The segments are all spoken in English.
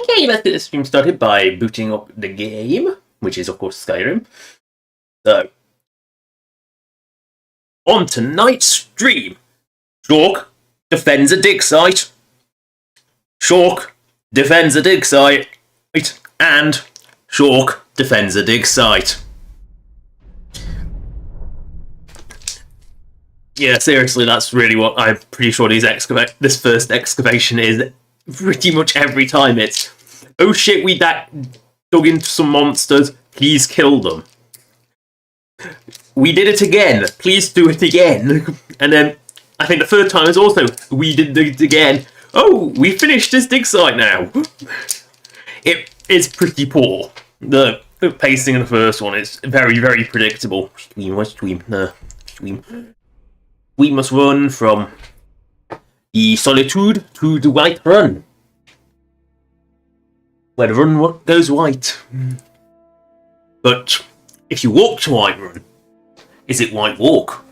Okay, let's get this stream started by booting up the game, which is, of course, Skyrim. So, on tonight's stream, Shork defends a dig site. Shork defends a dig site. And Shork defends a dig site. Yeah, seriously, that's really what I'm pretty sure this first excavation is. Pretty much every time it's, oh shit, we dug into some monsters, please kill them. We did it again, please do it again. And then, I think the third time is also, we did it again. Oh, we finished this dig site now. It is pretty poor. The pacing in the first one is very, very predictable. We must run from the solitude to the white run. Where the run goes white. But if you walk to white run, is it white walk?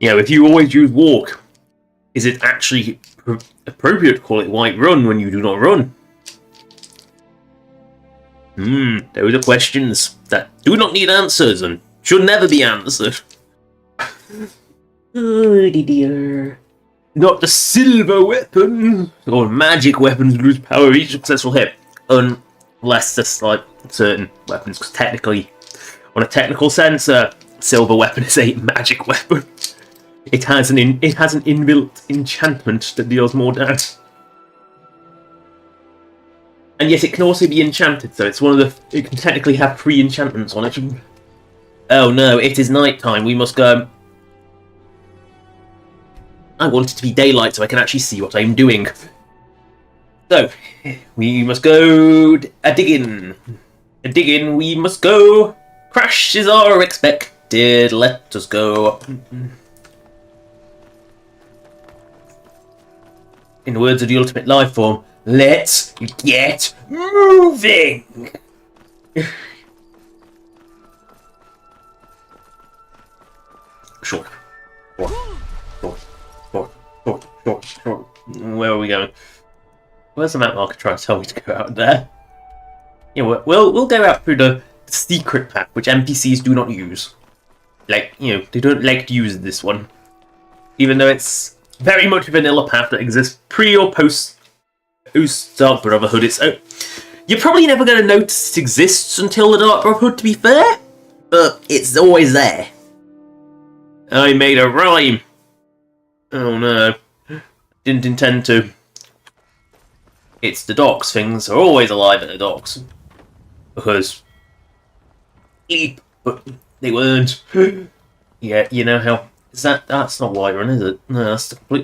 If you always use walk, is it actually appropriate to call it white run when you do not run? Those are questions that do not need answers and should never be answered. Oh dear. Not the silver weapon! Or magic weapons lose power with each successful hit. Unless there's like certain weapons, because technically, on a technical sense, a silver weapon is a magic weapon. It has an inbuilt enchantment that deals more damage. And yet it can also be enchanted, so it's it can technically have 3 enchantments on it. Oh no, it is night time, we must go. I want it to be daylight so I can actually see what I'm doing. So, we must go a-digging. A-digging, we must go. Crashes are expected, let us go. In the words of the ultimate life form, let's get moving! Sure. Sure. Where are we going? Where's the map marker trying to tell me to go out there? Yeah, we'll go out through the secret path, which NPCs do not use. Like, they don't like to use this one. Even though it's very much a vanilla path that exists pre or post Dark Brotherhood. You're probably never going to notice it exists until the Dark Brotherhood, to be fair. But it's always there. I made a rhyme. Oh no. Didn't intend to. It's the docks. Things are always alive at the docks. Because but they weren't. Yeah, you know how that's not Whiterun, is it? No,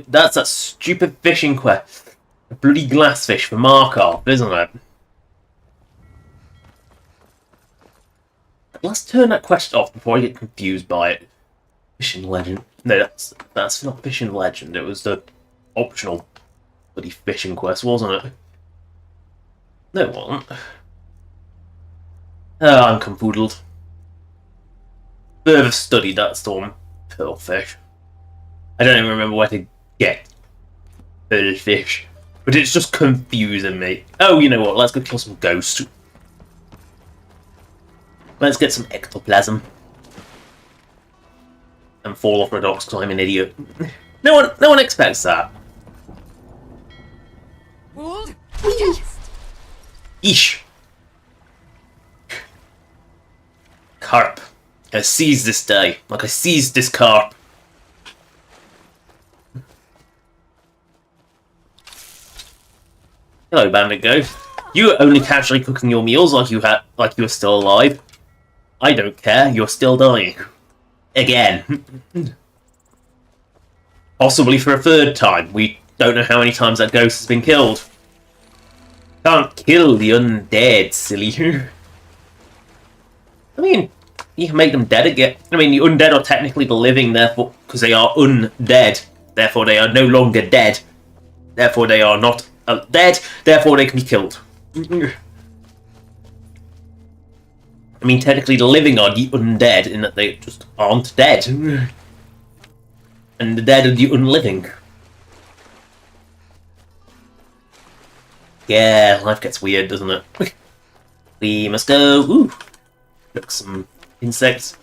that's that stupid fishing quest. A bloody glassfish for Markov, isn't it? Let's turn that quest off before I get confused by it. Fishing Legend. No, that's not Fishing Legend. It was the optional bloody fishing quest, wasn't it? No, it wasn't. Oh, I'm confoodled. Further studied that storm. Pearlfish. I don't even remember where to get pearlfish. But it's just confusing me. Oh, you know what? Let's go kill some ghosts. Let's get some ectoplasm. And fall off my docks because I'm an idiot. No one expects that. Eesh. Carp. I seized this day, like I seized this carp. Hello, Bandit Ghost. You are only casually cooking your meals like you were still alive. I don't care, you're still dying. Again. Possibly for a 3rd time. We don't know how many times that ghost has been killed. Can't kill the undead, silly. I mean, you can make them dead again. I mean, the undead are technically the living, therefore, because they are undead. Therefore, they are no longer dead. Therefore, they are not dead. Therefore, they can be killed. I mean, technically, the living are the undead in that they just aren't dead. And the dead are the unliving. Yeah, life gets weird, doesn't it? We must go. Ooh, look, some insects.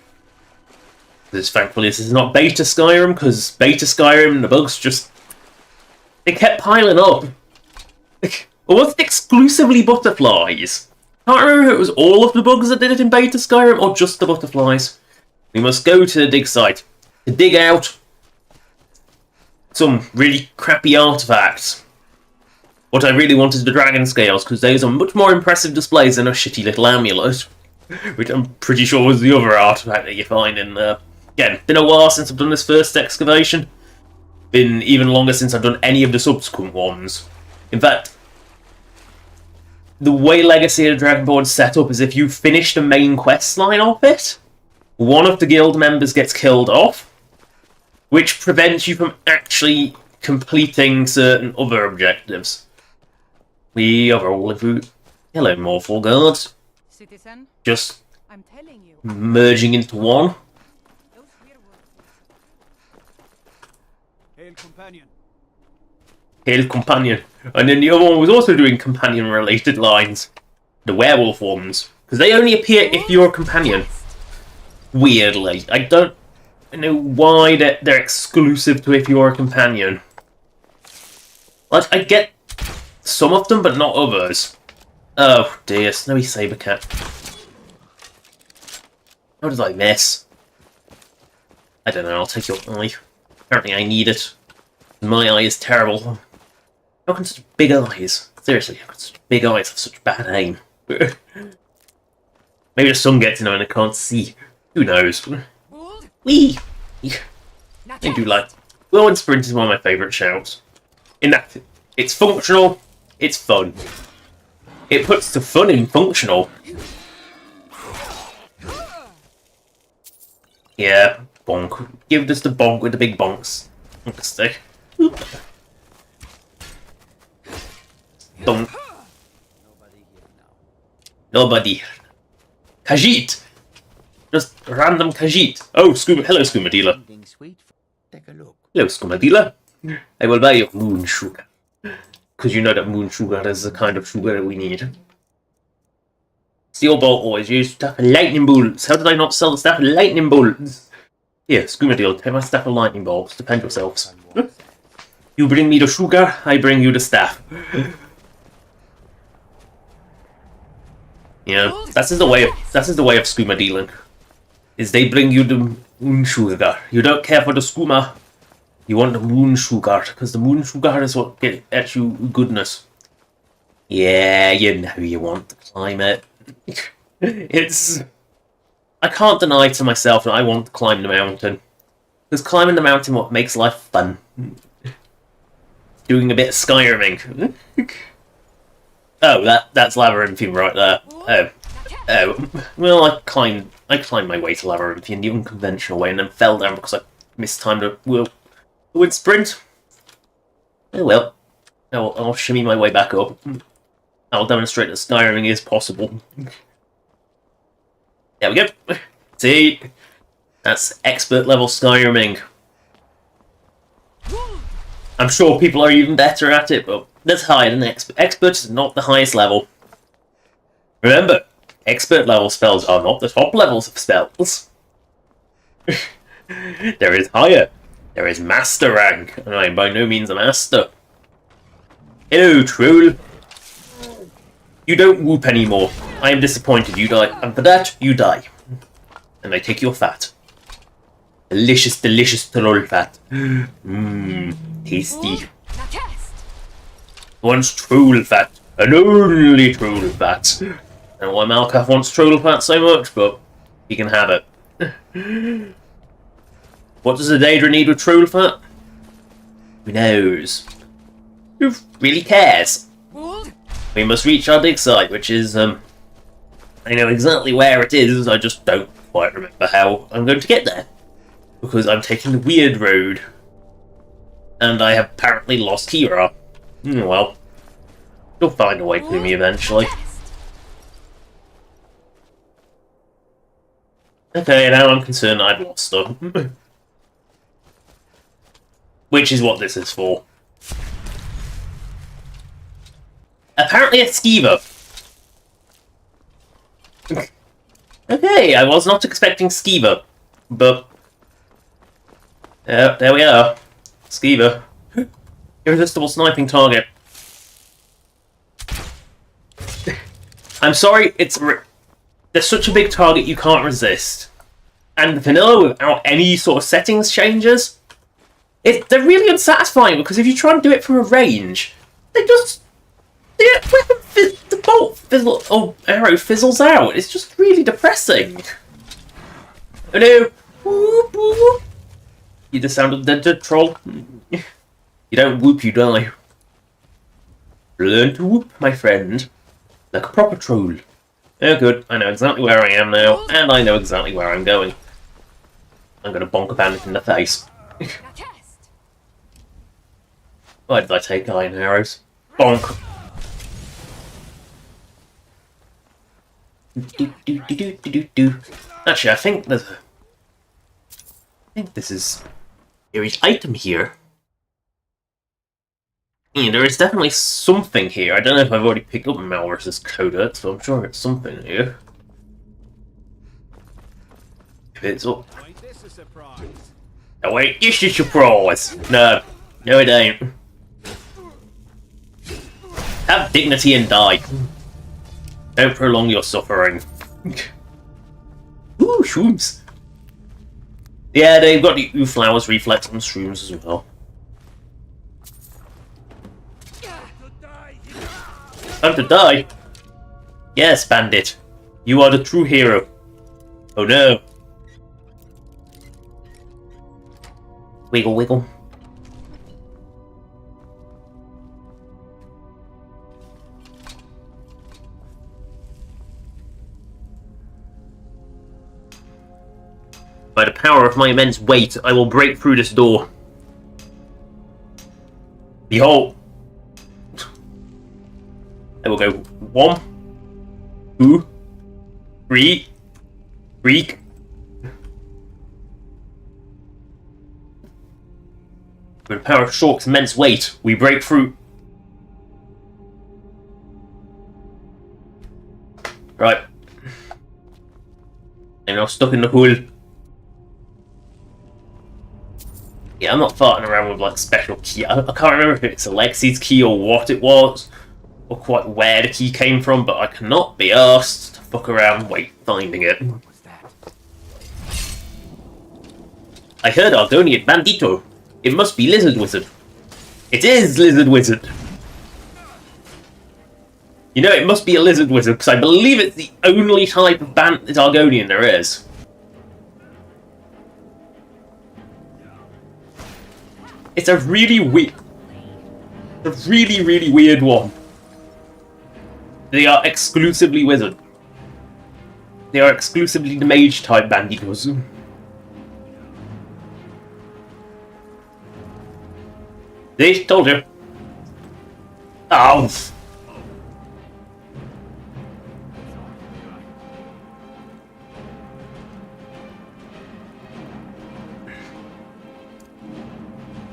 Thankfully, this is not beta Skyrim, because beta Skyrim, the bugs just... They kept piling up. Or was it exclusively butterflies? Can't remember if it was all of the bugs that did it in beta Skyrim, or just the butterflies. We must go to the dig site to dig out some really crappy artifacts. What I really want is the dragon scales, because those are much more impressive displays than a shitty little amulet, which I'm pretty sure was the other artifact that you find in there. Again, been a while since I've done this first excavation. Been even longer since I've done any of the subsequent ones. In fact, the way Legacy of the Dragonborn is set up is if you finish the main quest line of it, one of the guild members gets killed off, which prevents you from actually completing certain other objectives. We are all of you. Hello, Morphal Guards. Citizen, Just I'm telling you. merging into one. Those Hail, companion. Hail Companion. And then the other one was also doing companion-related lines. The werewolf ones. Because they only appear if you're a companion. Weirdly. I don't know why they're exclusive to if you're a companion. Like, I get some of them, but not others. Oh dear, Snowy Sabercat. How did I miss? I don't know, I'll take your eye. Apparently I need it. My eye is terrible. How can such big eyes? Seriously, how can such big eyes have such bad aim? Maybe the sun gets in and I can't see. Who knows? Wee! I do like... Whirlwind Sprint is one of my favourite shouts. In that, it's functional, it's fun. It puts the fun in functional. Yeah, bonk. Give us the bonk with the big bonks. Stick. Bonk. Nobody. Khajiit! Just random Khajiit. Oh, hello, Skooma Dealer. Take a look. Hello, Skooma Dealer. I will buy you moon sugar. Because you know that moon sugar is the kind of sugar that we need. Steel bolt always used staff of lightning bolts. How did I not sell the staff of lightning bolts? Here, Skooma Dealer, take my staff of lightning bolts. Defend yourselves. You bring me the sugar, I bring you the staff. Yeah, that's the way of skooma dealing. Is they bring you the moon sugar. You don't care for the skooma. You want the moon sugar, because the moon sugar is what gets you goodness. Yeah, you know you want the climate. It's... I can't deny to myself that I want to climb the mountain. Because climbing the mountain what makes life fun. Doing a bit of Skyriming. Oh, that's Labyrinthian right there. Oh. Well, I climbed my way to Labyrinthian the unconventional way and then fell down because I mistimed a whirlwind sprint. Oh well. I'll shimmy my way back up. I'll demonstrate that Skyriming is possible. There we go. See? That's expert level Skyriming. I'm sure people are even better at it, but that's higher than expert. Expert is not the highest level. Remember, expert level spells are not the top levels of spells. There is higher. There is master rank, and I am by no means a master. Hello, troll. You don't whoop anymore. I am disappointed you die, and for that, you die. And I take your fat. Delicious, delicious troll fat. Mmm, tasty. Wants troll fat, and only troll fat. I don't know why Malkath wants troll fat so much, but he can have it. What does a Daedra need with troll fat? Who knows? Who really cares? We must reach our dig site, which is, I know exactly where it is, I just don't quite remember how I'm going to get there. Because I'm taking the weird road. And I have apparently lost Hera. Well, you'll find a way to me eventually. Okay, now I'm concerned I've lost her. Which is what this is for. Apparently a skeever. Okay, I was not expecting skeever, but there we are. Skeever. Irresistible sniping target. I'm sorry, there's such a big target you can't resist. And vanilla without any sort of settings changes, they're really unsatisfying because if you try and do it from a range, the bolt or arrow fizzles out. It's just really depressing. Oh no! Whoop, whoop. You the sound of the dead troll. You don't whoop, you die. Learn to whoop, my friend, like a proper troll. Oh good, I know exactly where I am now, and I know exactly where I'm going. I'm gonna bonk a bandit in the face. Why did I take iron arrows? Bonk. Actually, I think this is there is item here. Yeah, there is definitely something here. I don't know if I've already picked up Malrus's codert, so I'm sure it's something here. If it's up. Ain't this a surprise? Oh wait, it's a surprise! No, it ain't. Have dignity and die. Don't prolong your suffering. Ooh, shrooms. Yeah, they've got the ooh flowers reflex on shrooms as well. Time to die. Yes, bandit. You are the true hero. Oh no. Wiggle, wiggle. By the power of my immense weight, I will break through this door. Behold. I will go 1, 2, 3, freak. With the power of Shork's immense weight, we break through. Right. I'm now stuck in the hole. Yeah, I'm not farting around with like special key. I can't remember if it's Alexi's key or what it was, or quite where the key came from, but I cannot be asked to fuck around finding it. What was that? I heard Argonian Bandito. It must be Lizard Wizard. It is Lizard Wizard. You know, it must be a Lizard Wizard, because I believe it's the only type of Argonian there is. It's a really weird... A really weird one. They are exclusively wizard. They are exclusively the mage type banditos. They told you. Oh.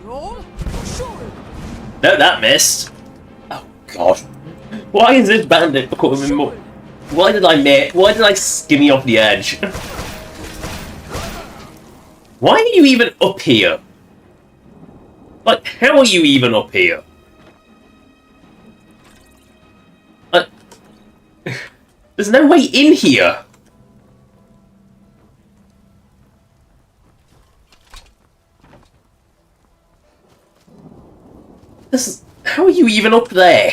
Roll. Sure. No, that missed. Oh god. Why is this bandit becoming more... Why did I skimmy off the edge? Why are you even up here? Like, how are you even up here? There's no way in here! How are you even up there?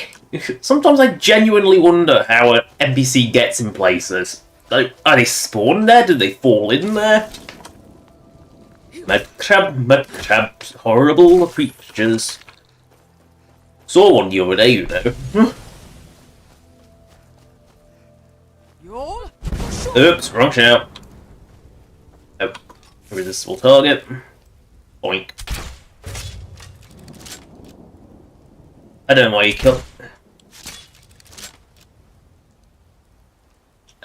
Sometimes I genuinely wonder how an NPC gets in places. Like, are they spawned there? Do they fall in there? Mud crabs, horrible creatures. Saw one the other day, you know. Roll. Oops, wrong shout. Oh, irresistible target. Boink. I don't know why you killed.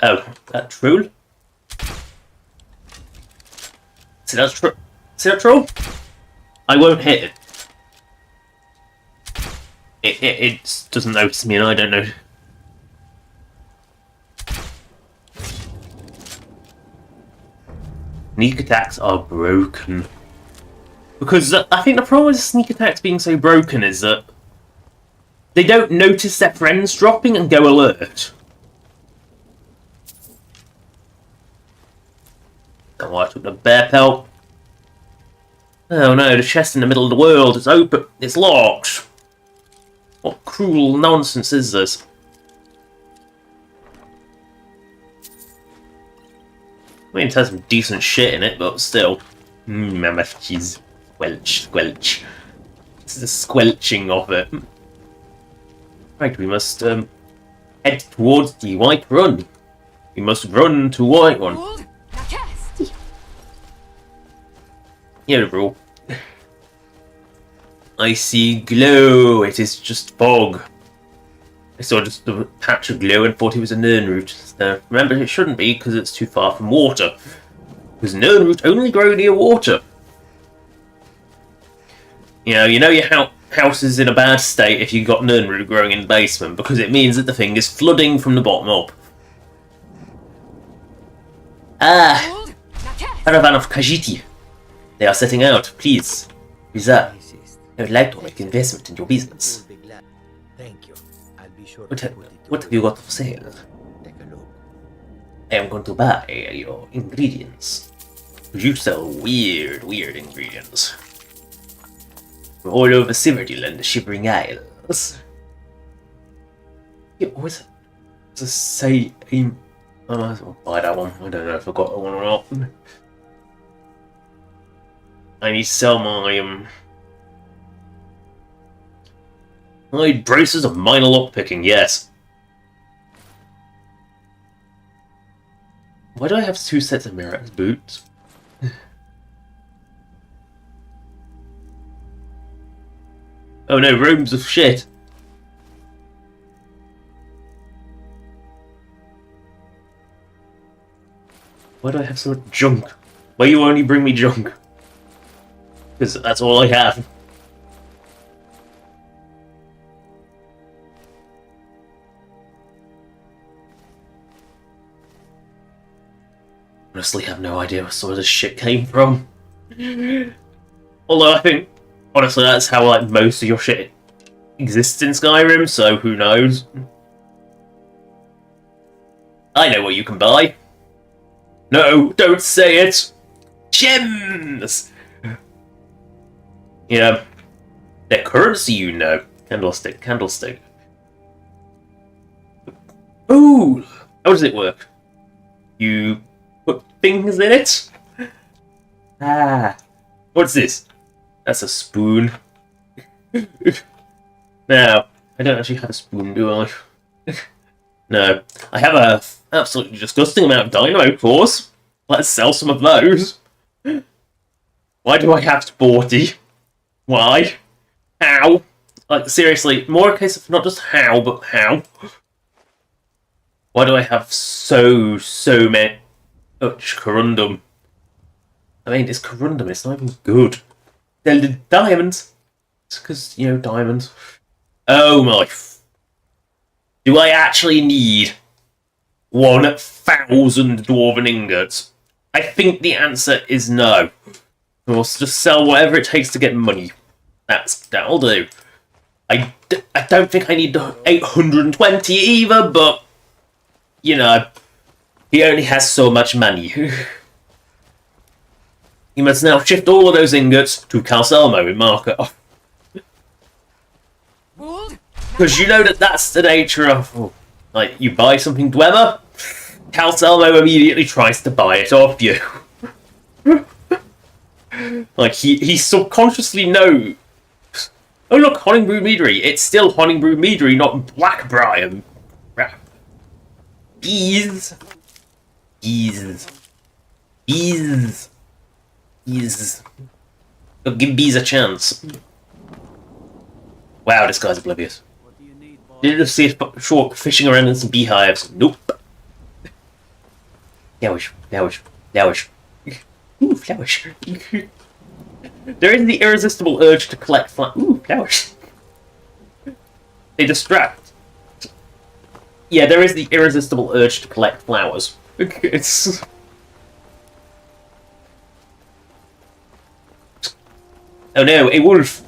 Oh, that troll? See that troll? I won't hit it. It doesn't notice me, and I don't know. Sneak attacks are broken. Because I think the problem with sneak attacks being so broken is that they don't notice their friends dropping and go alert. Oh, I took the bear pelt. Oh no, the chest in the middle of the world is open. It's locked. What cruel nonsense is this? I mean, it has some decent shit in it, but still. Mammoth cheese. Squelch, squelch. This is a squelching of it. Right, we must head towards the White Run. We must run to White Run. Hold. Now cast. Yeah, the rule. I see glow. It is just fog. I saw just a patch of glow and thought it was a Nirnroot. Remember, it shouldn't be because it's too far from water. Because Nirnroot only grow near water. You know your house is in a bad state if you've got Nirnroot growing in the basement, because it means that the thing is flooding from the bottom up. Hold. Now cast. Caravan of Khajiit. They are setting out. Please, Riza, I would like to make investment in your business. You'll be glad. Thank you. I'll be sure What to have, put it to what have you got for sale? Take a look. I am going to buy your ingredients. You sell weird ingredients. From all over Civerdale and the Shivering Isles. Yeah, what was it? To say I'll buy that one. I don't know if I got that one or not. I need to sell my braces of minor lockpicking, yes. Why do I have 2 sets of Mirax boots? Oh no, robes of shit. Why do I have so much junk? Why you only bring me junk? Because that's all I have. Honestly, have no idea where some of this shit came from. Although I think, honestly, that's how like most of your shit exists in Skyrim, so who knows? I know what you can buy. No, don't say it! Gems! Yeah. Their currency, you know. Candlestick, candlestick. Ooh! How does it work? You put things in it? Ah. What's this? That's a spoon. Now, I don't actually have a spoon, do I? No. I have a absolutely disgusting amount of dynamo cores. Let's sell some of those. Why do I have 40? Why? How? Like, seriously, more a case of not just how, but how. Why do I have so much corundum? I mean, it's corundum, it's not even good. They're the diamonds. It's because, you know, diamonds. Oh my. Do I actually need 1,000 dwarven ingots? I think the answer is no. We'll just sell whatever it takes to get money. That'll do. I don't think I need 820 either, but, you know, he only has so much money. He must now shift all of those ingots to Calcelmo in market. Hold. Because you know that's the nature of, like, you buy something Dwemer, Calcelmo immediately tries to buy it off you. Like, he subconsciously knows. Oh look, Honningbrew Meadery. It's still Honningbrew Meadery, not Blackbriar. Bees. Bees. Bees. Bees. Look, give bees a chance. Wow, this guy's oblivious. What do you need, boy? Did you just see a short fishing around in some beehives? Nope. Flowers, flowers, flowers. Ooh, flowers. There is the irresistible urge to collect flowers. Ooh, flowers. They distract. Yeah, there is the irresistible urge to collect flowers. It's... Oh no, a wolf!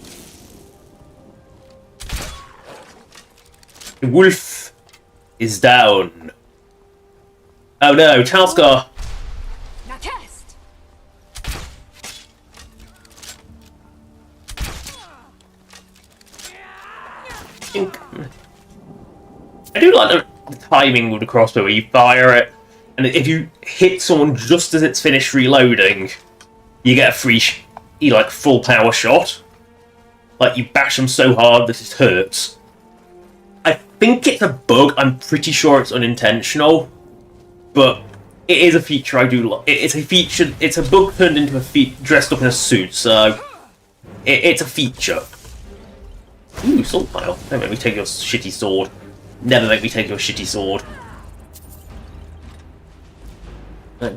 The wolf is down. Oh no, Talskar! Nakest. I do like the timing with the crossbow where you fire it, and if you hit someone just as it's finished reloading, you get a free, like, full power shot. Like, you bash them so hard that it hurts. I think it's a bug, I'm pretty sure it's unintentional, but it is a feature I do like. It's a feature, it's a bug turned into a feat dressed up in a suit, so it's a feature. Ooh, sword pile. Don't make me take your shitty sword. Never make me take your shitty sword.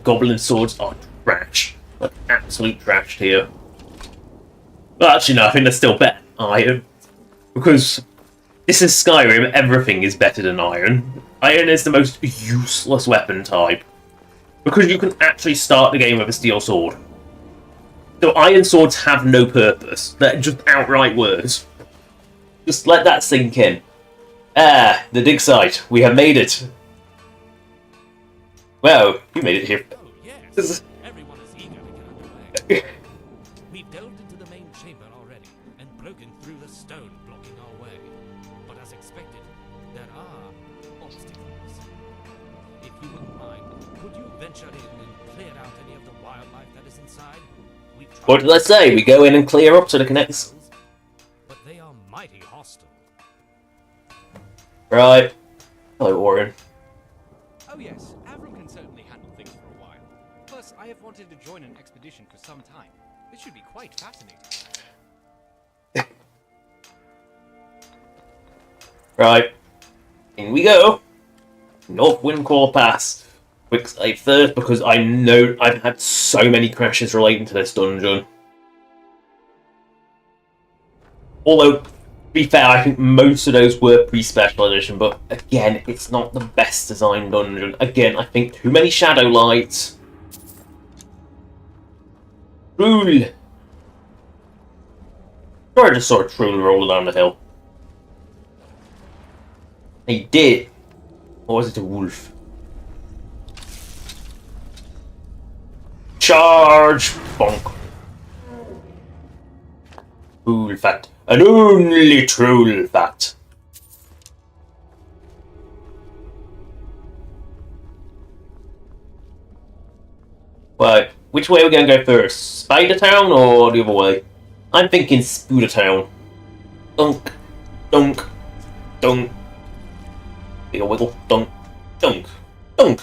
Goblin swords are trash. Like, absolute trash here. Well, actually, no, I think they're still better than iron. Because this is Skyrim, everything is better than iron. Iron is the most useless weapon type. Because you can actually start the game with a steel sword. So iron swords have no purpose. They're just outright words. Just let that sink in. Ah, the dig site. We have made it. Well, you made it here. Oh, yes. Everyone is eager to get underway. We've delved into the main chamber already and broken through the stone blocking our way. But as expected, there are obstacles. If you wouldn't mind, could you venture in and clear out any of the wildlife that is inside? What did I say? We go in and clear up so the connects. But they are mighty hostile. Right. Hello, Warren. Oh yes, Avram can certainly handle things for a while. Plus, I have wanted to join an expedition for some time. This should be quite fascinating. Right. In we go. North Windclaw Pass. Quick save first, because I know I've had so many crashes relating to this dungeon. Although, to be fair, I think most of those were pre-special edition, but again, it's not the best designed dungeon. Again, I think too many shadow lights. Troll! Sure, I just saw a troll roll down the hill. He did. Or was it a wolf? Charge! Bonk. Troll fat. And only troll fat. Right, which way are we going to go first? Spider Town or the other way? I'm thinking Spooder Town. Dunk, dunk, dunk. Big ol' wiggle. Dunk, dunk, dunk,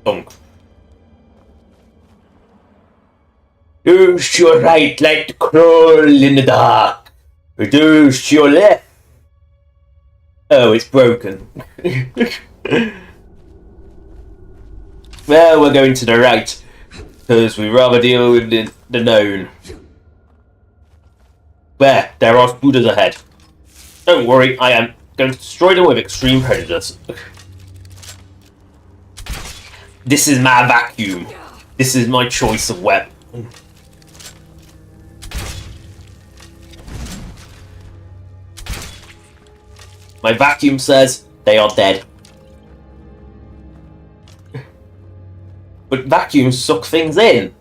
dunk. Reduce your right like to crawl in the dark. Reduce your left. Oh, it's broken. Well, we're going to the right, because we rather deal with the known. There are spooders ahead. Don't worry, I am going to destroy them with extreme prejudice. This is my vacuum. This is my choice of weapon. My vacuum says they are dead. But vacuums suck things in.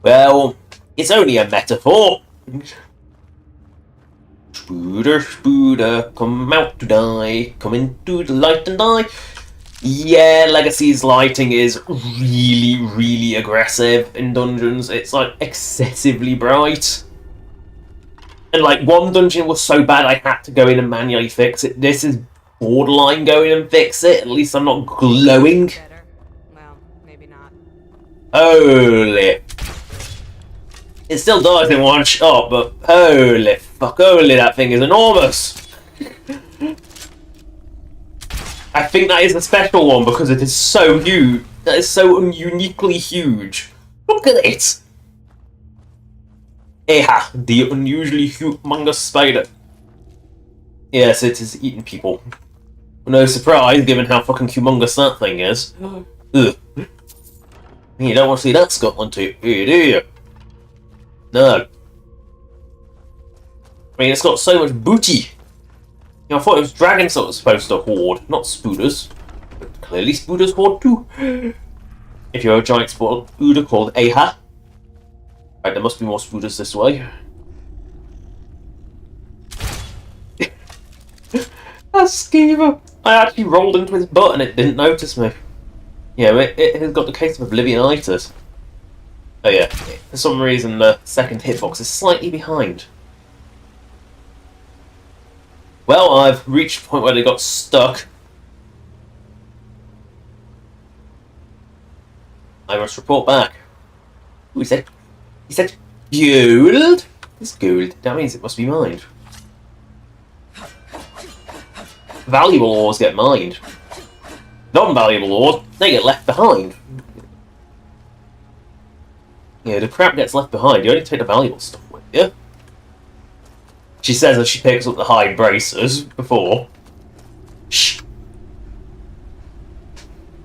Well, it's only a metaphor. Spooder, spooder, come out to die. Come into the light and die. Yeah, Legacy's lighting is really, really aggressive in dungeons. It's like excessively bright. And like one dungeon was so bad I had to go in and manually fix it. This is borderline go in and fix it. At least I'm not glowing. Better. Well, maybe not. Holy. It still dies in one shot, but holy fuck, holy, that thing is enormous. I think that is a special one because it is so huge. That is so uniquely huge. Look at it. Eha, the unusually humongous spider. Yes, it is eating people. No surprise, given how fucking humongous that thing is. Ugh. You don't want to see that Scotland too, do you? No. I mean, it's got so much booty. You know, I thought it was dragons that was supposed to hoard, not spooders. But clearly spooders hoard too. If you're a giant spooder called Aha. Right, there must be more spooders this way. A skeever! I actually rolled into his butt and it didn't notice me. Yeah, it has got the case of Oblivionitis. Oh yeah, for some reason the second hitbox is slightly behind. Well, I've reached the point where they got stuck. I must report back. Ooh, he said gold? It's gold. That means it must be mined. Valuable ores get mined. Non-valuable ores, they get left behind. Yeah, the crap gets left behind. You only take the valuable stuff with you. She says as she picks up the hide bracers before. Shh.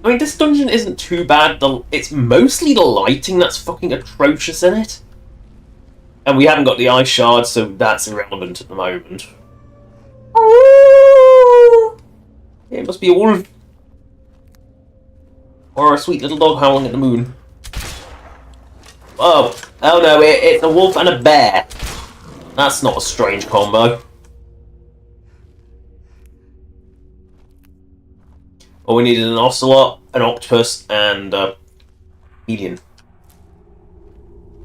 I mean, this dungeon isn't too bad. It's mostly the lighting that's fucking atrocious in it. And we haven't got the ice shards, so that's irrelevant at the moment. It must be a wolf. Or a sweet little dog howling at the moon. Oh no, it's a wolf and a bear. That's not a strange combo. Oh, we needed an ocelot, an octopus, and a chameleon.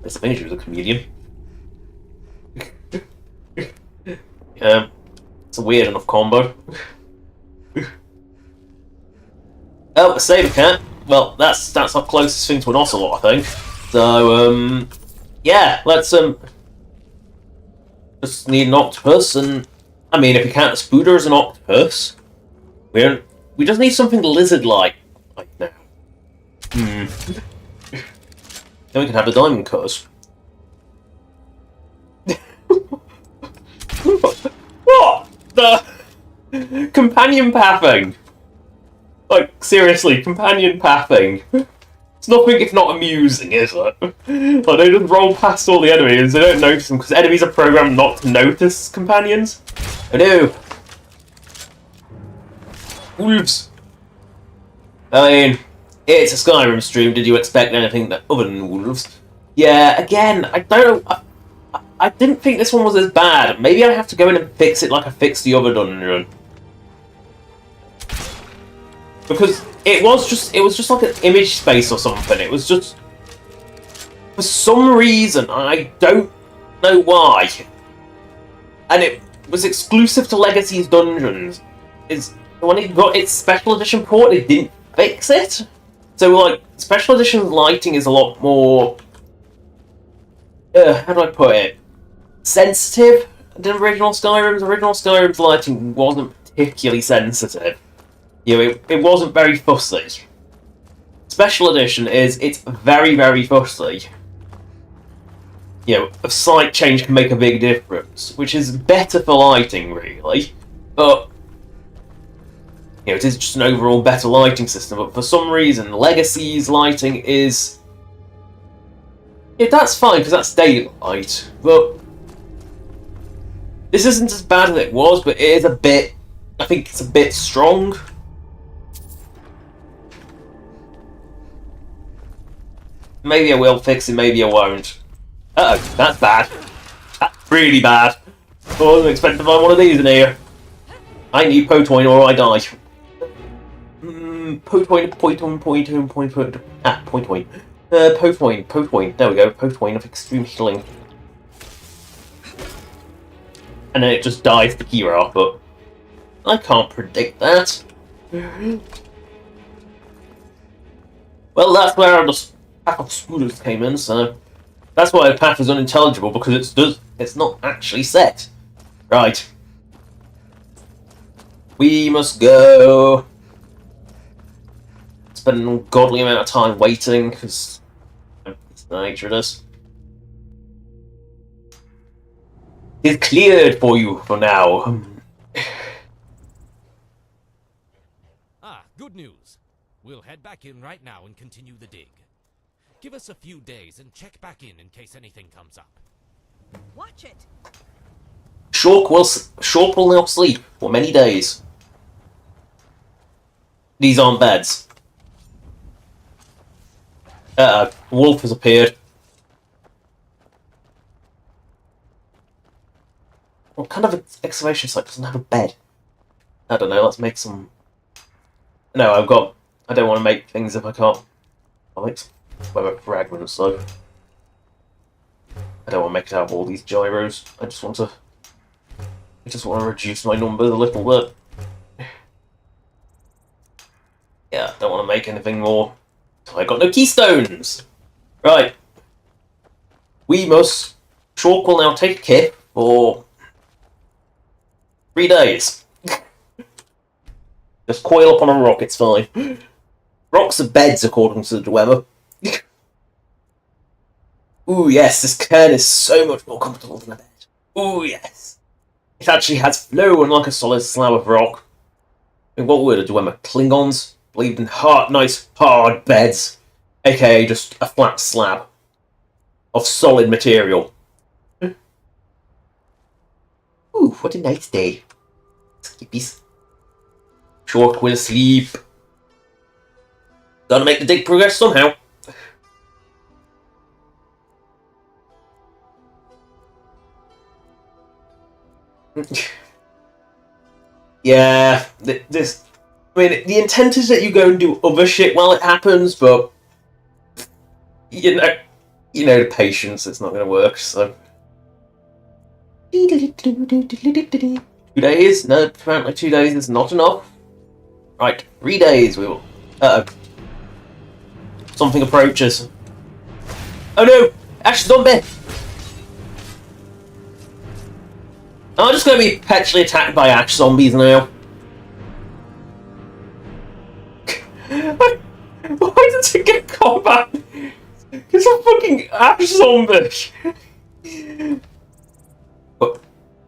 I think she was a chameleon. It's a weird enough combo. Oh, a saber cat. Well, that's our closest thing to an ocelot, I think. So, yeah, let's just need an octopus, and I mean, if we count a spooder as an octopus, we just need something lizard-like right now. Then we can have the diamond cutters. What the companion pathing? Like, seriously, companion pathing. It's nothing if not amusing, is it? Like, they just roll past all the enemies, they don't notice them, because enemies are programmed not to notice companions. I do. Wolves. I mean, it's a Skyrim stream, did you expect anything other than wolves? Yeah, again, I don't know, I didn't think this one was as bad. Maybe I have to go in and fix it like I fixed the other dungeon. Because it was just like an image space or something. It was just, for some reason, I don't know why, and it was exclusive to Legacy's dungeons. When it got its special edition port, it didn't fix it. So like, special edition lighting is a lot more, how do I put it, sensitive than original Skyrim's. Original Skyrim's lighting wasn't particularly sensitive. You know, it wasn't very fussy. Special edition it's very, very fussy. You know, a slight change can make a big difference, which is better for lighting, really. But, you know, it is just an overall better lighting system, but for some reason, Legacy's lighting is... Yeah, that's fine, because that's daylight, but... This isn't as bad as it was, but it is a bit... I think it's a bit strong. Maybe I will fix it, maybe I won't. Uh-oh, that's bad. That's really bad. I wasn't expecting to find one of these in here. I need Potoin or I die. Potoin. Potoin. There we go, Potoin of extreme healing. And then it just dies to Kira, but I can't predict that. Well, that's where the path of spooders came in, so that's why the path is unintelligible, because it's not actually set. Right. We must go. Spend an ungodly amount of time waiting, because it's the nature of this. It's cleared for you for now. news. We'll head back in right now and continue the dig. Give us a few days and check back in case anything comes up. Watch it. Shulk will not sleep for many days. These aren't beds. Wolf has appeared. What kind of excavation site doesn't have a bed? I don't know, let's make some... No, I don't want to make things if I can't. I'll make some fragments, so... I don't want to make it out of all these gyros. I just want to reduce my numbers a little bit. Yeah, don't want to make anything more. I got no keystones! Right. Shulk will now take a kit for 3 days. Just coil up on a rock, it's fine. Rocks are beds, according to the Dwemer. Ooh, yes, this cairn is so much more comfortable than a bed. Ooh, yes. It actually has flow, unlike a solid slab of rock. And what were the Dwemer? Klingons believed in nice, hard beds, aka just a flat slab of solid material. Ooh, what a nice day. Skippies. Shulk will sleep. Gotta make the dig progress somehow. Yeah, this... I mean, the intent is that you go and do other shit while it happens, but... You know the patience, it's not gonna work, so... 2 days? No, apparently 2 days is not enough. Right, 3 days we will... Something approaches. Oh no! Ash Zombie! I'm just going to be perpetually attacked by ash zombies now. Why does it get combat? It's a fucking ash zombie!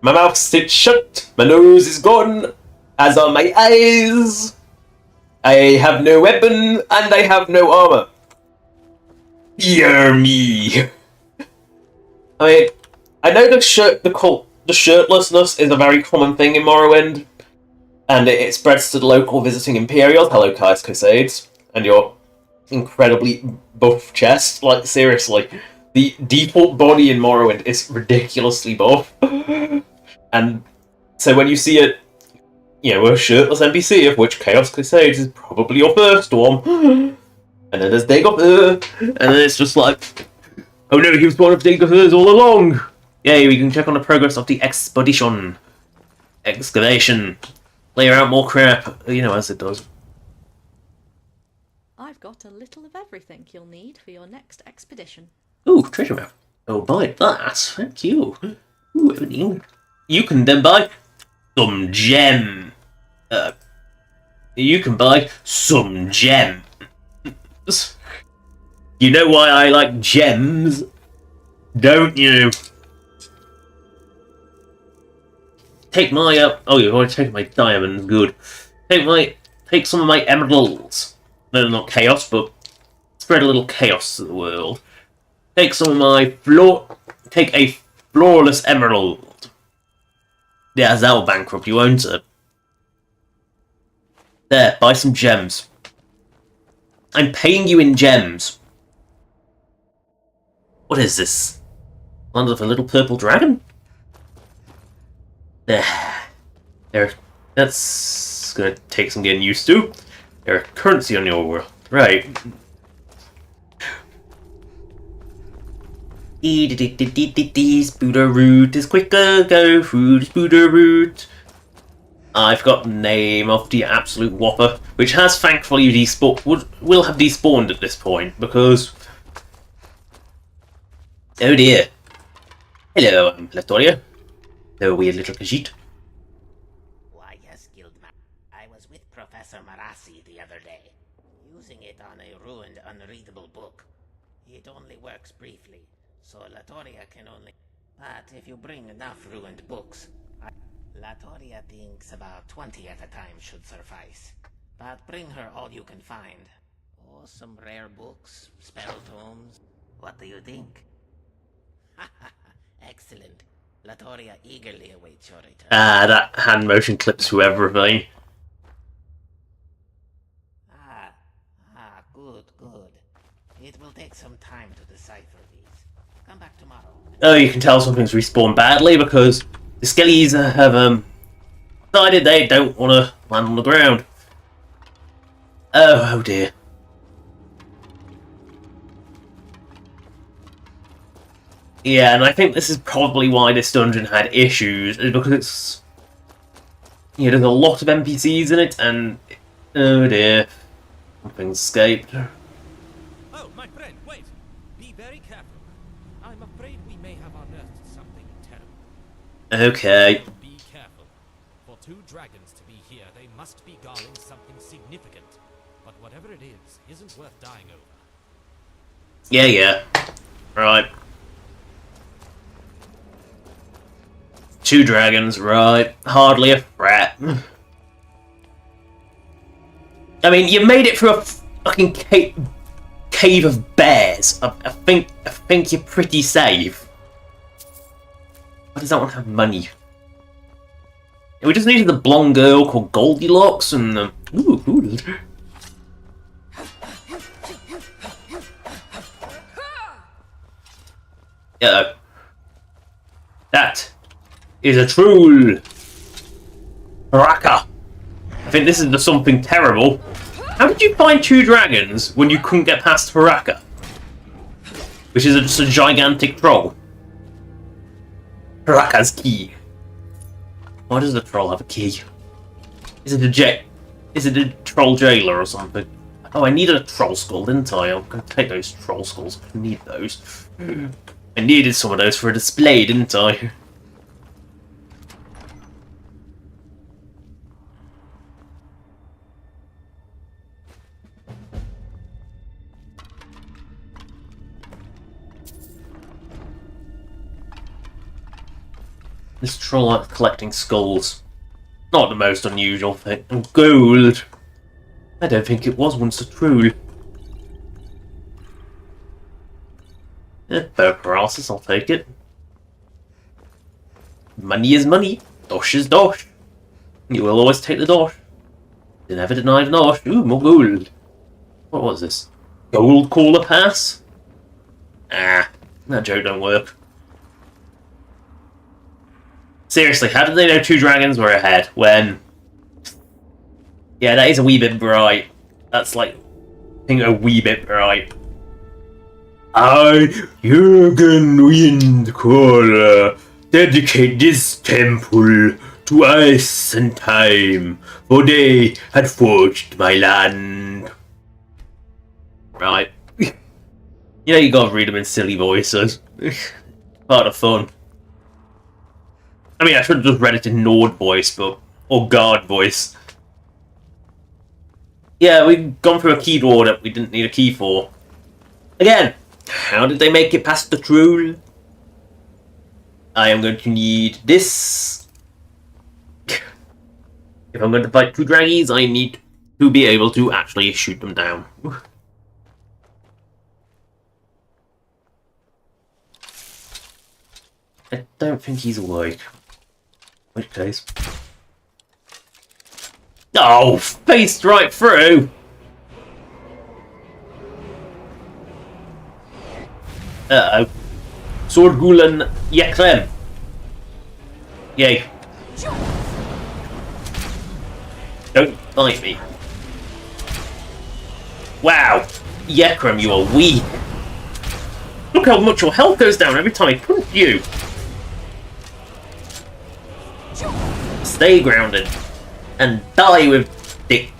My mouth's stitched shut, my nose is gone, as are my eyes. I have no weapon, and I have no armor. Hear me! I mean, I know the shirtlessness is a very common thing in Morrowind, and it spreads to the local visiting Imperials. Hello, Kai's Crusades, and your incredibly buff chest. Like, seriously, the default body in Morrowind is ridiculously buff. And so when you see a shirtless NPC, of which Chaos Crusades is probably your first one, and then there's Dagobah, and then it's just like, oh no, he was one of Dagobah's all along! Yay, we can check on the progress of the expedition. Excavation. Clear out more crap, as it does. I've got a little of everything you'll need for your next expedition. Ooh, treasure map. Oh, buy that. Thank you. Ooh, everything. You can then buy some gem. You can buy some gems. You know why I like gems, don't you? Take my oh, you've already taken my diamonds. Good. Take some of my emeralds. No, not chaos, but spread a little chaos to the world. Take some of my Take a flawless emerald. Yeah, that'll bankrupt you, won't it? There, buy some gems. I'm paying you in gems. What is this? Land of a little purple dragon? There. That's gonna take some getting used to. There's currency on your world. Right. Spooder route is quicker, go through the spooder route. I've got the name of the absolute whopper, which has thankfully will have despawned at this point, because... Oh dear. Hello, I'm Latoria. Hello, weird little Khajiit. Why, yes, Guildman. I was with Professor Marassi the other day, using it on a ruined, unreadable book. It only works briefly, so Latoria can only... But if you bring enough ruined books, Latoria thinks about 20 at a time should suffice. But bring her all you can find. Or some rare books, spell tomes. What do you think? Excellent. Latoria eagerly awaits your return. Ah, that hand motion clips through everything. Good. It will take some time to decipher these. Come back tomorrow. Oh, you can tell something's respawned badly because the skellies have decided they don't want to land on the ground. Oh dear. Yeah, and I think this is probably why this dungeon had issues, is because it's... Yeah, there's a lot of NPCs in it, and... Oh dear. Something's escaped. Oh, my friend, wait! Be very careful. I'm afraid we may have unearthed something terrible. Okay. Be careful. For two dragons to be here, they must be guarding something significant. But whatever it is, isn't worth dying over. Yeah. Right. 2 dragons, right. Hardly a threat. I mean, you made it through a fucking cave of bears. I think you're pretty safe. Why does that one have money? We just needed the blonde girl called Goldilocks and ooh. Yeah. That is a troll. Raka. I think this is the something terrible. How did you find 2 dragons when you couldn't get past Haraka? Which is just a gigantic troll. Haraka's key. Why does the troll have a key? Is it a troll jailer or something? Oh, I needed a troll skull, didn't I? I'm going to take those troll skulls. I need those. I needed some of those for a display, didn't I? This troll likes collecting skulls. Not the most unusual thing. And gold! I don't think it was once a troll. Fair paralysis, I'll take it. Money is money. Dosh is dosh. You will always take the dosh. You never deny the dosh. Ooh, more gold. What was this? Gold caller pass? Ah, that joke don't work. Seriously, how did they know 2 dragons were ahead when... Yeah, that is a wee bit bright. That's like... I think a wee bit bright. I, Jürgen Windcaller, dedicate this temple to ice and time, for they had forged my land. Right. You know you gotta read them in silly voices. Part of fun. I mean, I should have just read it in Nord voice, but... Or guard voice. Yeah, we've gone through a key door that we didn't need a key for. Again, how did they make it past the troll? I am going to need this. If I'm going to fight 2 draggies, I need to be able to actually shoot them down. I don't think he's awake. Which case? Oh, faced right through! Uh-oh. Sorgulen Yeklem. Yay. Don't bite me. Wow. Yekrem, you are weak. Look how much your health goes down every time I punch you. Stay grounded. And die with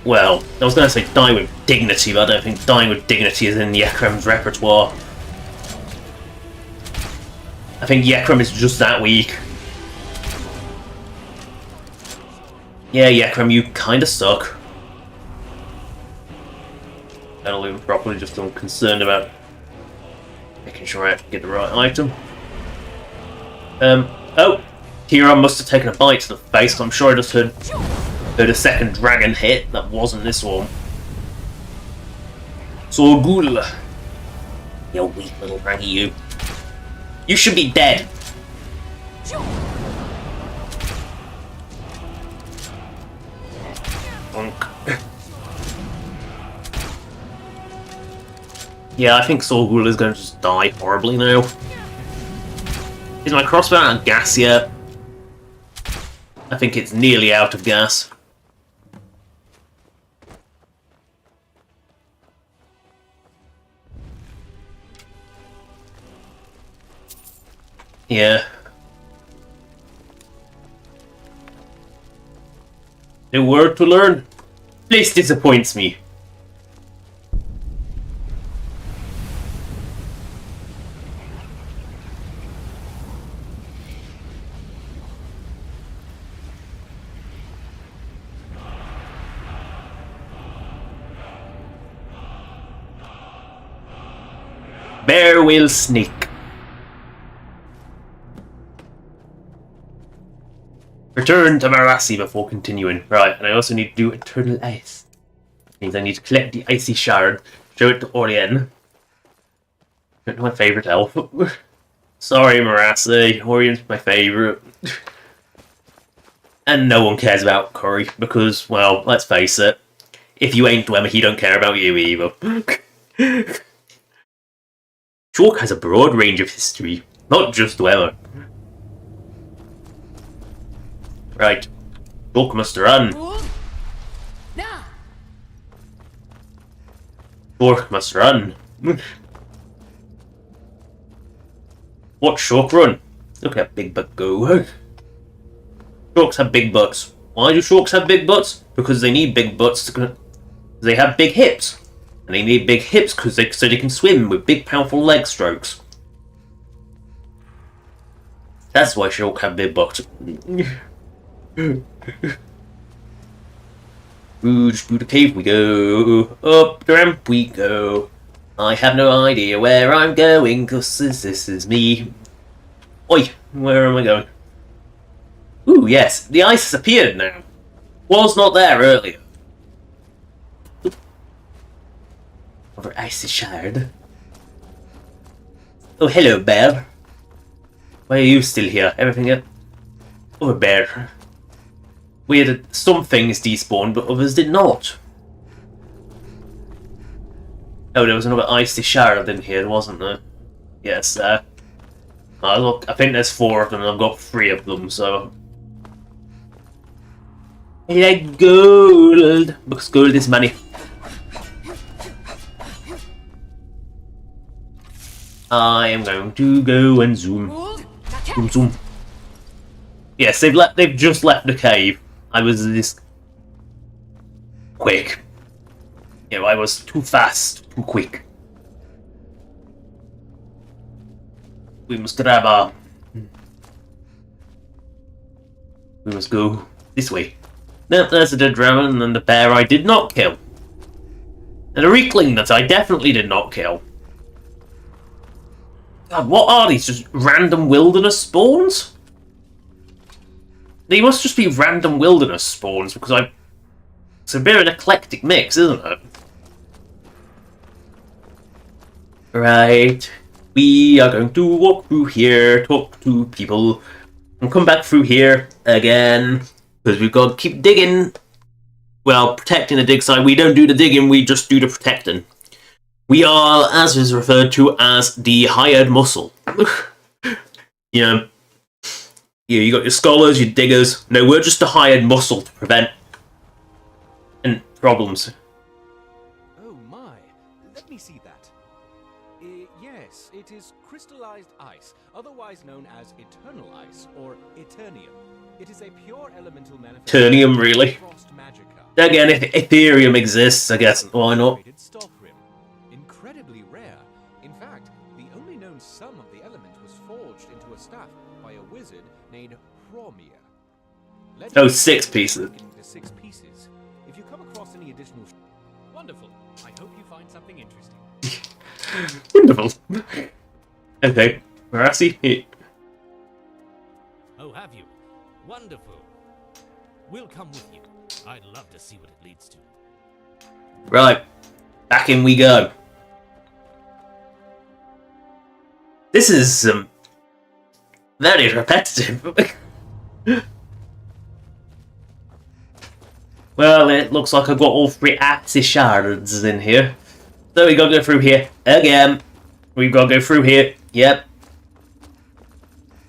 well, I was going to say die with dignity, but I don't think dying with dignity is in Yekrem's repertoire. I think Yekrem is just that weak. Yeah, Yekrem, you kinda suck. That'll even properly, just I'm concerned about making sure I get the right item. Oh! Kira must have taken a bite to the face, I'm sure I just heard Heard a second dragon hit. That wasn't this one. Sorgul. You weak little draggy, you. You should be dead. Yeah, I think Sorgul is going to just die horribly now. Is my crossbow out of gas yet? I think it's nearly out of gas. Yeah. A word to learn. This disappoints me. Bear will sneak. Return to Marassi before continuing. Right, and I also need to do Eternal Ice. Means I need to collect the icy shard, show it to Orien. My favourite elf. Sorry, Marassi. Orien's my favourite. And no one cares about Curry, because, well, let's face it. If you ain't Dwemer, he don't care about you either. Chalk has a broad range of history, not just Dwemer. Right. Chalk must run. Chalk must run. Watch Chalk run. Look at Big Butt go. Sharks have big butts. Why do sharks have big butts? Because they need big butts to... They have big hips. And they need big hips so they can swim with big powerful leg strokes. That's why sharks have big butts. Rouge through the cave we go. Up the ramp we go. I have no idea where I'm going, cause this is me. Oi, where am I going? Ooh, yes, the ice has appeared now. Was not there earlier. Over icy shard. Oh, hello, bear. Why are you still here? Everything else? Oh, bear. Weird, some things despawned, but others did not. Oh, there was another icy shard in here, wasn't there? Yes, there. Look, I think there's 4 of them, and I've got 3 of them, so... I like gold, because gold is money. I am going to go and zoom. Zoom, zoom. Yes, they've just left the cave. I was this quick. You know, I was too fast, too quick. We must grab our... We must go this way. Now there's a dead dragon and the bear I did not kill. And a reekling that I definitely did not kill. God, what are these? Just random wilderness spawns? They must just be random wilderness spawns because it's a bit of an eclectic mix, isn't it? Right. We are going to walk through here, talk to people, and come back through here again. Because we've got to keep digging. Well, protecting the dig site. We don't do the digging, we just do the protecting. We are, as is referred to as, the hired muscle. You know, you got your scholars, your diggers. No, we're just the hired muscle to prevent problems. Oh my, let me see that. Yes, it is crystallized ice, otherwise known as eternal ice, or eternium. It is a pure elemental manifestation. Eternium, really? Frost magica. Again, if Ethereum exists, I guess, why not? Incredibly rare. In fact, the only known sum of the element was forged into a staff by a wizard named Hromir. Oh, 6 pieces. 6 pieces. If you come across any additional... Wonderful. I hope you find something interesting. Wonderful. Okay, Marassi. Oh, have you? Wonderful. We'll come with you. I'd love to see what it leads to. Right, back in we go. This is very repetitive. Well, it looks like I've got all 3 axis shards in here. So we gotta go through here again. We've gotta go through here. Yep.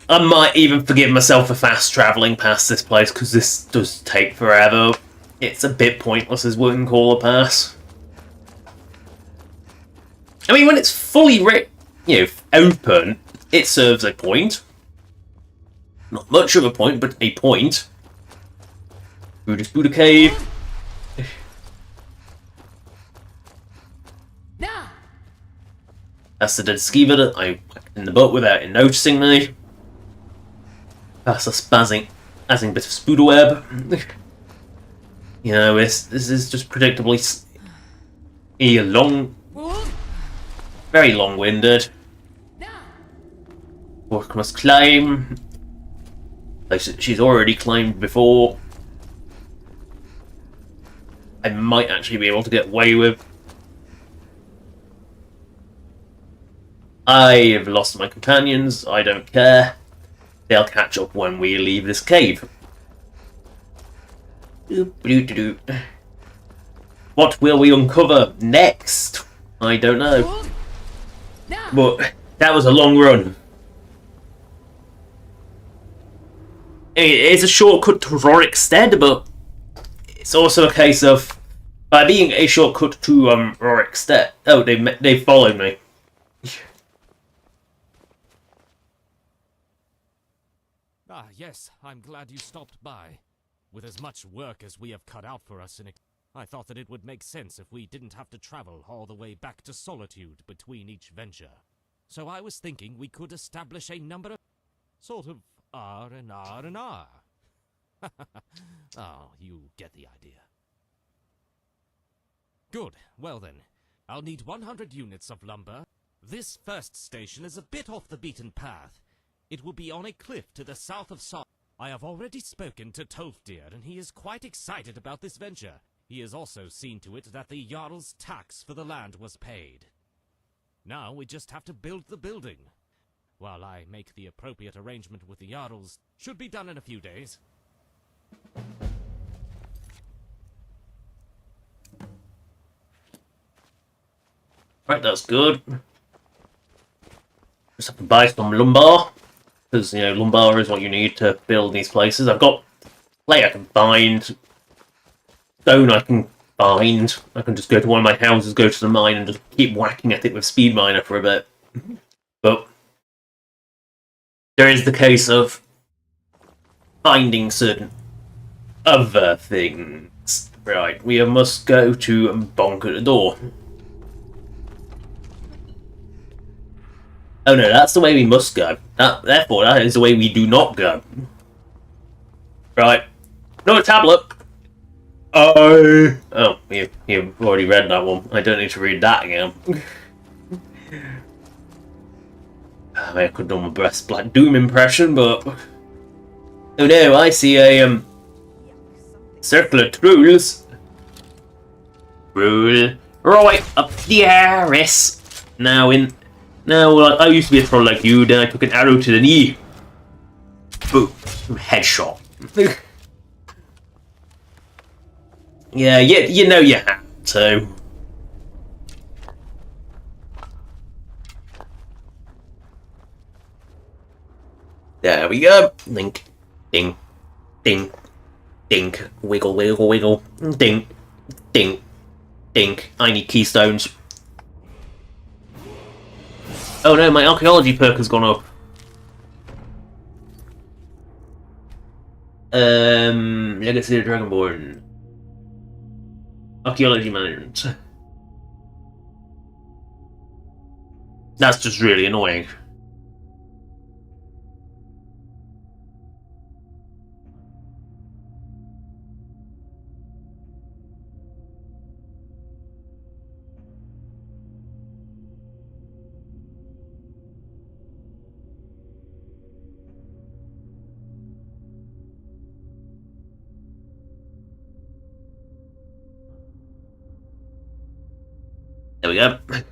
I might even forgive myself for fast travelling past this place, because this does take forever. It's a bit pointless as one can call a pass. I mean, when it's fully open, it serves a point. Not much of a point, but a point. Buddha Cave. That's the dead skeever that I whacked in the butt without it noticing me. That's a spazzing bit of spooderweb. You know, this is just predictably very long-winded. Orc must climb. Like she's already climbed before. I might actually be able to get away with. I have lost my companions. I don't care. They'll catch up when we leave this cave. What will we uncover next? I don't know. But that was a long run. It's a shortcut to Rorikstead, but it's also a case of by being a shortcut to Rorikstead. Oh, they followed me. Ah, yes, I'm glad you stopped by. With as much work as we have cut out for us in it, I thought that it would make sense if we didn't have to travel all the way back to Solitude between each venture. So I was thinking we could establish a number of sort of R and R and R. Oh, you get the idea. Good, well then, I'll need 100 units of lumber. This first station is a bit off the beaten path. It will be on a cliff to the south of Sol. I have already spoken to Tolfdir, and he is quite excited about this venture. He has also seen to it that the Jarl's tax for the land was paid. Now we just have to build the building. While I make the appropriate arrangement with the Jarls, should be done in a few days. Right, that's good. Just have to buy some lumber. Because, you know, lumber is what you need to build these places. I've got clay I can find. Stone I can find. I can just go to one of my houses, go to the mine, and just keep whacking at it with Speed Miner for a bit. But there is the case of finding certain other things. Right, we must go to bonk at the door. Oh no, that's the way we must go. Therefore, that is the way we do not go. Right. No tablet! Oh, you've already read that one. I don't need to read that again. I could have done my best Black Doom impression, but... Oh no, I see a, circle of trolls. Roll. Right up the arse. Now, I used to be a troll like you, then I took an arrow to the knee. Boom. Headshot. Yeah, you know you have to. There we go. Link. Ding. Ding. Ding. Wiggle, wiggle, wiggle. Ding. Ding. Ding. I need keystones. Oh no, my archaeology perk has gone up. Legacy of Dragonborn. Archaeology management. That's just really annoying. There we go.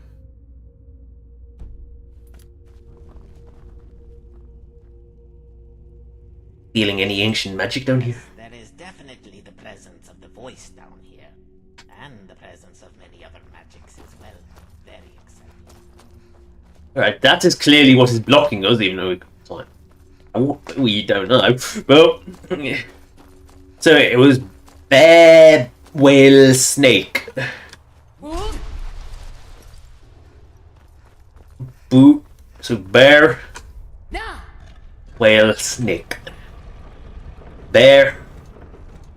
Feeling any ancient magic down here? There is definitely the presence of the voice down here, and the presence of many other magics as well. Very exciting. Alright, that is clearly what is blocking us, even though we don't know. Well, so it was bear, whale, snake. Boo. So bear, whale, snake. Bear,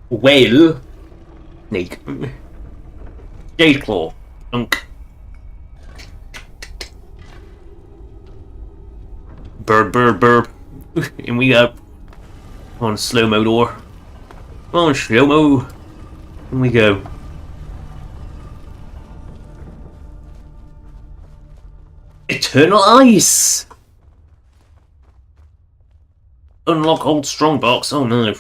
whale, snake. Jade claw. Unk. Burr, burr, burr. And we go. On slow-mo door. On slow-mo. And we go. Eternal ice! Unlock old strongbox. Oh no.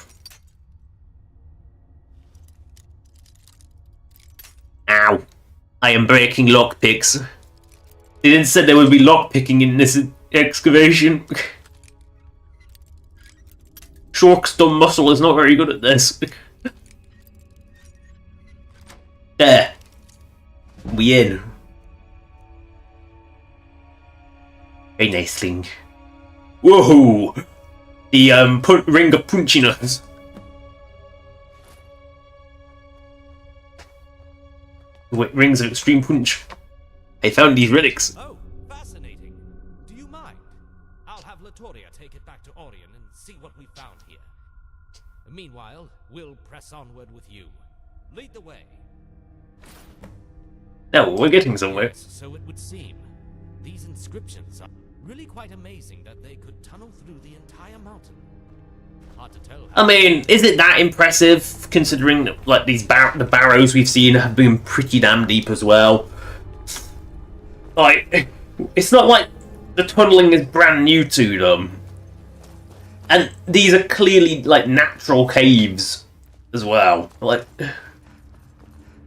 Ow. I am breaking lockpicks. They didn't say there would be lockpicking in this excavation. Shork's dumb muscle is not very good at this. There. We in. Very nice thing. Whoa! The ring of punchiness. Rings of extreme punch. I found these relics. Oh, fascinating. Do you mind? I'll have Latoria take it back to Orion and see what we found here. Meanwhile, we'll press onward with you. Lead the way. No, we're getting somewhere. Yes, so it would seem. These inscriptions are really quite amazing that they could tunnel through the entire mountain. Hard to tell. I mean, is it that impressive, considering that, like, these the barrows we've seen have been pretty damn deep as well? Like, it's not like the tunneling is brand new to them. And these are clearly, like, natural caves as well. Like,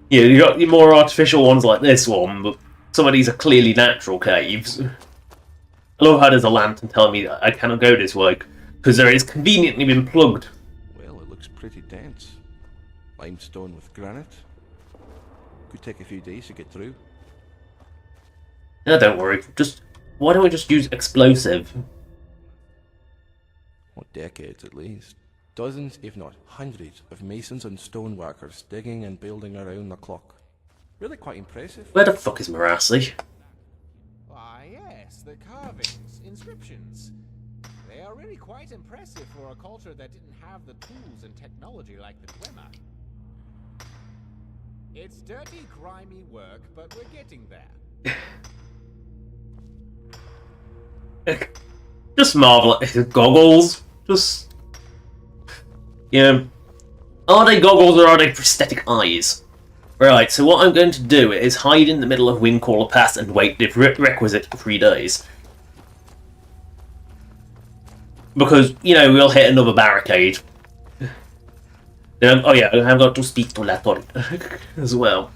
yeah, you got your more artificial ones like this one, but some of these are clearly natural caves. I love how there's a lantern telling me that I cannot go this way, because there is conveniently been plugged. Well, it looks pretty dense. Limestone with granite. Could take a few days to get through. No, don't worry. Why don't we just use explosive? What, decades at least. Dozens, if not hundreds, of masons and stoneworkers digging and building around the clock. Really quite impressive. Where the fuck is Marassi? Why, yes, the carvings, inscriptions. They are really quite impressive for a culture that didn't have the tools and technology like the Dwemer. It's dirty, grimy work, but we're getting there. Just marvel at his goggles. Just... yeah. Are they goggles or are they prosthetic eyes? Right, so what I'm going to do is hide in the middle of Windcaller Pass and wait the requisite 3 days. Because, you know, we'll hit another barricade. Then, oh yeah, I've got to speak to Latori as well.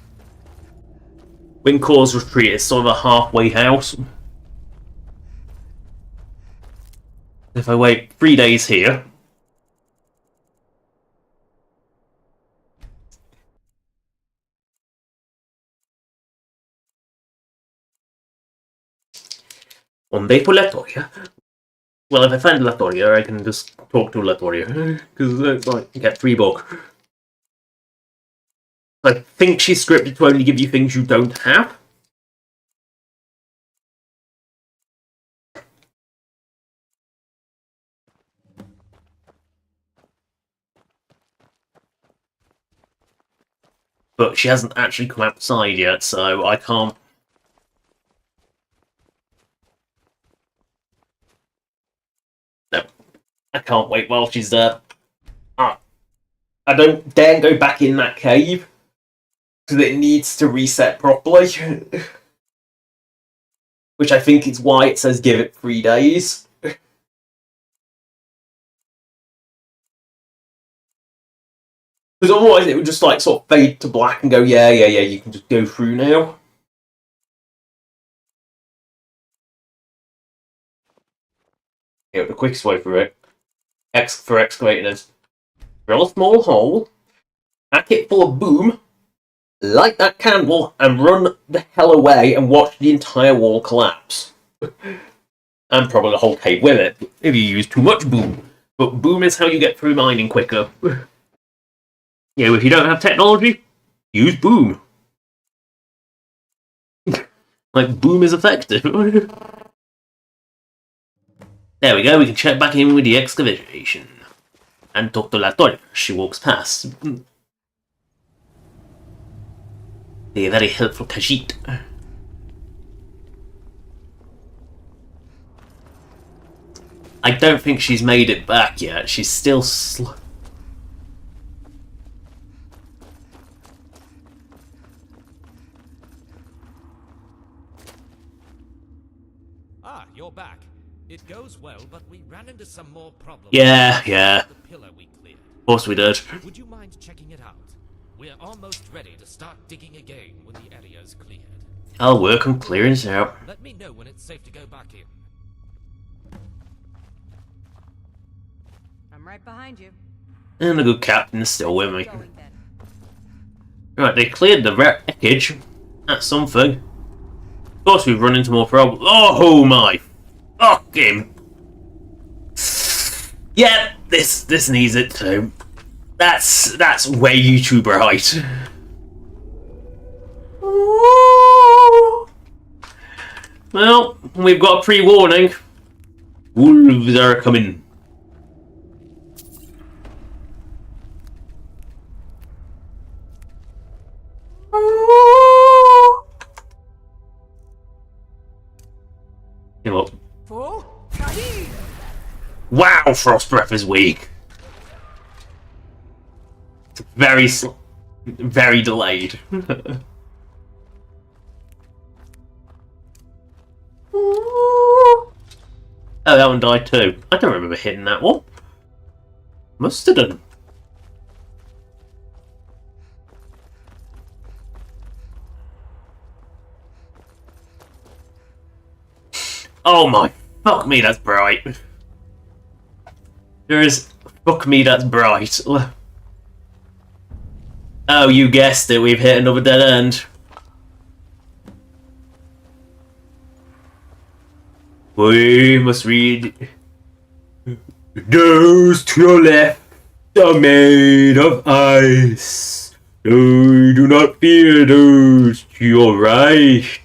Windcaller's retreat is sort of a halfway house. If I wait 3 days here... One day for Latoria. Well, if I find Latoria, I can just talk to Latoria. Because I get free book. I think she's scripted to only give you things you don't have. But she hasn't actually come outside yet, so I can't... No. I can't wait while she's there. I don't dare go back in that cave, because it needs to reset properly. Which I think is why it says give it 3 days. Because otherwise it would just like sort of fade to black and go, yeah, you can just go through now. Yeah, the quickest way through it. For excavating is drill a small hole, pack it full of boom, light that candle, and run the hell away and watch the entire wall collapse. And probably the whole cave with it, if you use too much boom. But boom is how you get through mining quicker. Yeah, if you don't have technology, use boom. Like, boom is effective. There we go, we can check back in with the excavation. And talk to Latoya. She walks past. The very helpful Khajiit. I don't think she's made it back yet. She's still Ah, you're back. It goes well, but we ran into some more problems. Yeah. The pillar we cleared. Of course we did. Would you mind checking it out? We're almost ready to start digging again when the area's cleared. I'll work on clearing this out. Let me know when it's safe to go back in. I'm right behind you. And the good captain is still with me. Going then. Right, they cleared the wreckage. That's something. Of course we've run into more problems. Oh my fucking... Yeah, this needs it too. That's way too bright. Well, we've got a pre-warning. Wolves are coming. Give up. Wow, Frost Breath is weak. It's very delayed. Oh, that one died too. I don't remember hitting that one. Must have done. Oh my, fuck me, that's bright. There is, fuck me, that's bright. Oh, you guessed it, we've hit another dead end. We must read. Those to your left are made of ice. Do not fear those to your right.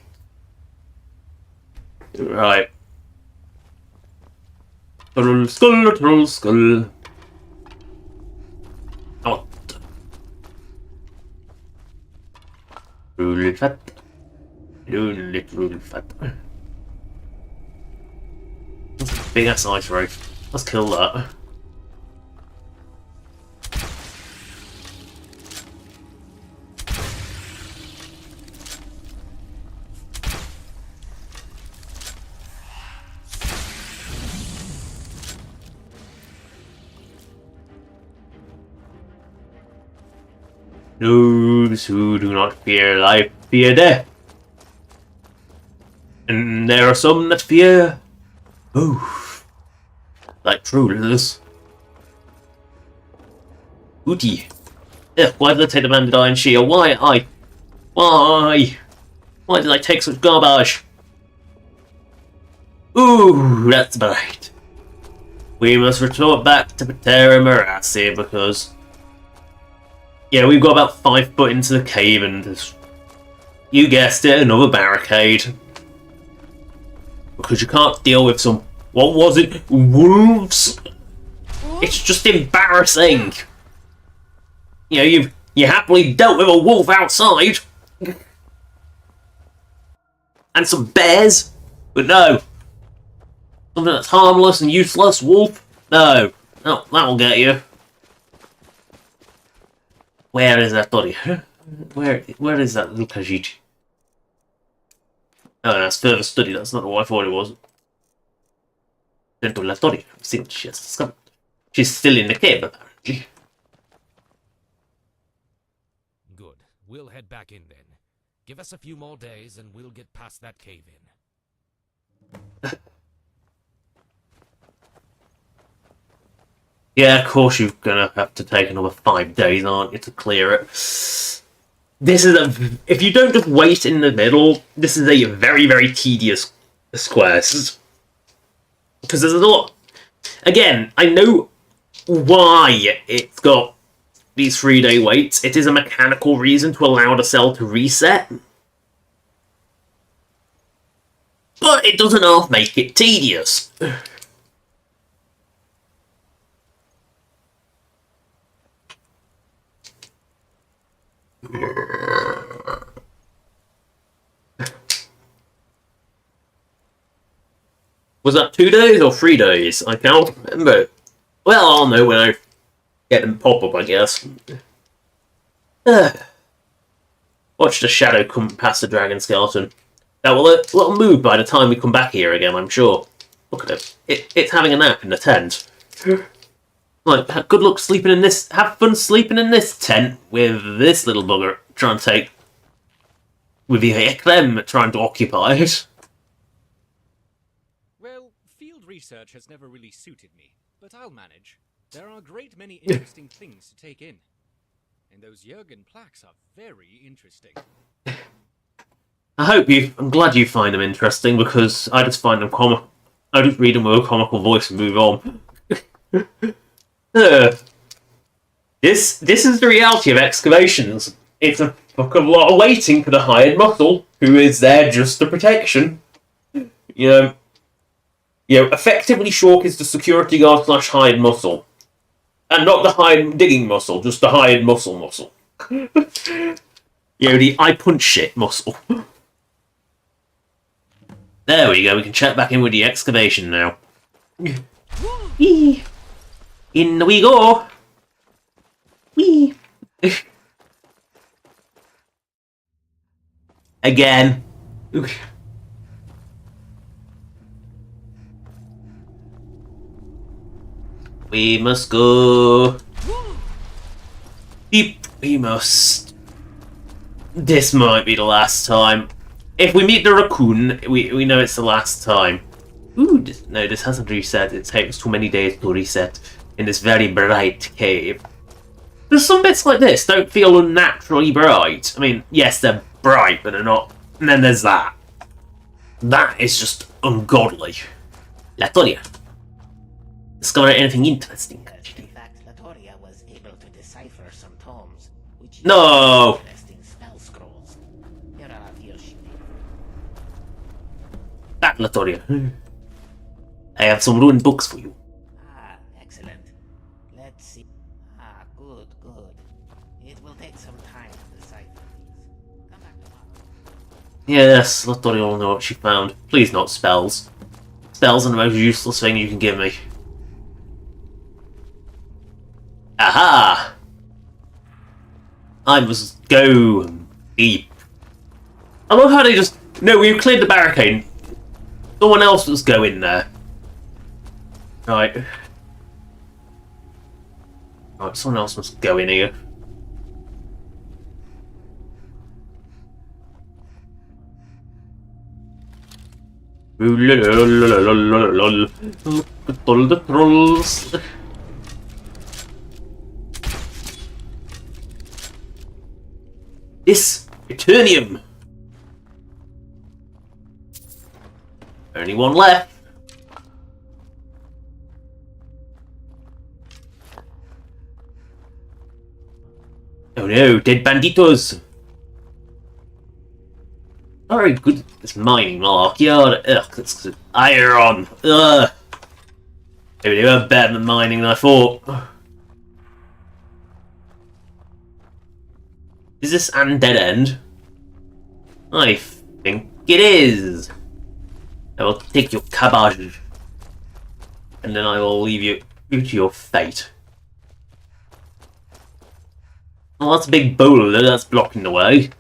Right. Skull. Oh. Rule fat. Rule fat. Big ass ice rope. Let's kill that. Those who do not fear life fear death. And there are some that fear oof. Like trollers. Booty. Ugh, why did I take the banded iron shield? Why? Why did I take such garbage? Ooh, that's bright. We must return back to Patera Marassi because... yeah, we've got about 5 foot into the cave and there's... you guessed it, another barricade. Because you can't deal with some... what was it? Wolves? It's just embarrassing. You know, you happily dealt with a wolf outside. And some bears. But no. Something that's harmless and useless, wolf? No. No, that'll get you. Where is that body? Where is that little Khajiit? Oh, that's further study. That's not what I thought it was. Dentro la storia. See what she has discovered. She's still in the cave, apparently. Good. We'll head back in then. Give us a few more days and we'll get past that cave in. Yeah, of course you're gonna have to take another 5 days, aren't you, to clear it? This is if you don't just wait in the middle, this is a very, very tedious quest. Because there's a lot. Again, I know why it's got these 3-day waits. It is a mechanical reason to allow the cell to reset. But it doesn't half make it tedious. Was that 2 days or 3 days? I can't remember. Well, I'll know when I get them pop up, I guess. Watch the shadow come past the dragon skeleton. That will move by the time we come back here again, I'm sure. Look at it. It's having a nap in the tent. Like, good luck sleeping in this. Have fun sleeping in this tent with this little bugger trying to take. With them trying to occupy it. Well, field research has never really suited me, but I'll manage. There are a great many interesting things to take in. And those Jurgen plaques are very interesting. I'm glad you find them interesting, because I just find them I just read them with a comical voice and move on. This is the reality of excavations. It's a fucking lot of waiting for the hired muscle, who is there just for protection. You know, effectively Shork is the security guard / hired muscle. And not the hired digging muscle, just the hired muscle. You know, the I punch shit muscle. There we go, we can check back in with the excavation now. Whee! In we go! Whee! Again. We must go. Deep. We must. This might be the last time. If we meet the raccoon, we know it's the last time. Ooh, this hasn't reset. It takes too many days to reset in this very bright cave. There's some bits like this don't feel unnaturally bright. I mean, yes, they're bright, but they're not. And then there's that. That is just ungodly. Latoria. Discover anything interesting? In fact, Latoria was able to decipher some tomes, which No! interesting spell scrolls. Here are a few she made. Back, Latoria. I have some ruined books for you. Ah, excellent. Let's see. Ah, good. It will take some time to decipher these. Come back tomorrow. Yes, Latoria will know what she found. Please not spells. Spells are the most useless thing you can give me. Aha! I must go deep. I love how they just... No, we've cleared the barricade. Someone else must go in there. Right. Right, someone else must go in here. Look at all the trolls. This Eternium. Only one left. Oh no, dead banditos. Very good at this mining mark. Yeah, ugh, that's iron. Ugh. Maybe they were better than mining than I thought. Is this an dead end? I think it is. I will take your cabbage, and then I will leave you to your fate. Oh, that's a big boulder that's blocking the way.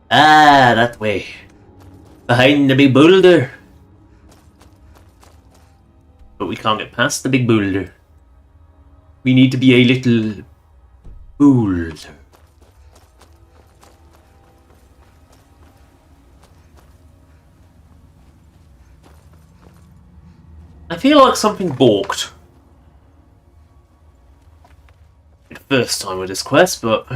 Ah, that way. Behind the big boulder. But we can't get past the big boulder. We need to be a little boulder. I feel like something balked. The first time with this quest, but...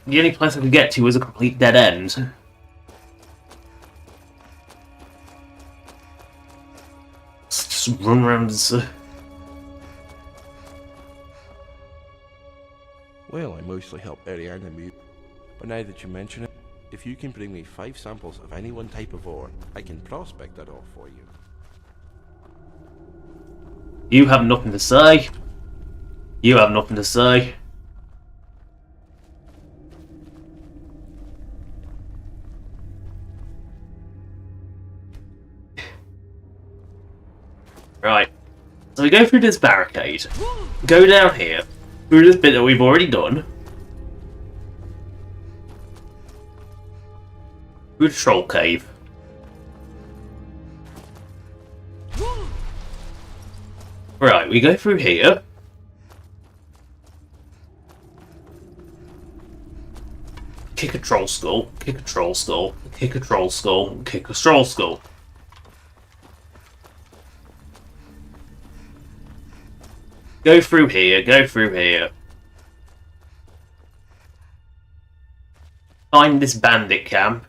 The only place I could get to was a complete dead end. Let's just run around this... Well, I mostly help Ariana move, but now that you mention it, if you can bring me 5 samples of any one type of ore, I can prospect that off for you. You have nothing to say. You have nothing to say. Right. So we go through this barricade. Go down here. Through this bit that we've already done. Through the troll cave. Right, we go through here. Kick a troll skull, kick a troll skull, kick a troll skull, kick a troll skull. Go through here, go through here. Find this bandit camp.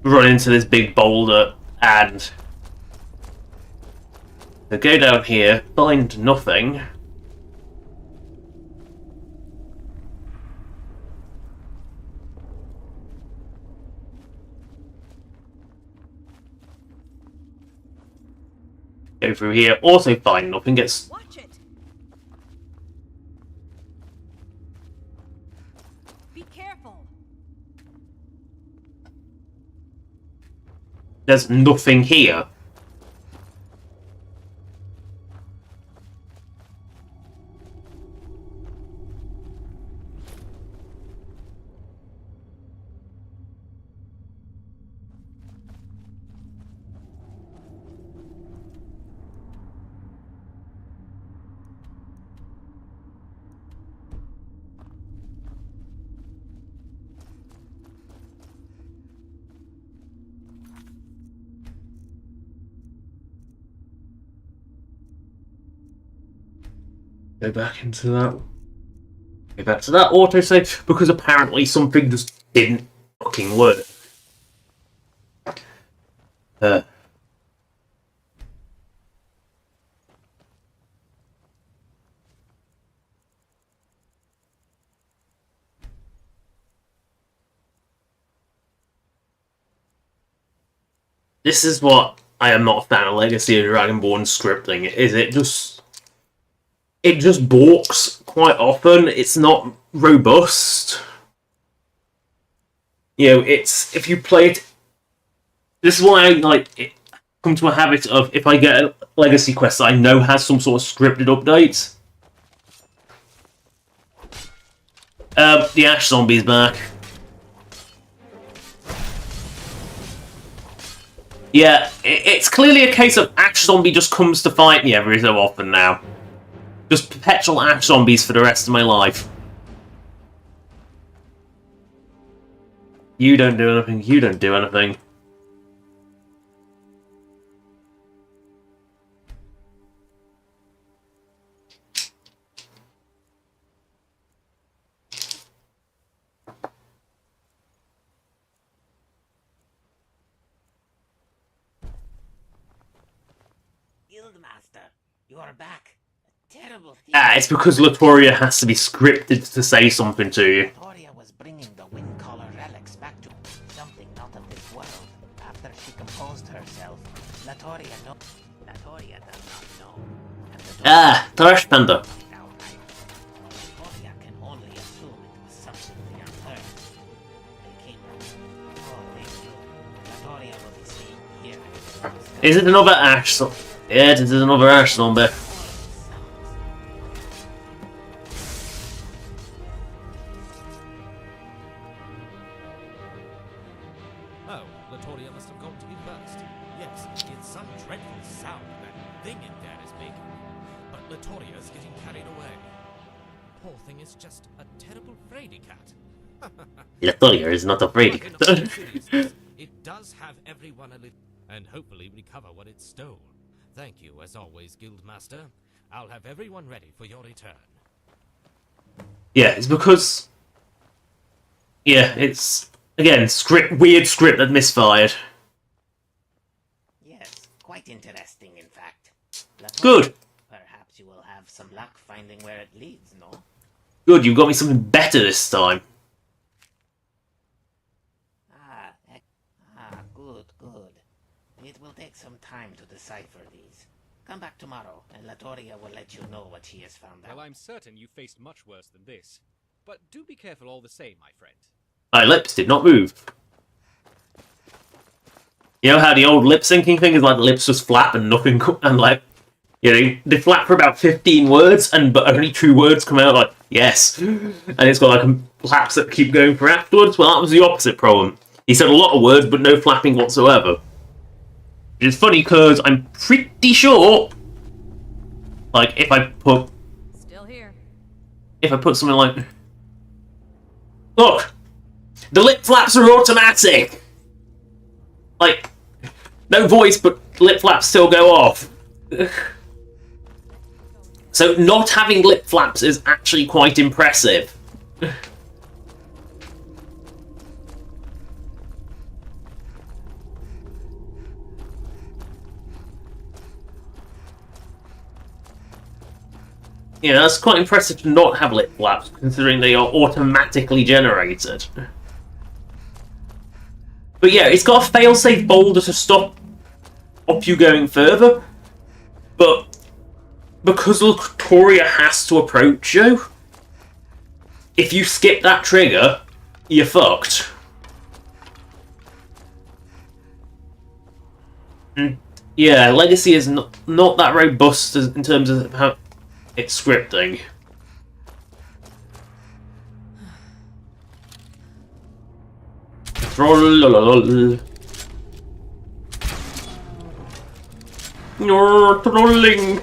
Run into this big boulder and so go down here, find nothing. Go through here, also find nothing, gets... Watch it. Be careful. There's nothing here. Go back into that. Go back to that autosave because apparently something just didn't fucking work. This is what I am not a fan of Legacy of Dragonborn scripting. It just balks quite often. It's not robust. You know, it's if you play it. This is why I come to a habit of if I get a Legacy quest that I know has some sort of scripted updates. The Ash Zombie's back. Yeah, it's clearly a case of Ash Zombie just comes to fight me every so often now. Just perpetual Ash Zombies for the rest of my life. You don't do anything, you don't do anything. Guildmaster, you are back. Terrible thing. Ah, it's because Latoria has to be scripted to say something to you. Latoria was bringing the wind collar relics back to something not of this world. After she composed herself, Latoria does not know. And Ah, Thrash Panda. Latoria can only assume it was something beyond her. They came from... Oh, thank you. Latoria will be seen here. Is it another Ash Zombie? Yeah, it is another Ash Zombie. some dreadful sound that thing in there is making. But Latoria's getting carried away. Poor thing is just a terrible fraidy cat. Latoria is not afraid. But in all seriousness, it does have everyone a little, and hopefully recover what it stole. Thank you, as always, Guildmaster. I'll have everyone ready for your return. Yeah, it's because... Yeah, it's... Again, weird script that misfired. Yes, quite interesting, in fact. Good. Perhaps you will have some luck finding where it leads, no? Good, you got me something better this time. Good, good. It will take some time to decipher these. Come back tomorrow, and Latoria will let you know what she has found out. Well, I'm certain you faced much worse than this. But do be careful all the same, my friend. My lips did not move. You know how the old lip syncing thing is like the lips just flap and nothing, and like, you know, they flap for about 15 words, but only 2 words come out like, yes. And it's got like flaps that keep going for afterwards. Well, that was the opposite problem. He said a lot of words, but no flapping whatsoever. Which is funny, because I'm pretty sure, like, if I put Still here. something like... Look! The lip flaps are automatic! Like, no voice, but lip flaps still go off. So not having lip flaps is actually quite impressive. Yeah, that's quite impressive to not have lip flaps, considering they are automatically generated. But yeah, it's got a failsafe boulder to stop you going further, but because Latoria has to approach you, if you skip that trigger, you're fucked. And yeah, Legacy is not that robust in terms of how it's scripting. Trollololol. You're trolling.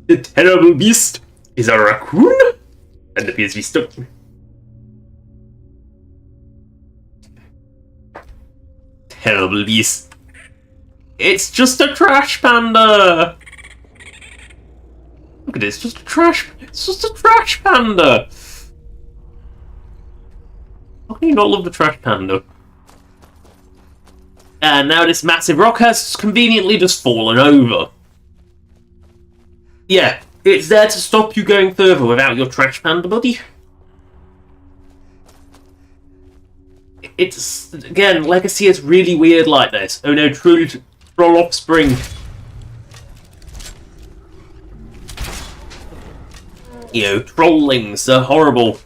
The terrible beast is a raccoon and appears to be stuck. Terrible beast. It's just a trash panda! Look at this, it's just a trash panda! How can you not love the trash panda? And now this massive rock has conveniently just fallen over. Yeah, it's there to stop you going further without your trash panda buddy. It's, again, Legacy is really weird like this. Oh no, troll offspring. You know, trollings, they're horrible.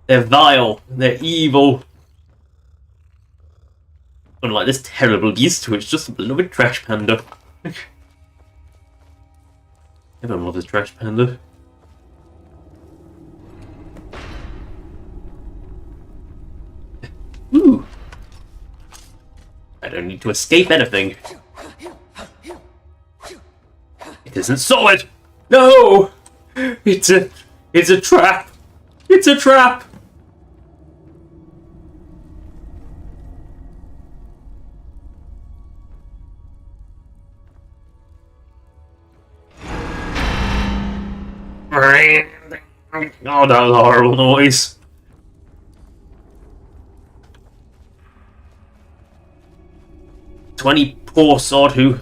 They're vile. They're evil. Unlike this terrible beast who is just a beloved trash panda. Everyone loves a trash panda. Ooh. I don't need to escape anything. It isn't solid! No! It's a trap! It's a trap! Oh, that was a horrible noise. "20 poor sod who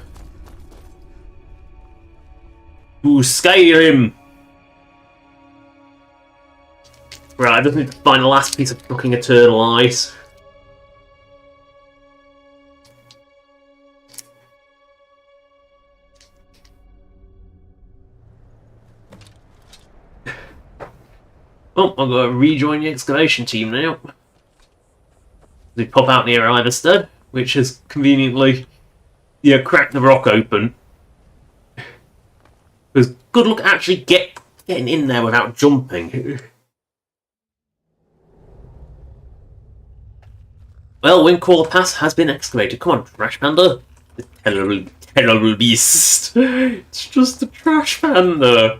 Skyrim." Right, I just need to find the last piece of fucking eternal ice. Oh, I've got to rejoin the excavation team now. We pop out near Iverstead, which has conveniently, cracked the rock open. Because good luck actually getting in there without jumping. Well, Windcrawler Pass has been excavated. Come on, Trash Panda. The terrible beast. It's just a Trash Panda.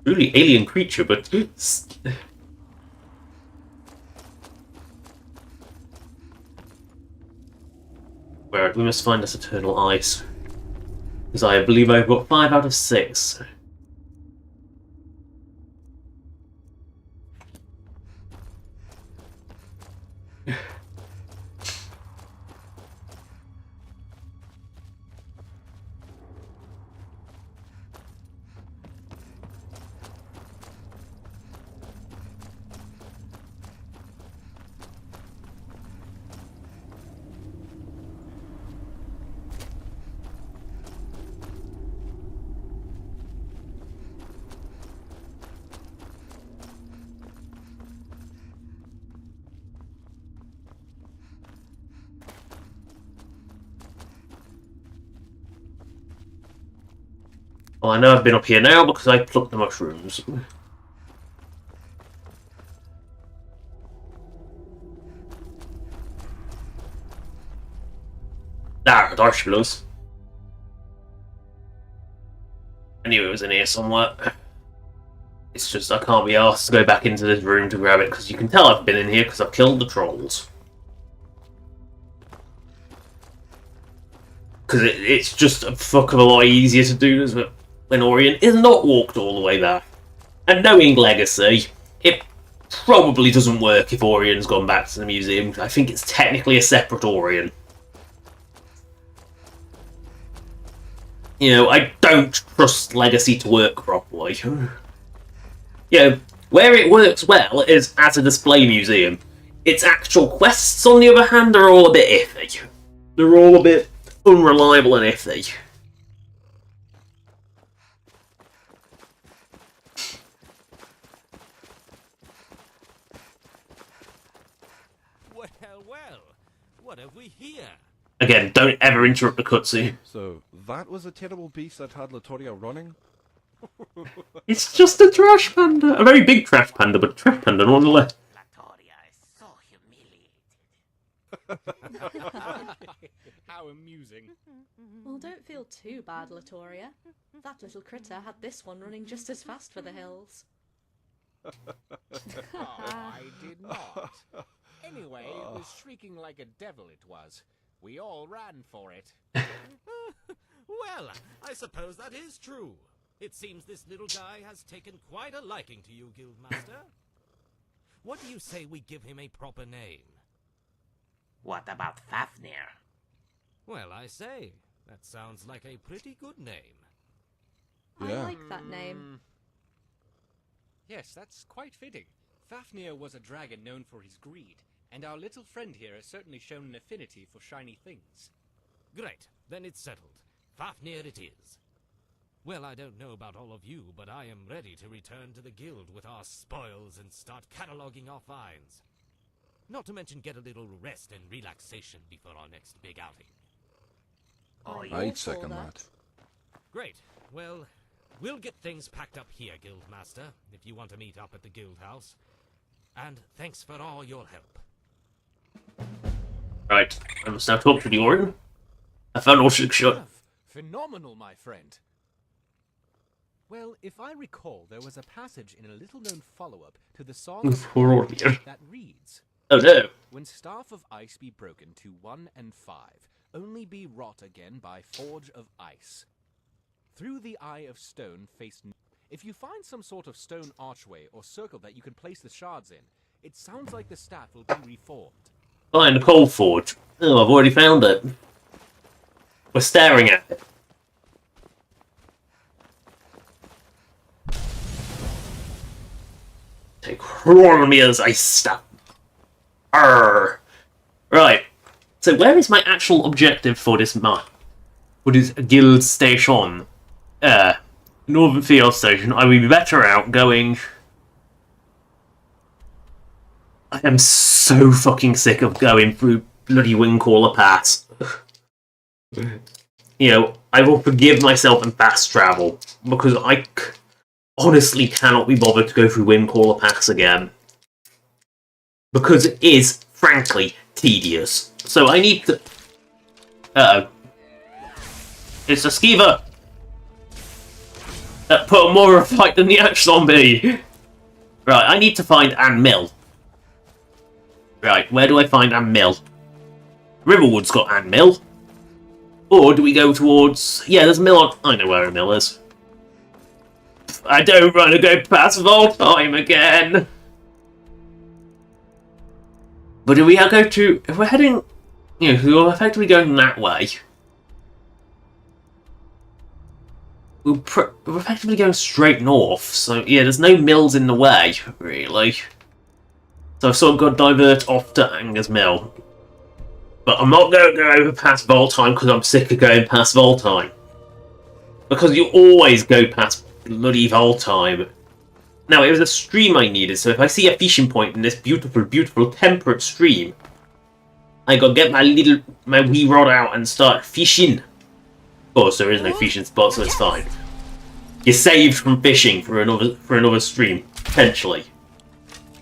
Really alien creature, but... Where we must find this eternal ice. Because I believe I've got 5 out of 6. Well, I know I've been up here now because I plucked the mushrooms. There she was. I knew it was in here somewhere. It's just I can't be asked to go back into this room to grab it because you can tell I've been in here because I've killed the trolls. Because it's just a fuck of a lot easier to do this when Orion is not walked all the way there. And knowing Legacy, it probably doesn't work if Orion's gone back to the museum. I think it's technically a separate Orion. I don't trust Legacy to work properly. Where it works well is as a display museum. Its actual quests, on the other hand, are all a bit iffy. They're all a bit unreliable and iffy. Well, what have we here? Again, don't ever interrupt the cutscene. So, that was a terrible beast that had Latoria running? It's just a trash panda. A very big trash panda, but a trash panda nonetheless. Latoria is so humiliated. How amusing. Well, don't feel too bad, Latoria. That little critter had this one running just as fast for the hills. Oh, I did not. Anyway, it was shrieking like a devil it was. We all ran for it. Well, I suppose that is true. It seems this little guy has taken quite a liking to you, Guildmaster. What do you say we give him a proper name? What about Fafnir? Well, I say, that sounds like a pretty good name. I like that name. Yes, that's quite fitting. Fafnir was a dragon known for his greed, and our little friend here has certainly shown an affinity for shiny things. Great, then it's settled. Fafnir it is. Well, I don't know about all of you, but I am ready to return to the guild with our spoils and start cataloguing our finds. Not to mention get a little rest and relaxation before our next big outing. I'd second that. Great. Well, we'll get things packed up here, Guildmaster, if you want to meet up at the guild house. And thanks for all your help. Right, I must now talk to the Orion. I found all shut. Phenomenal, my friend. Well, if I recall, there was a passage in a little-known follow-up to the Song of Poor Orion. that reads, Oh no. when staff of ice be broken to 1 and 5, only be wrought again by forge of ice. Through the eye of stone face... If you find some sort of stone archway or circle that you can place the shards in, it sounds like the staff will be reformed. Find a coal forge. Oh, I've already found it. We're staring at it. Take Hromir's ice staff. Arr. Right. So where is my actual objective for this map? For this guild station? Northern Field Station. I would be better out going... I am so fucking sick of going through bloody Windcaller Pass. You know, I will forgive myself and fast travel, because I honestly cannot be bothered to go through Windcaller Pass again. Because it is, frankly, tedious. So I need to... Uh-oh. It's a skeever! That put on more of a fight than the axe zombie! Right, I need to find Ann Mill. Right, where do I find Ann Mill? Riverwood's got Ann Mill. Or do we go towards... Yeah, there's a mill on... I know where a mill is. I don't want to go past Voltheim again! But if we go to... If we're heading... You know, we're effectively going that way. We're effectively going straight north, so yeah, there's no mills in the way, really. So I've sort of got to divert off to Anger's Mill. But I'm not going to go over past Voltheim because I'm sick of going past Voltheim. Because you always go past bloody Voltheim. Now, it was a stream I needed, so if I see a fishing point in this beautiful, beautiful temperate stream, I gotta get my wee rod out and start fishing. Of course, there is no fishing spot, so it's fine. You're saved from fishing for another stream, potentially.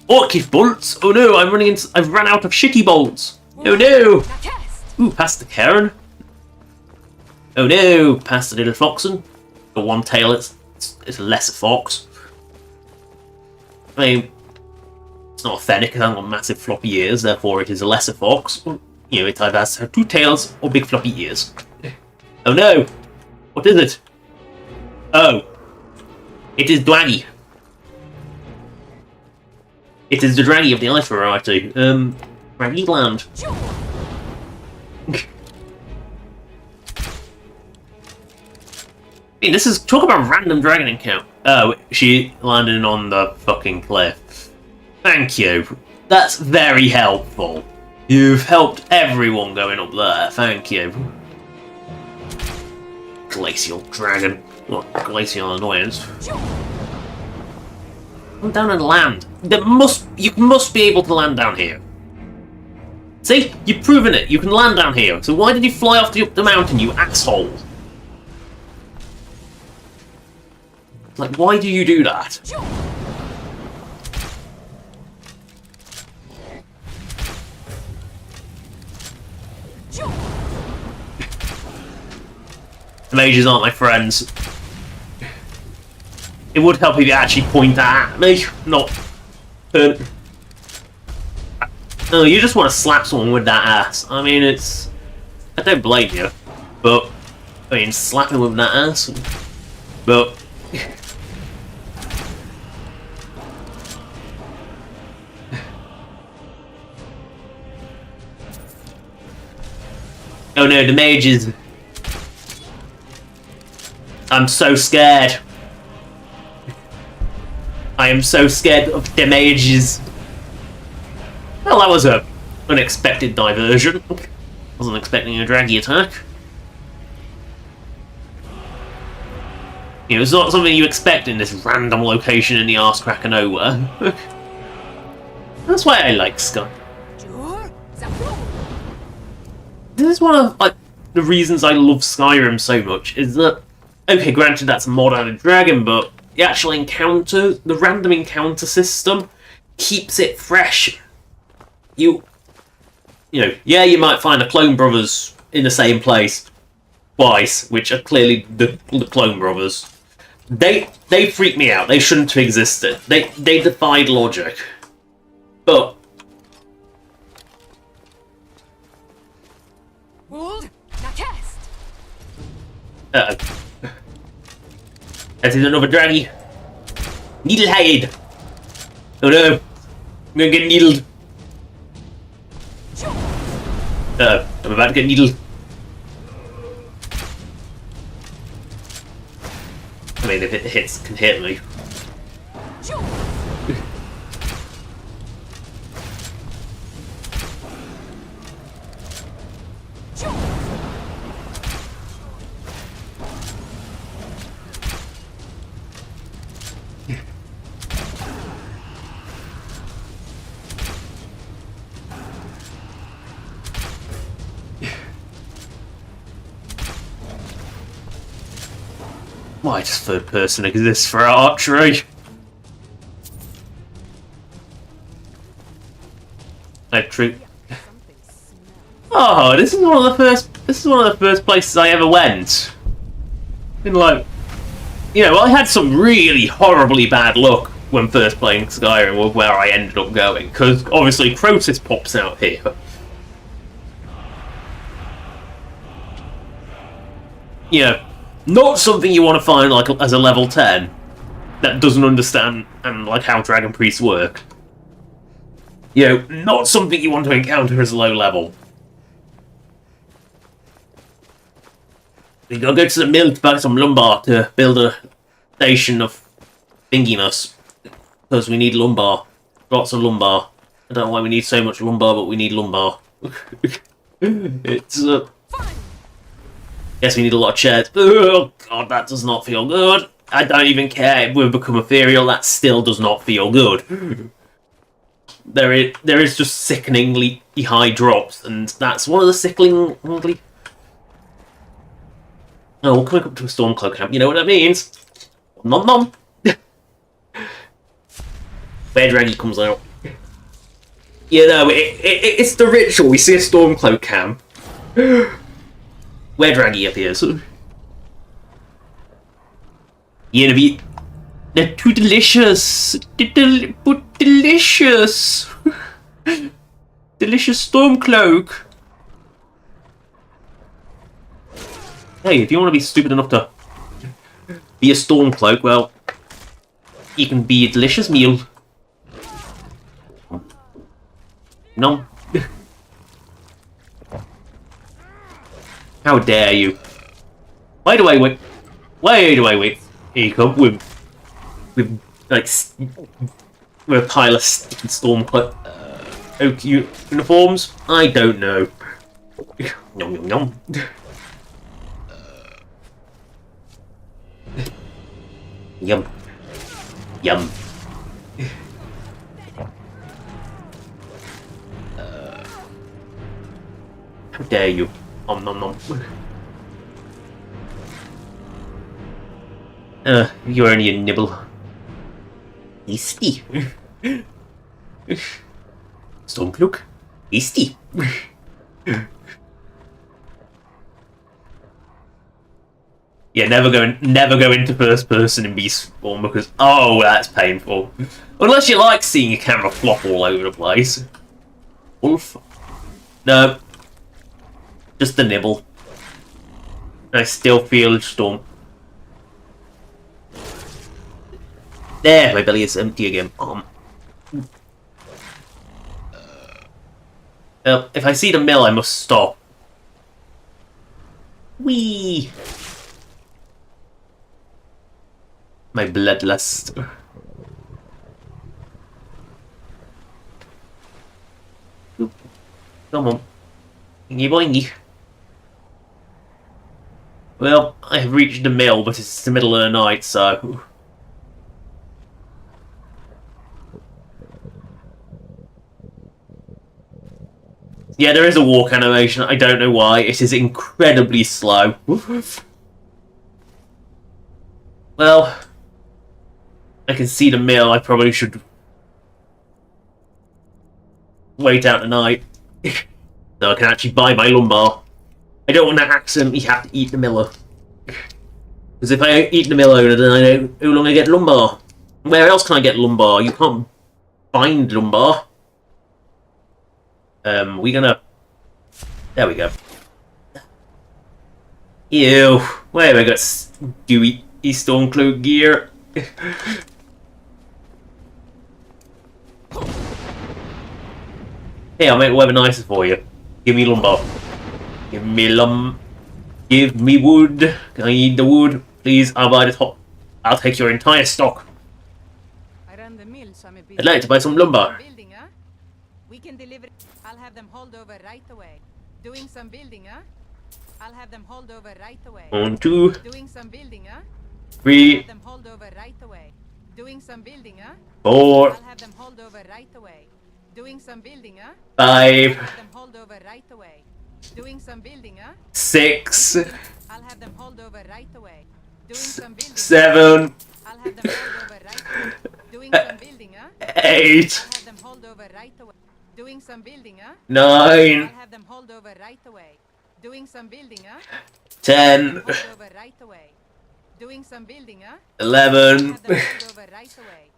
Orchid bolts! Oh no, I've run out of shitty bolts! Oh no! Ooh, past the Karen. Oh no, past the little foxen. The one tail, it's a lesser fox. I mean, it's not a fennec, it hasn't got massive floppy ears, therefore it is a lesser fox. You know, it either has 2 tails or big floppy ears. Oh no! What is it? Oh. It is Dwaggy. It is the Draggy of the ice variety. Draggy land. I mean, this is... Talk about random dragon encounter. Oh, she landed on the fucking cliff. Thank you. That's very helpful. You've helped everyone going up there. Thank you. Glacial dragon. What? Glacial annoyance. Come down and land. You must be able to land down here. See? You've proven it. You can land down here. So why did you fly off the mountain, you asshole? Like, why do you do that? The mages aren't my friends. It would help if you actually point that at me, not turn. No, you just want to slap someone with that ass. I mean, it's... I don't blame you, but... I mean, slapping with that ass... But... Oh no, the mages... I'm so scared. I am so scared of the mages. Well, that was a unexpected diversion. Wasn't expecting a draggy attack. You know, it's not something you expect in this random location in the arse crack of nowhere. That's why I like Skyrim. This is one of the reasons I love Skyrim so much, is that, okay, granted that's a mod and a dragon, but the actual encounter, the random encounter system, keeps it fresh. You know, yeah, you might find the Clone Brothers in the same place twice, which are clearly the Clone Brothers. They freak me out. They shouldn't have existed. They defied logic. But that is another draggy. Needlehead! Oh no! I'm gonna get needled. I'm about to get needled. I mean, if it hits, can hit me. Why does third person exist for archery? True. Oh, this is one of the first. This is one of the first places I ever went. In like, you know, I had some really horribly bad luck when first playing Skyrim with where I ended up going, because obviously Crotus pops out here. You know, not something you want to find like as a level 10 that doesn't understand and like how Dragon Priests work. You know, not something you want to encounter as a low level. We gotta go to the mill to buy some lumber to build a station of thinginess. Because we need lumber. Lots of lumber. I don't know why we need so much lumber, but we need lumber. It's Yes, we need a lot of chairs. Oh god, that does not feel good. I don't even care if we become ethereal, that still does not feel good. There is just sickeningly high drops, and that's one of the sickeningly... Oh, we're coming up to a Stormcloak camp, you know what that means? Nom nom! Bear Draggy comes out. You know, it's the ritual. We see a Stormcloak camp. Where Draggy appears. You gonna be... They're too delicious! But delicious! Delicious Stormcloak! Hey, if you want to be stupid enough to be a Stormcloak, well, you can be a delicious meal. No. How dare you? Why do I wait? Why do I wait? Here you come with like with a pile of Stormcloak oak uniforms. I don't know. Nom nom nom. Yum. Yum. How dare you? Nom nom nom. You're only a nibble. Tasty. Stormcloak. Tasty. Yeah, never go into first person in Beastborn because that's painful. Unless you like seeing your camera flop all over the place. Wolf. No. Just a nibble. I still feel Storm. There, my belly is empty again. If I see the mill, I must stop. Whee! My bloodlust. Come on. Boingy boingy. Well, I have reached the mill, but it's the middle of the night, so... Yeah, there is a walk animation. I don't know why. It is incredibly slow. Well... I can see the mill. I probably should wait out the night so I can actually buy my lumber. I don't want to accidentally have to eat the miller, because if I eat the mill owner, then I know how long I get lumber. Where else can I get lumber? You can't find lumber. We gonna... There we go. Ew. Where have I got gooey Stormcloak gear? Hey, I'll make the weather nicer for you. Give me lumber. Give me wood. I need the wood. Please, I'll buy the top. I'll take your entire stock. I run the mill, so I'm a bit... I'd like to buy some lumber. Building, huh? We can deliver... I'll have them hauled over right away. Doing some building, huh? I'll have them hauled over right away. 1, 2, Doing some building, huh? 3, Have them hauled over right away. Doing some building, huh? 4, I'll have them hauled over right away. Doing some building, huh? 5, Have them hauled over right away. Doing some building, huh? 6, I'll have them hauled over right away. some building. 7, I'll have them hold over right away. Doing some building, huh? 8, I'll have them hold over right away. Doing some building, huh? 9, I'll have them hold over right away. Doing some building, huh? 10, Hold over right away. Doing some building, huh? 11, Have them hold over right away.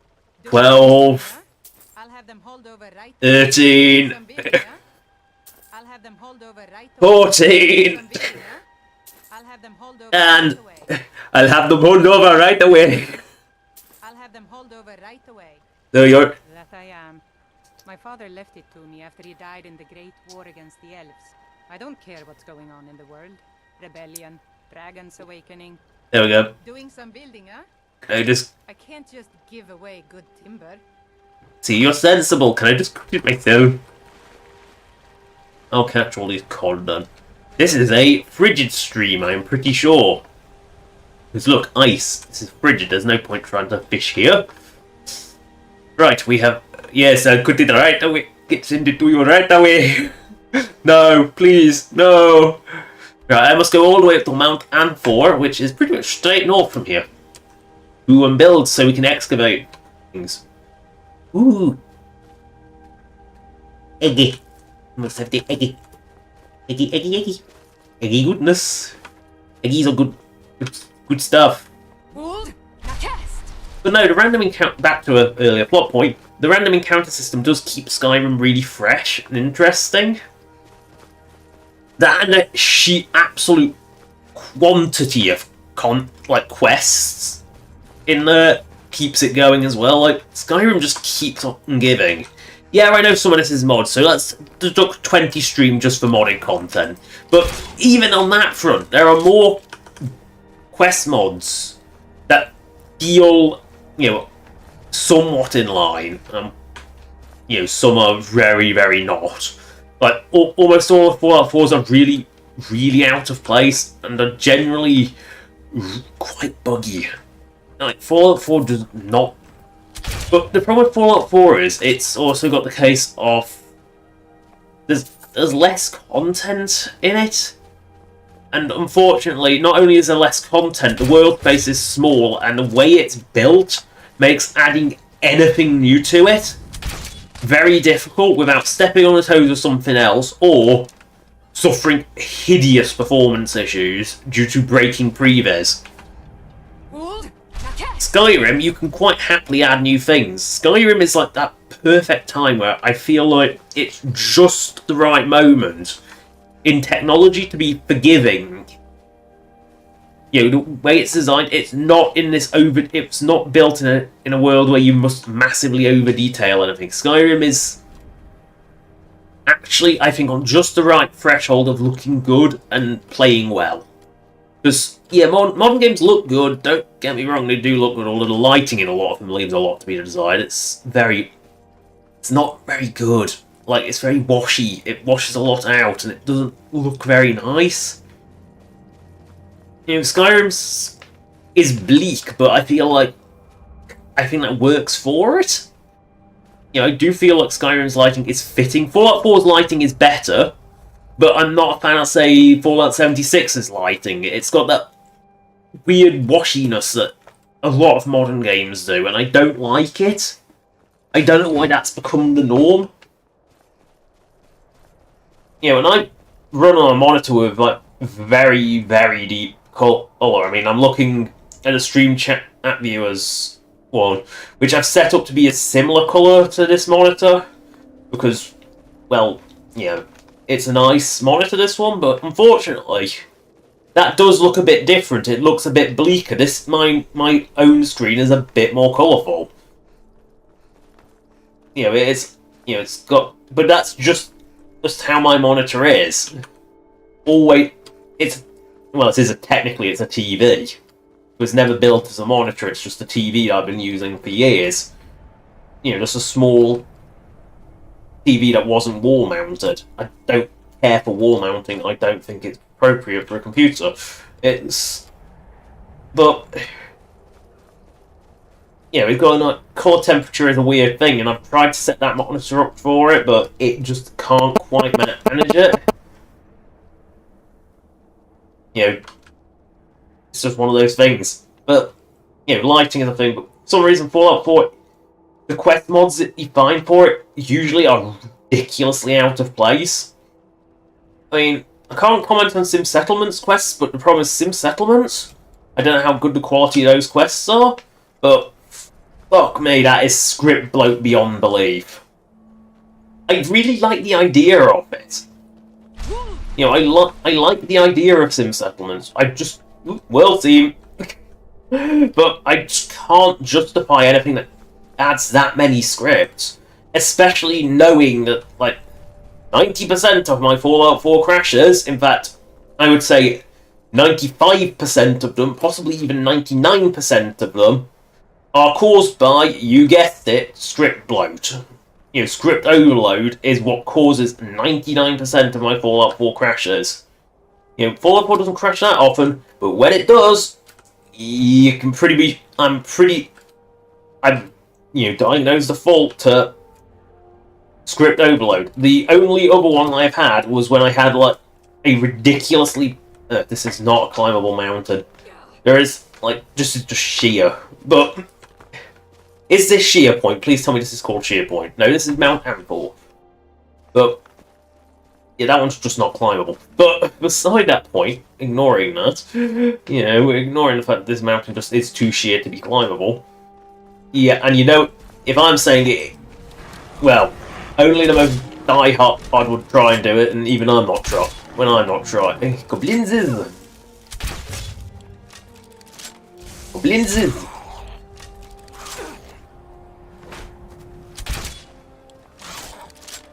Doing 12, some building, huh? I'll have them hold over right 13, Some building, huh? I'll have them hold over right away. 14, Some building, huh? I'll have them hold over and right away. I'll have them hold over right away. I'll have them hold over right away. So you're... That I am. My father left it to me after he died in the Great War against the elves. I don't care what's going on in the world. Rebellion, dragons awakening. There we go. Doing some building, huh? I just... I can't just give away good timber. See, you're sensible. Can I just cook it myself? I'll catch all these cod done. This is a frigid stream, I'm pretty sure. Because look, ice. This is frigid. There's no point trying to fish here. Right, we have... Yes, I could do it right away. Get into you right away. No, please, no. Right, I must go all the way up to Mount Anfor, which is pretty much straight north from here. Ooh, and build so we can excavate things. Ooh. Eggy. Must have the eggy. Eggy, eggy, eggy. Eggy goodness. Eggies are good stuff. But no, the random encounter, back to an earlier plot point, the random encounter system does keep Skyrim really fresh and interesting. That and the sheer absolute quantity of quests in there keeps it going as well. Like, Skyrim just keeps on giving. Yeah, I know some of this is mods, so let's deduct 20 stream just for modded content. But even on that front, there are more quest mods that feel, you know, somewhat in line. You know, some are very, very not. Like, almost all of Fallout 4s are really, really out of place and are generally quite buggy. Like, Fallout 4 does not... But the problem with Fallout 4 is it's also got the case of... There's less content in it. And unfortunately, not only is there less content, the world space is small, and the way it's built makes adding anything new to it very difficult without stepping on the toes of something else, or suffering hideous performance issues due to breaking previs. Skyrim, you can quite happily add new things. Skyrim is like that perfect time where I feel like it's just the right moment in technology to be forgiving. You know, the way it's designed, it's not in this it's not built in a world where you must massively over detail anything. Skyrim is actually, I think, on just the right threshold of looking good and playing well. Because, yeah, modern games look good, don't get me wrong, they do look good, although the lighting in a lot of them leaves a lot to be desired. It's not very good. Like, it's very washy, it washes a lot out, and it doesn't look very nice. You know, Skyrim is bleak, but I think that works for it. You know, I do feel like Skyrim's lighting is fitting. Fallout 4's lighting is better, but I'm not a fan of, say, Fallout 76's lighting. It's got that weird washiness that a lot of modern games do, and I don't like it. I don't know why that's become the norm. You know, and I run on a monitor with, like, very, very deep color. I mean, I'm looking at a stream chat view as one, which I've set up to be a similar color to this monitor, because, well, you know, it's a nice monitor, this one, but unfortunately, that does look a bit different. It looks a bit bleaker. My own screen is a bit more colourful. You know, it's got, but that's just how my monitor is. Always, technically it's a TV. It was never built as a monitor, it's just a TV I've been using for years. You know, just a small TV that wasn't wall mounted. I don't care for wall mounting, I don't think it's appropriate for a computer. But, yeah, we've got, like, core temperature is a weird thing, and I've tried to set that monitor up for it, but it just can't quite manage it. You know, it's just one of those things. But, you know, lighting is a thing, but for some reason Fallout 4, the quest mods that you find for it usually are ridiculously out of place. I mean, I can't comment on Sim Settlements quests, but the problem is Sim Settlements, I don't know how good the quality of those quests are, but fuck me, that is script bloat beyond belief. I really like the idea of it. You know, I like the idea of Sim Settlements. I just... World team. But I just can't justify anything that adds that many scripts. Especially knowing that, like, 90% of my Fallout 4 crashes, in fact, I would say 95% of them, possibly even 99% of them, are caused by, you guessed it, script bloat. You know, script overload is what causes 99% of my Fallout 4 crashes. You know, Fallout 4 doesn't crash that often, but when it does, you can diagnose the fault to script overload. The only other one I've had was when I had, like, a ridiculously... this is not a climbable mountain. There is, like, just sheer. But... Is this Sheer Point? Please tell me this is called Sheer Point. No, this is Mount Ample. But, yeah, that one's just not climbable. But, beside that point, ignoring that, you know, ignoring the fact that this mountain just is too sheer to be climbable, yeah, and you know, if I'm saying it, well, only the most die-hard would try and do it, and even I'm not trying. When I'm not trying. Goblinses! Goblinses!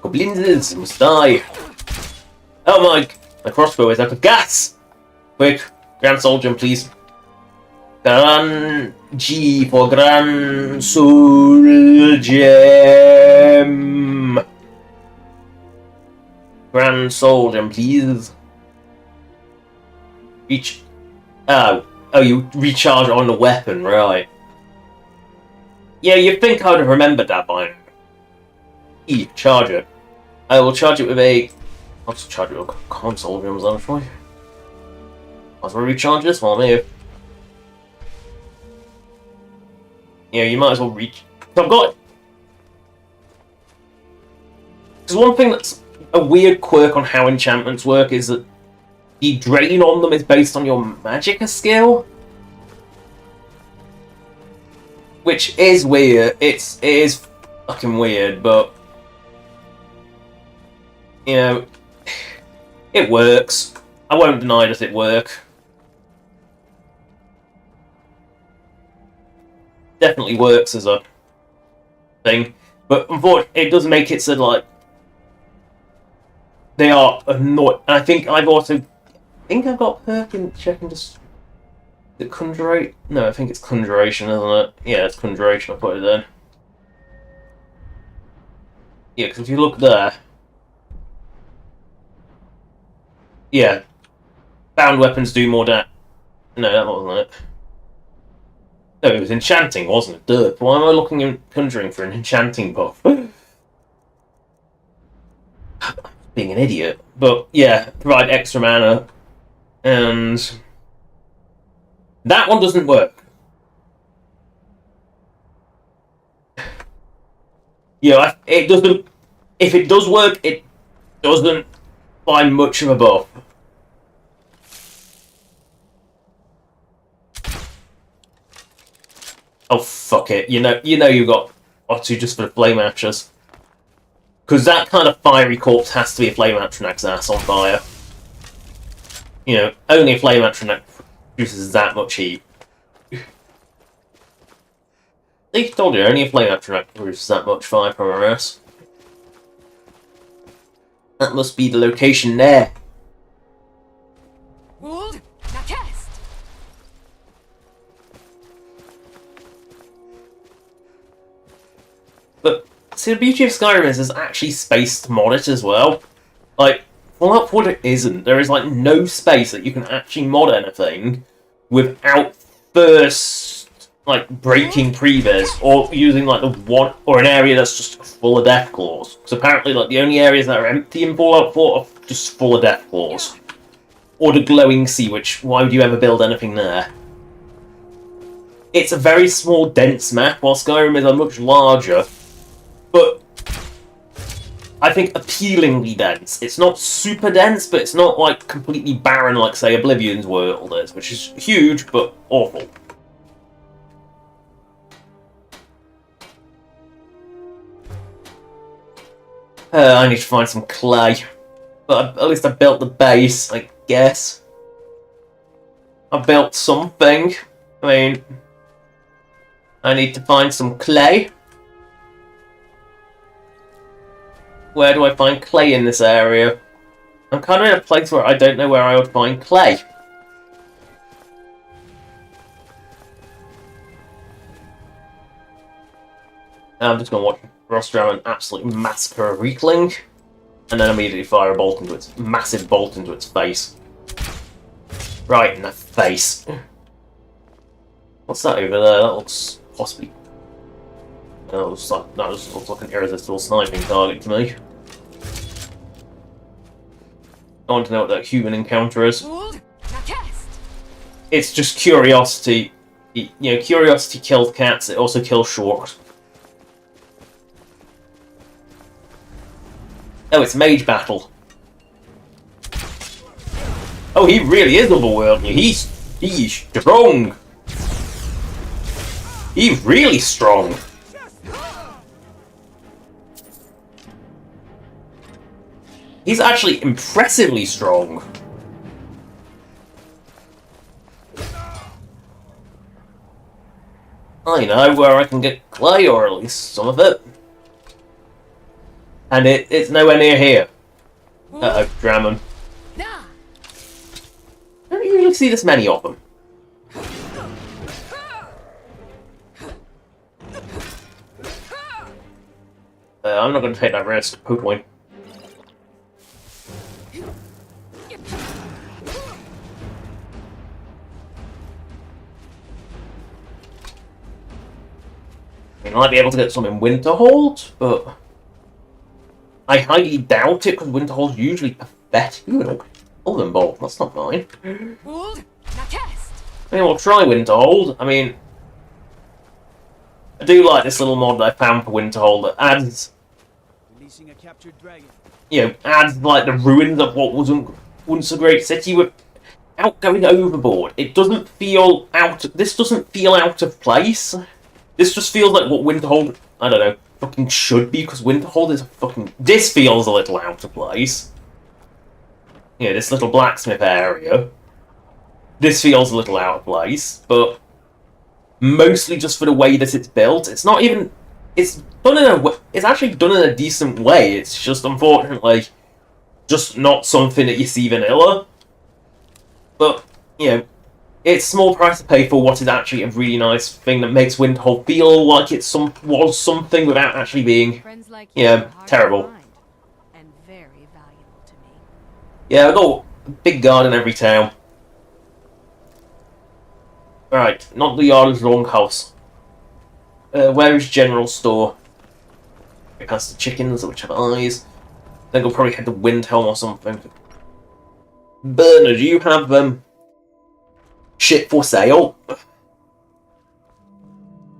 Goblinses must die. Oh my crossbow is out of gas! Quick, Grand Soldier, please. Grand G for Grand Soldier. Grand Soldier, please. Oh, you recharge on the weapon, right? Yeah, you'd think I would have remembered that by now. Charge it. I will charge it with a... I'll just charge it with a console drums, actually. Might as well recharge this one here. Yeah, you might as well reach... So I've got... Because one thing that's a weird quirk on how enchantments work is that the drain on them is based on your magicka skill. Which is weird. It is fucking weird, but... You know, it works. I won't deny that it works. Definitely works as a thing, but unfortunately, it does make it so like they are annoying. I think I've got perk in checking just the conjurate. No, I think it's conjuration, isn't it? Yeah, it's conjuration. I put it in. Yeah, because if you look there. Yeah. Bound weapons do more damage. No, that wasn't it. No, it was enchanting, wasn't it? Duh. Why am I looking in conjuring for an enchanting buff? Being an idiot. But, yeah, provide extra mana. And... that one doesn't work. Yeah, it doesn't... If it does work, it doesn't find much of a buff. Oh, fuck it. You know you've got Otto just for the flame archers. Because that kind of fiery corpse has to be a flame atronach's ass on fire. You know, only a flame atronach produces that much heat. I told you, only a flame atronach produces that much fire from her ass. That must be the location there. Wold, na test. But, see, the beauty of Skyrim is there's actually space to mod it as well. Like, Fallout 4 isn't. There is, like, no space that you can actually mod anything without first, like, breaking previs or using, like, the one, or an area that's just full of death claws. Because apparently, like, the only areas that are empty in Fallout 4 are just full of death claws. Or the glowing sea, which, why would you ever build anything there? it's a very small, dense map, while Skyrim is a much larger, but I think appealingly dense. It's not super dense, but it's not like completely barren like, say, Oblivion's world is, which is huge but awful. I need to find some clay. But at least I built the base, I guess. I built something. I mean, I need to find some clay. Where do I find clay in this area? I'm kind of in a place where I don't know where I would find clay. I'm just going to watch Rostram absolutely massacre a weakling, and then immediately fire a bolt into its massive bolt into its face. Right in the face. What's that over there? That looks possibly. That looks like an irresistible sniping target to me. I want to know what that human encounter is. It's just curiosity. You know, curiosity kills cats. It also kills sharks. Oh, it's mage battle. Oh, he really is otherworldly. He's strong. He's really strong. He's actually impressively strong. I know where I can get clay, or at least some of it. And it's nowhere near here. Uh-oh, Dramon. I don't usually see this many of them. I'm not going to take that risk. Poop point. I might be able to get some in Winterhold, but I highly doubt it, because Winterhold's usually pathetic. Ooh, an Elven Bolt. That's not mine. I mean, we'll try Winterhold. I mean, I do like this little mod that I found for Winterhold that adds, Releasing a captured dragon. you know, adds like the ruins of what wasn't once a great city without going overboard. It doesn't feel out. This doesn't feel out of place. This just feels like what Winterhold, I don't know, fucking should be, because Winterhold is a fucking. This feels a little out of place. Yeah, this little blacksmith area. This feels a little out of place, but mostly just for the way that it's built. It's not even. It's done in a. It's actually done in a decent way. It's just unfortunately just not something that you see vanilla. But you know, it's a small price to pay for what is actually a really nice thing that makes Winterhold feel like it was something without actually being, Like terrible. And very valuable to me. Yeah, I've got a big garden in every town. Right, not the yard of the wrong house. Where is General Store? Go past the chickens, which have eyes. Then we'll probably head to Windhelm or something. Bernard, do you have shit for sale?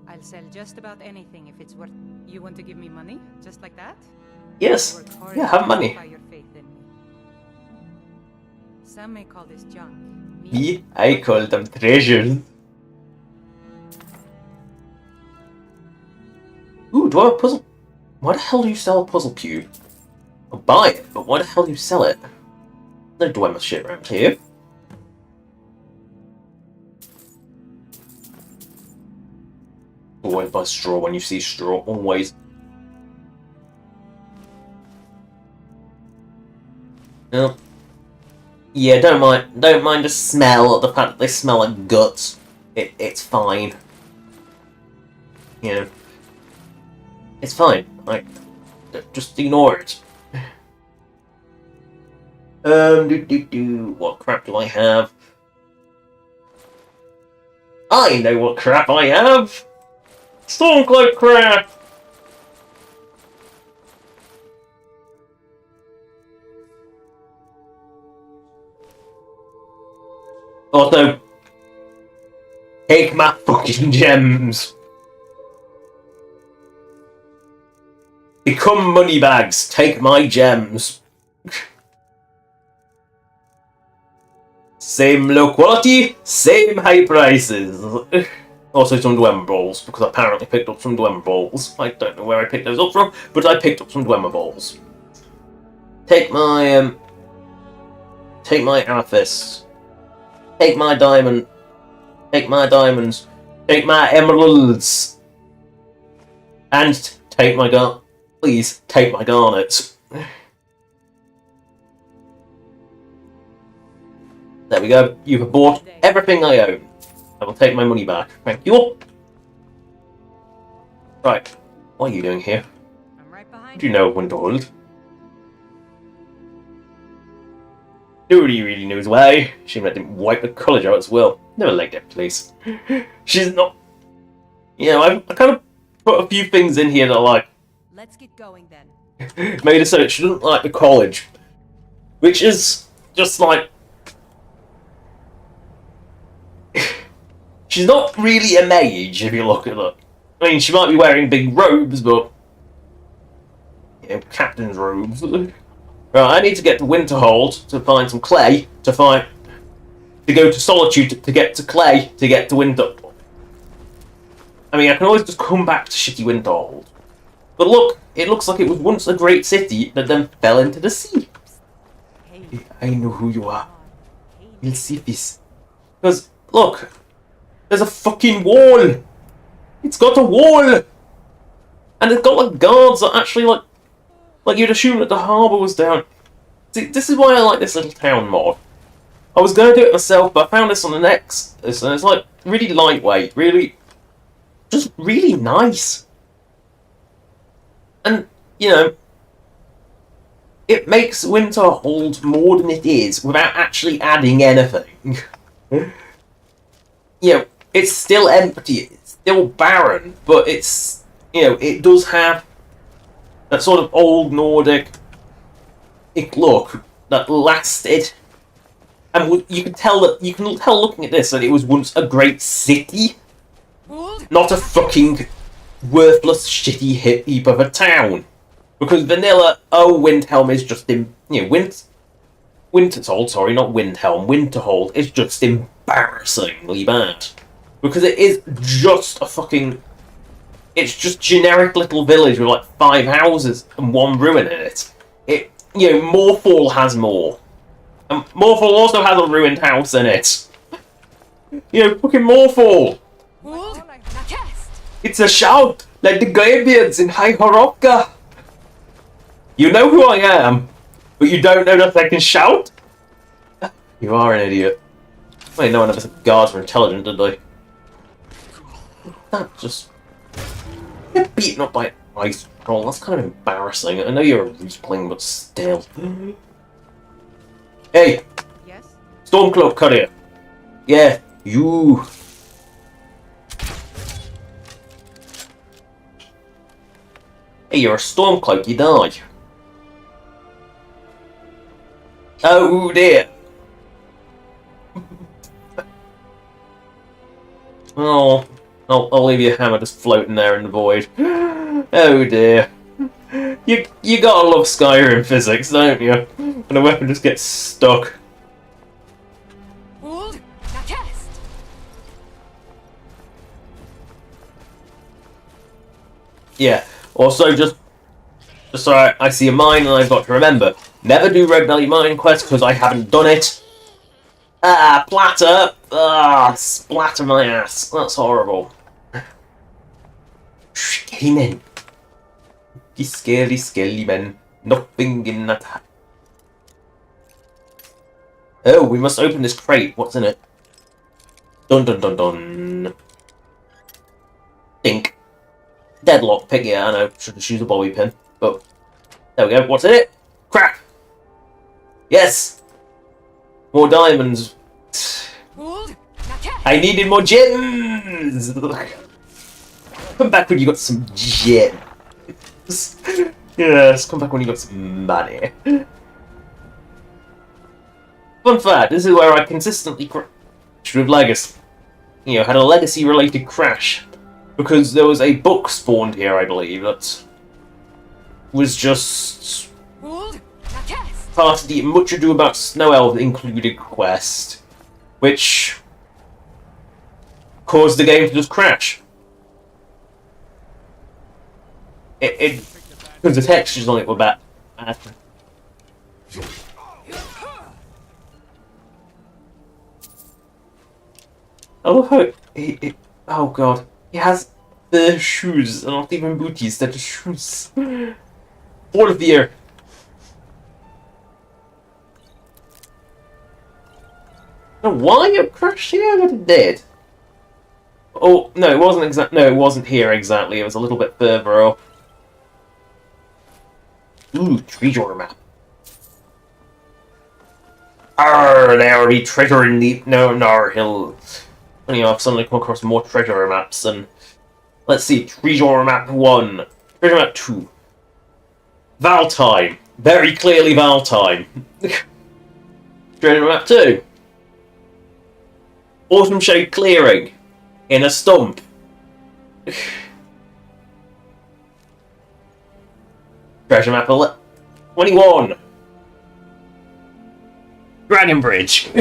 I'll sell just about anything if it's worth. You want to give me money, just like that? Yes. Work hard Yeah, to have money. justify your faith in me. Some may call this junk. Me, I call them treasures. Ooh, do I have a puzzle? Why the hell do you sell a puzzle cube? I'll buy it, but why the hell do you sell it? No Dwemer shit around here. Always buy straw when you see straw, always. No. Yeah, don't mind the smell, the fact that they smell like guts. It's fine. You know. It's fine. Like, just ignore it. What crap do I have? I know what crap I have! Stormcloak crap! Also, Take my fucking gems. Become money bags. Take my gems. Same low quality, same high prices. Also some Dwemer balls, because I apparently picked up some Dwemer balls. I don't know where I picked those up from, but I picked up some Dwemer balls. Take my amethyst. Take my diamond. Take my diamonds. Take my emeralds. And take my please take my garnets. There we go. You have bought everything I own. I will take my money back. Thank you. Right. What are you doing here? I'm right behind Do you know Winterhold? Nobody really knows why. She didn't wipe the college out as well. Never liked that place. She's not... You know, I kind of put a few things in here that are like... Let's get going then. made her so that she doesn't like the college. Which is just like... She's not really a mage, if you look at her. I mean, she might be wearing big robes, but... You know, captain's robes. Right, I need to get to Winterhold to find some clay, to go to Solitude to get to clay, to get to Winterhold. I mean, I can always just come back to shitty Winterhold. But look, it looks like it was once a great city that then fell into the sea. Hey, I know who you are. You'll see this. Because, look, there's a fucking wall. It's got a wall. And it's got, like, guards that actually, like you'd assume that the harbour was down. See, this is why I like this little town mod. I was going to do it myself, but I found this on the Nexus, and it's, like, really lightweight, just really nice. And, you know, it makes Winterhold more than it is without actually adding anything. You know, it's still empty, it's still barren, but it's, you know, it does have that sort of old Nordic look that lasted. And you can tell looking at this that it was once a great city, not a fucking worthless shitty heap of a town. Because vanilla, Windhelm is just Winterhold, sorry, not Windhelm. Winterhold is just embarrassingly bad. Because it is just a fucking... It's just generic little village with like 5 houses and 1 ruin in it. You know, Morefall has more. And Morefall also has a ruined house in it. You know, fucking Morefall! It's a shout, like the Greybeards in High Horovka! You know who I am, but you don't know that I can shout? You are an idiot. Wait, no one ever said guards were intelligent, did they? That just... Get beaten up by an ice troll, that's kind of embarrassing. I know you're a Riesling, but still. Hey! Yes? Stormcloak Courier! Yeah, you! Hey, you're a Stormcloak, you die. Oh dear! Oh, I'll leave your hammer just floating there in the void. Oh dear. You gotta love Skyrim physics, don't you? When a weapon just gets stuck. Yeah. Also, just so I see a mine and I've got to remember, never do Red Belly mine quest because I haven't done it. Ah, platter! Ah, splatter my ass. That's horrible. Skelly men. The skelly men. Nothing in that. Oh, we must open this crate. What's in it? Dun dun dun dun. Think. Deadlock pick, yeah, I know. Should just use a bobby pin. But there we go. What's in it? Crap! Yes! More diamonds. I needed more gems! Come back when you got some gems. Yes, come back when you got some money. Fun fact, this is where I consistently crash with Legacy. had a legacy-related crash. Because there was a book spawned here, I believe, that was just part of the Much Ado About Snow Elves included quest, which caused the game to just crash. Because the textures on it were bad. Oh, oh god. He has the shoes, not even booties, they're just shoes. All of the air. Now, why you crashed here? But it did. Oh, no, it wasn't no, it wasn't here exactly, it was a little bit further up. Ooh, treasure map. Arr, there be treasure in the Nar Hill. Funny enough, I've suddenly come across more treasure maps and let's see, treasure map 1. Treasure map 2. Valtime. Very clearly Valtime. Treasure map 2. Autumn Shade Clearing. In a stump. Treasure map 21. Dragon Bridge.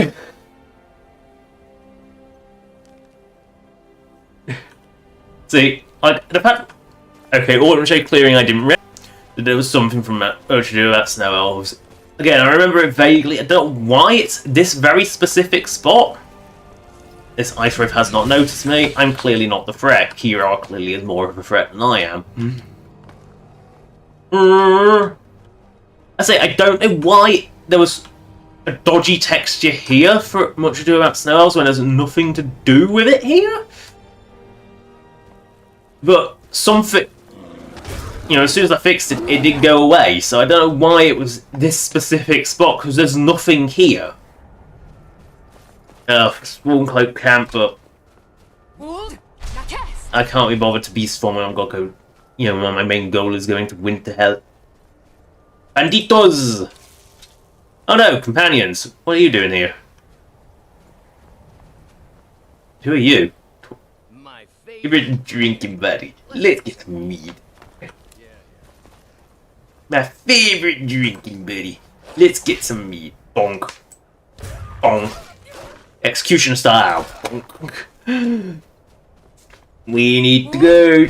See, the fact. Okay, Autumn Shade Clearing, I didn't realize that there was something from that to do about Snow Elves. Again, I remember it vaguely. I don't know why it's this very specific spot. This Ice Rift has not noticed me. I'm clearly not the threat. Kira clearly is more of a threat than I am. I say, I don't know why there was a dodgy texture here for Much Ado About Snow Elves when there's nothing to do with it here. But something, as soon as I fixed it, it did go away. So I don't know why it was this specific spot, because there's nothing here. Stormcloak camp, but I can't be bothered to beast form when I've got to go, my main goal is going to Winter Hell. Banditos! Oh no, companions, what are you doing here? Who are you? My Favorite drinking buddy. Let's get some mead. My favorite drinking buddy. Let's get some mead. Bonk. Bonk. Execution style. Bonk. We need to go.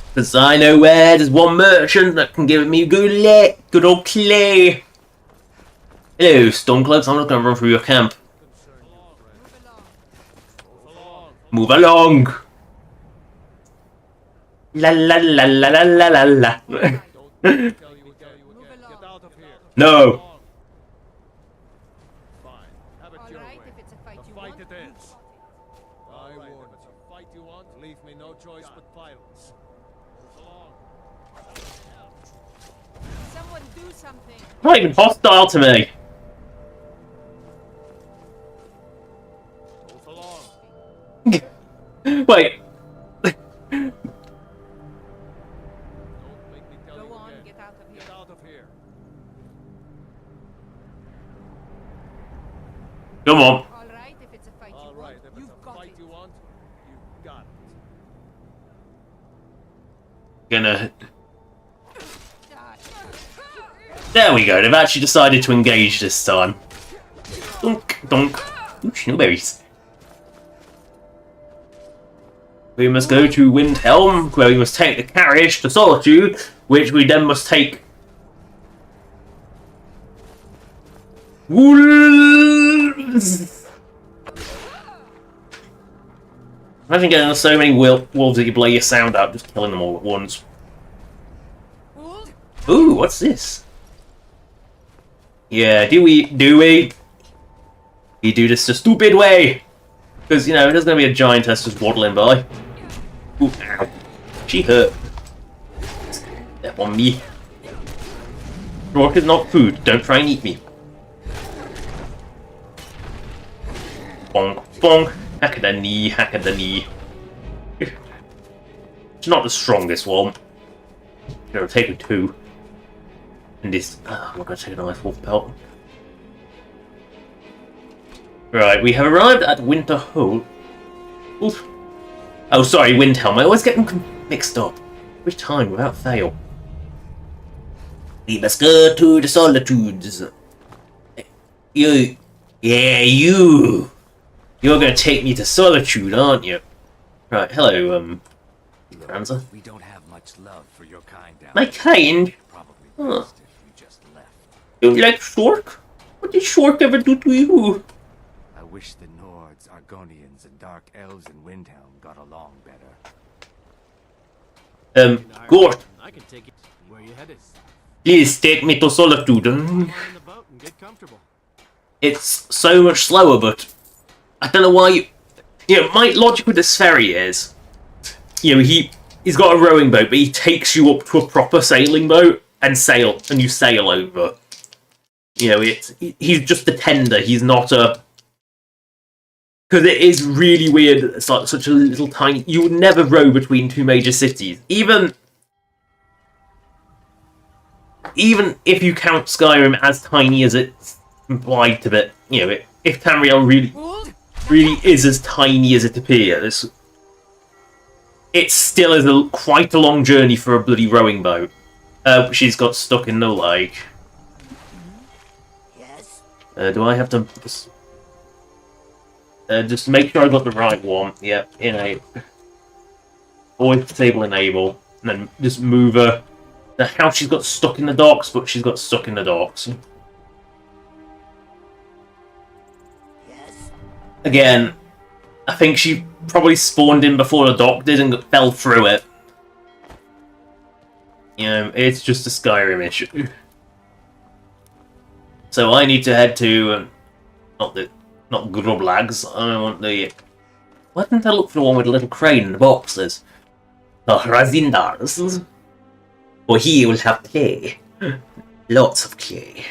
Because I know where there's one merchant that can give me good old clay. Hello, Stormcloaks. I'm not going to run through your camp. Move along. La la la la la la la la. No. Not even hostile to me. Wait. Go on, get out of here. Come on. All right, if it's a fight you want, you've got it. You've got it. Gonna. There we go. They've actually decided to engage this time. Dunk, dunk. Ooh, snowberries. We must go to Windhelm, where we must take the carriage to Solitude, which we then must take. Wolves! Imagine getting so many wolves that you blow your sound out, just killing them all at once. Ooh, what's this? Yeah, do we? We do this the stupid way! Because, there's going to be a giantess just waddling by. Ooh, ow. She hurt. That on me. Rock is not food. Don't try and eat me. Bonk, bonk. Hack at the knee, hack at the knee. It's not the strongest one. It'll take me 2. And this. I'm not going to take a nice wolf pelt. Right, we have arrived at Winter Hole. Oof. Oh, sorry, Windhelm. I always get them mixed up. Every time, without fail. We must go to the solitudes. You... Yeah, you! You're gonna take me to solitude, aren't you? Right, hello, Franza. We don't have much love for your kind down My there. kind? Probably Huh. best if you just left. You like Shork? What did Shork ever do to you? I wish the Nords, Argonians, and Dark Elves in Windhelm got along better. Gort, I can take it. Where you headed? please take me to solitude. Come on in the boat and get comfortable. It's so much slower, but I don't know why you... You know, my logic with this ferry is... You know, he's got a rowing boat, but he takes you up to a proper sailing boat and you sail over. You know, he's just a tender, he's not a... Because it is really weird, it's like such a little tiny... You would never row between two major cities. Even if you count Skyrim as tiny as it's implied to be, you know, if Tamriel really is as tiny as it appears, it still is quite a long journey for a bloody rowing boat. She's got stuck in the lake. Yes? Do I have to just make sure I got the right one? Yep, enable. Always disable enable, and then just move her. How she's got stuck in the docks, but she's got stuck in the docks. Yes? Again, I think she probably spawned in before the dock did and fell through it. You know, it's just a Skyrim issue. So I need to head to, not Grublags, I want the... Why didn't I look for the one with a little crane and the boxes? The Razindars. For he will have clay. Lots of clay.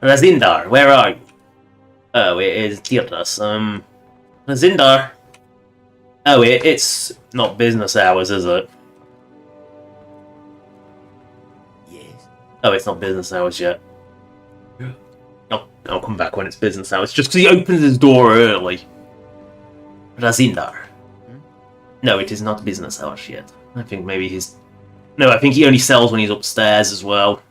Razindar, where are you? Oh, it is Tirtas. Razindar. Oh, it's not business hours, is it? Yes? Oh, it's not business hours yet. I'll come back when it's business hours, just because he opens his door early. Razindar. No, it is not business hours yet. I think maybe he's... No, I think he only sells when he's upstairs as well.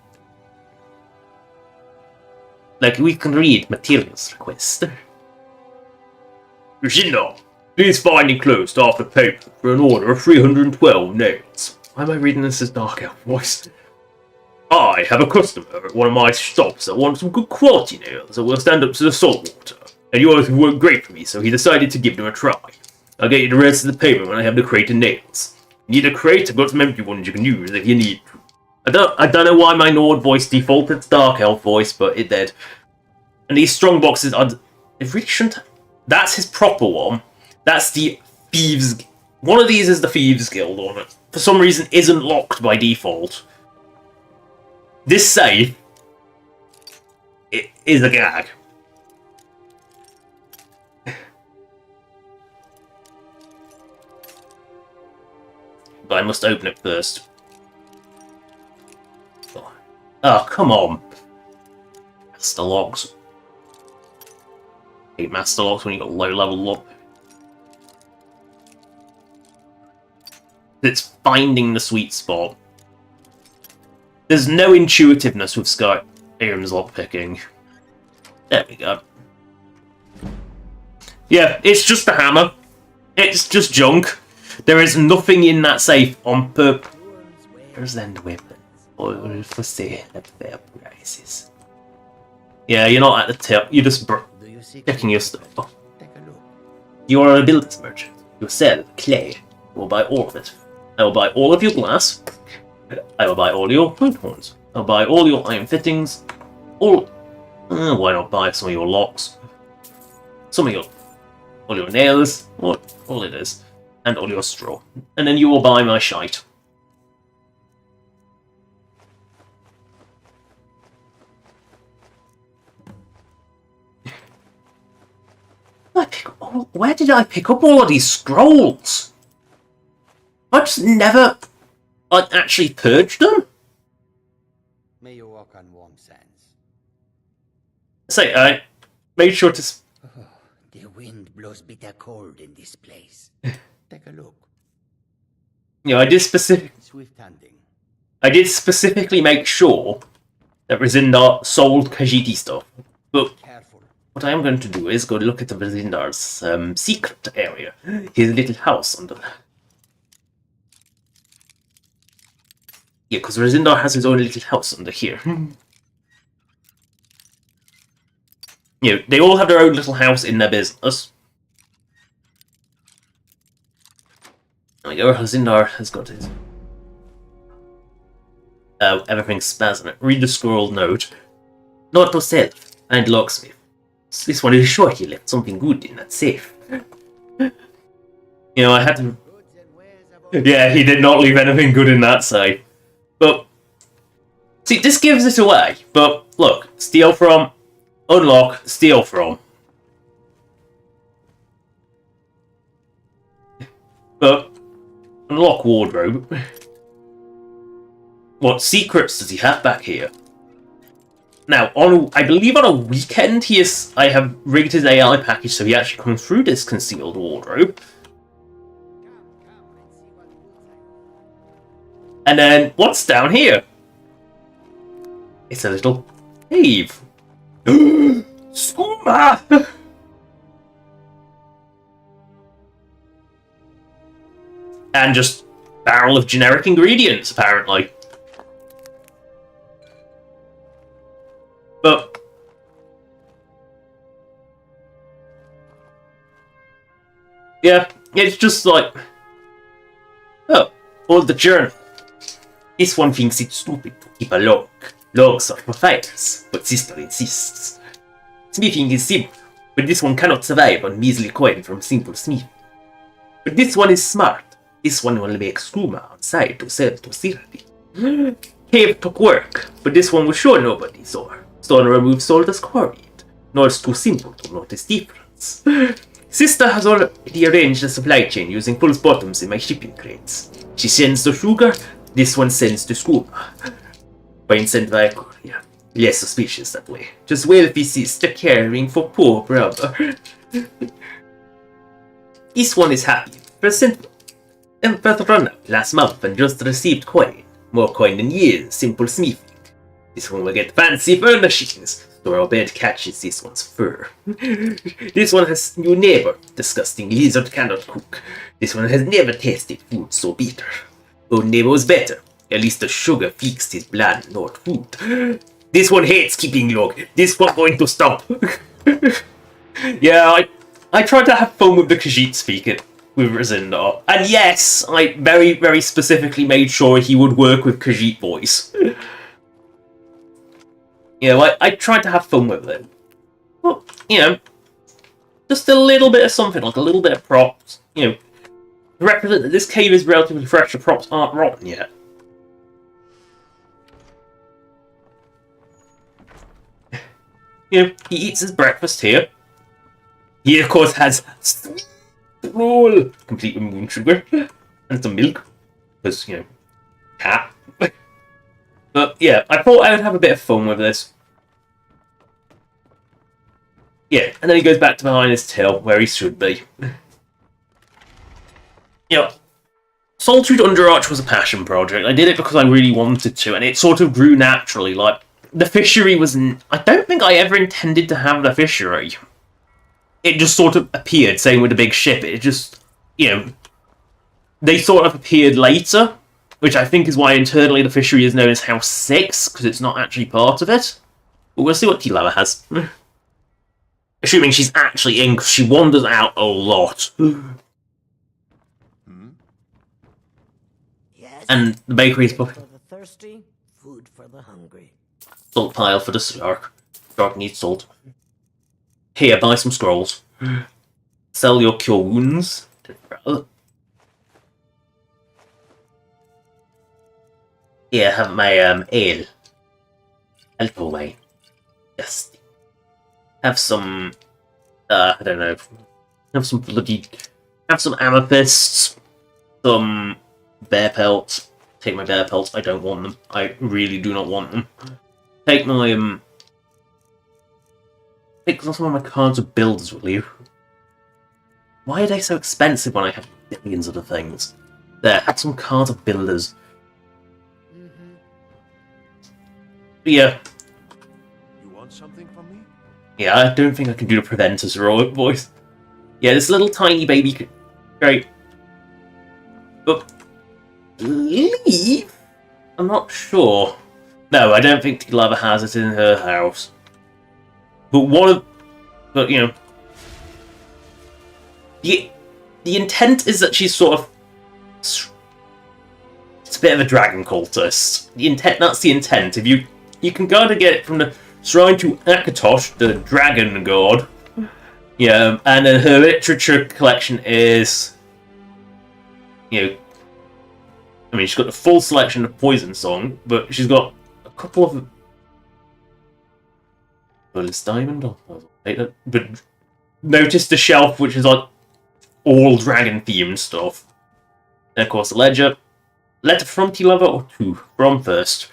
Like, we can read materials request. Razindar, please find enclosed after paper for an order of 312 nails. Why am I reading this as Dark Elf voice? I have a customer at one of my shops that wants some good quality nails that will stand up to the salt water. And yours have worked great for me, so he decided to give them a try. I'll get you the rest of the payment when I have the crate of nails. You need a crate? I've got some empty ones you can use if you need to. I don't know why my Nord voice defaulted to Dark Elf voice, but it did. And these strong boxes are... It really shouldn't... That's his proper one. That's the Thieves... One of these is the Thieves Guild on it. For some reason isn't locked by default. This safe... It is a gag. But I must open it first. Oh, come on. Master locks. Hate master locks when you got low level lock. It's finding the sweet spot. There's no intuitiveness with Skyrim's lockpicking. There we go. Yeah, it's just a hammer. It's just junk. There is nothing in that safe on purpose. Present weapons. All for sale at fair prices. Yeah, you're not at the tip. You're just checking your stuff. Take a look. You are a builder's merchant. You sell clay. I will buy all of it. I will buy all of your glass. I will buy all your flint horns. I'll buy all your iron fittings. All. Why not buy some of your locks? Some of all your nails. All it is. And all your straw. And then you will buy my shite. Where did I pick up all of these scrolls? I just never, actually purged them. May you walk on warm sands. Say, I made sure to... The wind blows bitter cold in this place. Take a look. You know, I did Swift handing. specifically make sure that Resindar sold Khajiiti stuff. But Careful. what I am going to do is go look at the Resindar's secret area. His little house under there. Yeah, because Resindar has his own little house under here. You know, they all have their own little house in their business. Like, Resindar has got his... everything's spasming. Read the scroll note. Not to self, and locksmith. This one is sure he left something good in that safe. You know, I had to... Yeah, he did not leave anything good in that safe. But, see, this gives it away. But, look, steal from, unlock, steal from. But, unlock wardrobe. What secrets does he have back here? Now, I believe on a weekend, I have rigged his AI package so he actually comes through this concealed wardrobe. And then, what's down here? It's a little cave. Skooma! And just barrel of generic ingredients, apparently. But yeah, it's just like, oh, all the journal. This one thinks it's stupid to keep a log. Logs are for fires, but sister insists. Smithing is simple, but this one cannot survive on measly coin from simple smith. But this one is smart. This one will make skooma on side to sell to Sirdi. Cave took work, but this one was sure nobody saw her. Stone removed salt as quarried, nor it's too simple to notice difference. Sister has already arranged the supply chain using pulse bottoms in my shipping crates. She sends the sugar, this one sends the skooma. Fine sent via courier. Less suspicious that way. Just wealthy sister caring for poor brother. This one is happy. Present Emperor run out last month and just received coin. More coin than years, simple smithing. This one will get fancy furnishings. Store bed catches this one's fur. This one has new neighbor. Disgusting lizard cannot cook. This one has never tasted food so bitter. Old neighbor was better. At least the sugar fixed his blood, not food. This one hates keeping log. This one going to stop. Yeah, I tried to have fun with the Khajiit speaking with Resindar. And yes, I very, very specifically made sure he would work with Khajiit voice. You know, I tried to have fun with it. Well, you know, just a little bit of something, like a little bit of props. You know, to represent that this cave is relatively fresh, the props aren't rotten yet. You know, he eats his breakfast here. He, of course, has sweet roll, complete with moon sugar, and some milk. Because, you know, cat. But, yeah, I thought I would have a bit of fun with this. Yeah, and then he goes back to behind his till, where he should be. You know, Solitude Underarch was a passion project. I did it because I really wanted to, and it sort of grew naturally. Like, the fishery was... I don't think I ever intended to have the fishery. It just sort of appeared, same with the big ship. It just, you know... They sort of appeared later, which I think is why internally the fishery is known as House 6, because it's not actually part of it. But we'll see what T-Lava has. Assuming she's actually in, because she wanders out a lot. Yes. And the bakery's For the thirsty, food for the hungry. salt pile for the shark. Shark needs salt. Here, buy some scrolls. Sell your cure wounds. Yeah, have my ale. Alto wine. Yes. Have some I don't know. Have some amethysts. Some bear pelts. Take my bear pelts. I don't want them. I really do not want them. Take my take some of my cards of builders, will you? Why are they so expensive when I have billions of the things? There, have some cards of builders. Yeah. You want something from me? Yeah, I don't think I can do the Preventor's heroic voice. Yeah, this little tiny baby... Great. But... Leave? I'm not sure. No, I don't think Lava has it in her house. But one of... But, you know... The intent is that she's sort of... It's a bit of a dragon cultist. The intent, that's the intent. If you can kind of get it from the shrine to Akatosh, the dragon god. Yeah, and then her literature collection is... You know... I mean, she's got the full selection of Poison Song, but she's got a couple of... Bullets Diamond? But notice the shelf, which is like all dragon-themed stuff. And of course, the ledger. Letter from T-Lover or two? From first.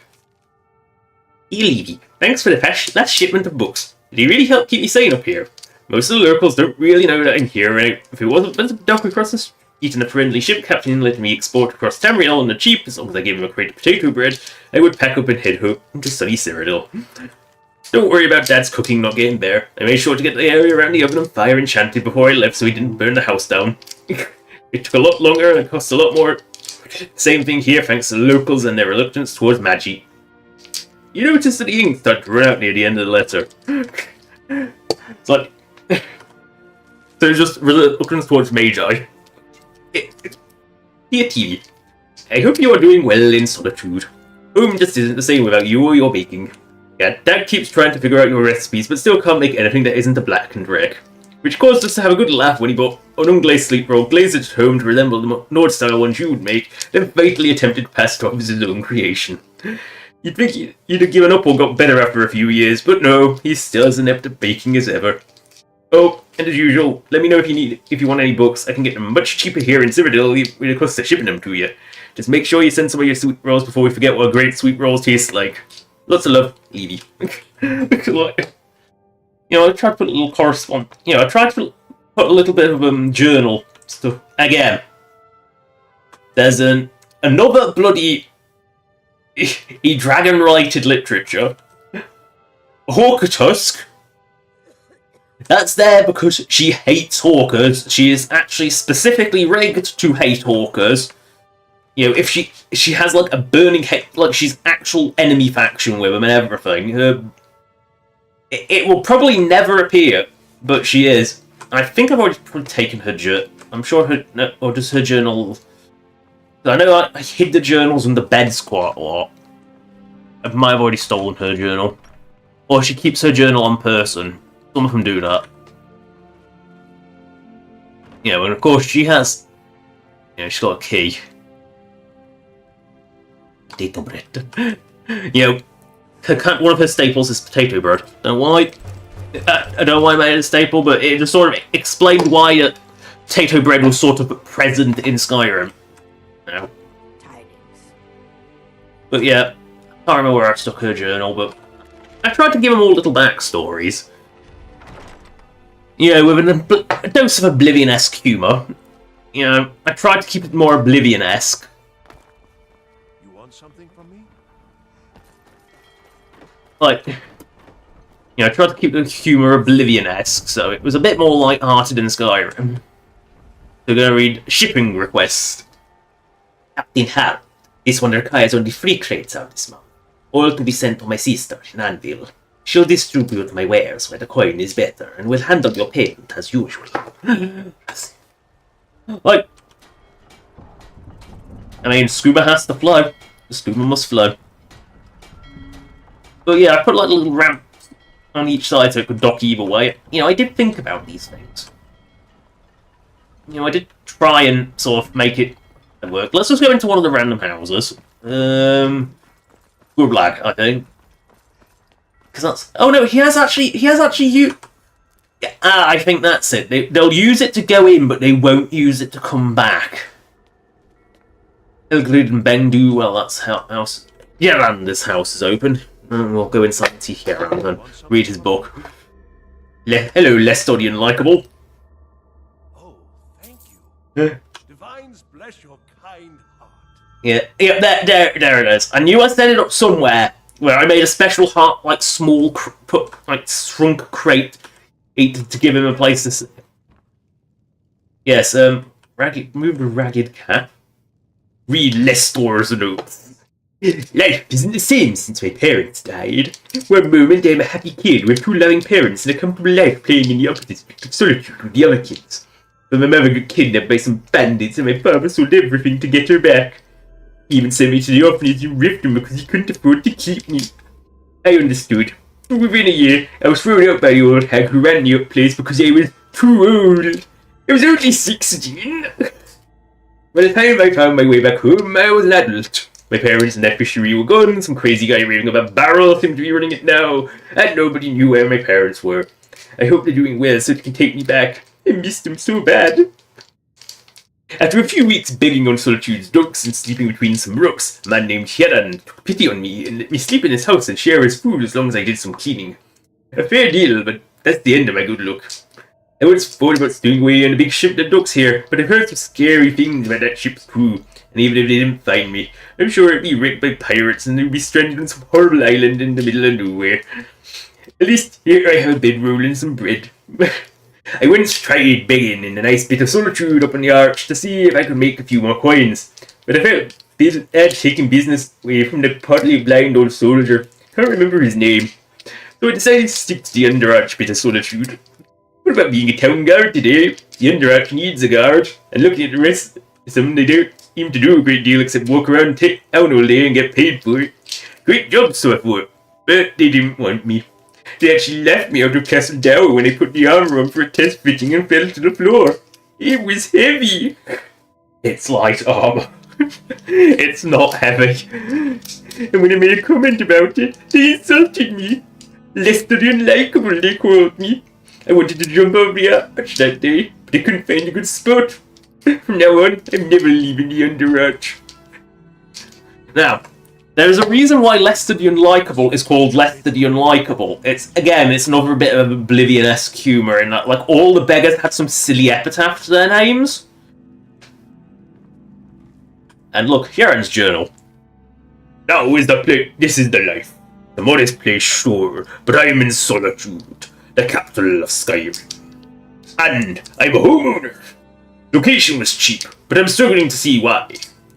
Elevie, thanks for the last shipment of books. They really help keep me sane up here. Most of the locals don't really know that I'm here, and if it wasn't for the dock across the street and a friendly ship captain letting me export across Tamriel on the cheap, as long as I gave him a crate of potato bread, I would pack up and head home to sunny Cyrodiil. Don't worry about Dad's cooking not getting there. I made sure to get the area around the oven on fire enchanted before I left so he didn't burn the house down. It took a lot longer and it cost a lot more. Same thing here thanks to the locals and their reluctance towards Magi. You notice that the ink started to run out near the end of the letter. It's like... So just reluctance towards Magi. Dear TV, I hope you are doing well in solitude. Home just isn't the same without you or your baking. Yeah, Dad keeps trying to figure out your recipes, but still can't make anything that isn't a blackened wreck. Which caused us to have a good laugh when he bought an unglazed sleep roll, glazed it at home to resemble the Nord-style ones you would make, then fatally attempted to pass it off as his own creation. You'd think he'd have given up or got better after a few years, but no, he's still as inept at baking as ever. Oh, and as usual, let me know if you want any books. I can get them much cheaper here in Cyrodiil with the cost of shipping them to you. Just make sure you send some of your sweet rolls before we forget what great sweet rolls taste like. Lots of love, Evie. You know, I tried to put a little I tried to put a little bit of journal stuff. Again, there's another bloody dragon-related literature. Hawker-Tusk. That's there because she hates hawkers. She is actually specifically rigged to hate hawkers. You know, if she has like a burning hate, like she's actual enemy faction with them and everything. It will probably never appear, but she is. I think I've already taken her journal. I'm sure or does her journal... I know I hid the journals in the beds quite a lot. I might have already stolen her journal. Or she keeps her journal on person. Some of them do that. You know, and of course she has... You know, she's got a key. Potato bread. You know, one of her staples is potato bread. I don't know why I made it a staple, but it just sort of explained why potato bread was sort of present in Skyrim. You know. But yeah, I can't remember where I stuck her journal, but I tried to give them all little backstories. You know, with a dose of Oblivion-esque humour. You know, I tried to keep it more Oblivion-esque. You want something from me? Like, you know, I tried to keep the humour Oblivion-esque, so it was a bit more light-hearted in Skyrim. So we're going to read Shipping Request. Captain Hal, this one requires only 3 crates out this month. All can be sent to my sister in Anvil. She'll distribute my wares where the coin is better, and will handle your payment as usual. Like, I mean, scuba has to flow. The scuba must flow. But yeah, I put like a little ramp on each side so it could dock either way. You know, I did think about these things. You know, I did try and sort of make it work. Let's just go into one of the random houses. Good lag, I think. Because that's... Oh no, he has actually used... I think that's it. They'll use it to go in, but they won't use it to come back. Ilgrid and Bendu, well, that's house... Yaranda's house is open. We'll go inside and see Yaran and read his book. Hello, Lestodian Likeable. Oh, Divines bless your kind heart. Yeah, there it is. I knew I set it up somewhere where I made a special heart, like small, shrunk crate to give him a place to sit. Yes, move the ragged cat. Read Lestor's notes. Life isn't the same since my parents died. One moment I'm a happy kid with 2 loving parents and a comfortable life playing in the opposite street of solitude with the other kids. But my mother got kidnapped by some bandits and my father sold everything to get her back. He even sent me to the orphanage in Riften because he couldn't afford to keep me. I understood. Within a year, I was thrown out by the old hag who ran the up place because I was too old. I was only 16. By the time I found my way back home, I was an adult. My parents and that fishery were gone, some crazy guy raving about barrel seemed to be running it now, and nobody knew where my parents were. I hope they're doing well so they can take me back. I missed them so bad. After a few weeks begging on Solitude's docks and sleeping between some rocks, a man named Hieran took pity on me and let me sleep in his house and share his food as long as I did some cleaning. A fair deal, but that's the end of my good luck. I once thought about stowing away on a big ship that docks here, but I've heard some scary things about that ship's crew, and even if they didn't find me, I'm sure it'd be raped by pirates and they'd be stranded on some horrible island in the middle of nowhere. At least here I have a bedroll and some bread. I once tried begging in a nice bit of solitude up on the arch to see if I could make a few more coins, but I felt bad taking business away from the partly blind old soldier. Can't remember his name, so I decided to stick to the underarch bit of solitude. What about being a town guard today? The underarch needs a guard, and looking at the rest of them, they don't seem to do a great deal except walk around town all day and get paid for it. Great job, so I thought, but they didn't want me. They actually left me out of Castle Dower when I put the armor on for a test fitting and fell to the floor. It was heavy. It's light armor. It's not heavy. And when I made a comment about it, they insulted me. Less than unlikable, they called me. I wanted to jump over the arch that day, but I couldn't find a good spot. From now on, I'm never leaving the underarch. Now, there's a reason why Lester the Unlikable is called Lester the Unlikable. It's another bit of Oblivion-esque humour in that, like, all the beggars had some silly epitaph to their names. And look, Kieran's journal. Now is the place, this is the life. The modest place, sure, but I am in Solitude, the capital of Skyrim. And I'm a homeowner. Location was cheap, but I'm struggling to see why.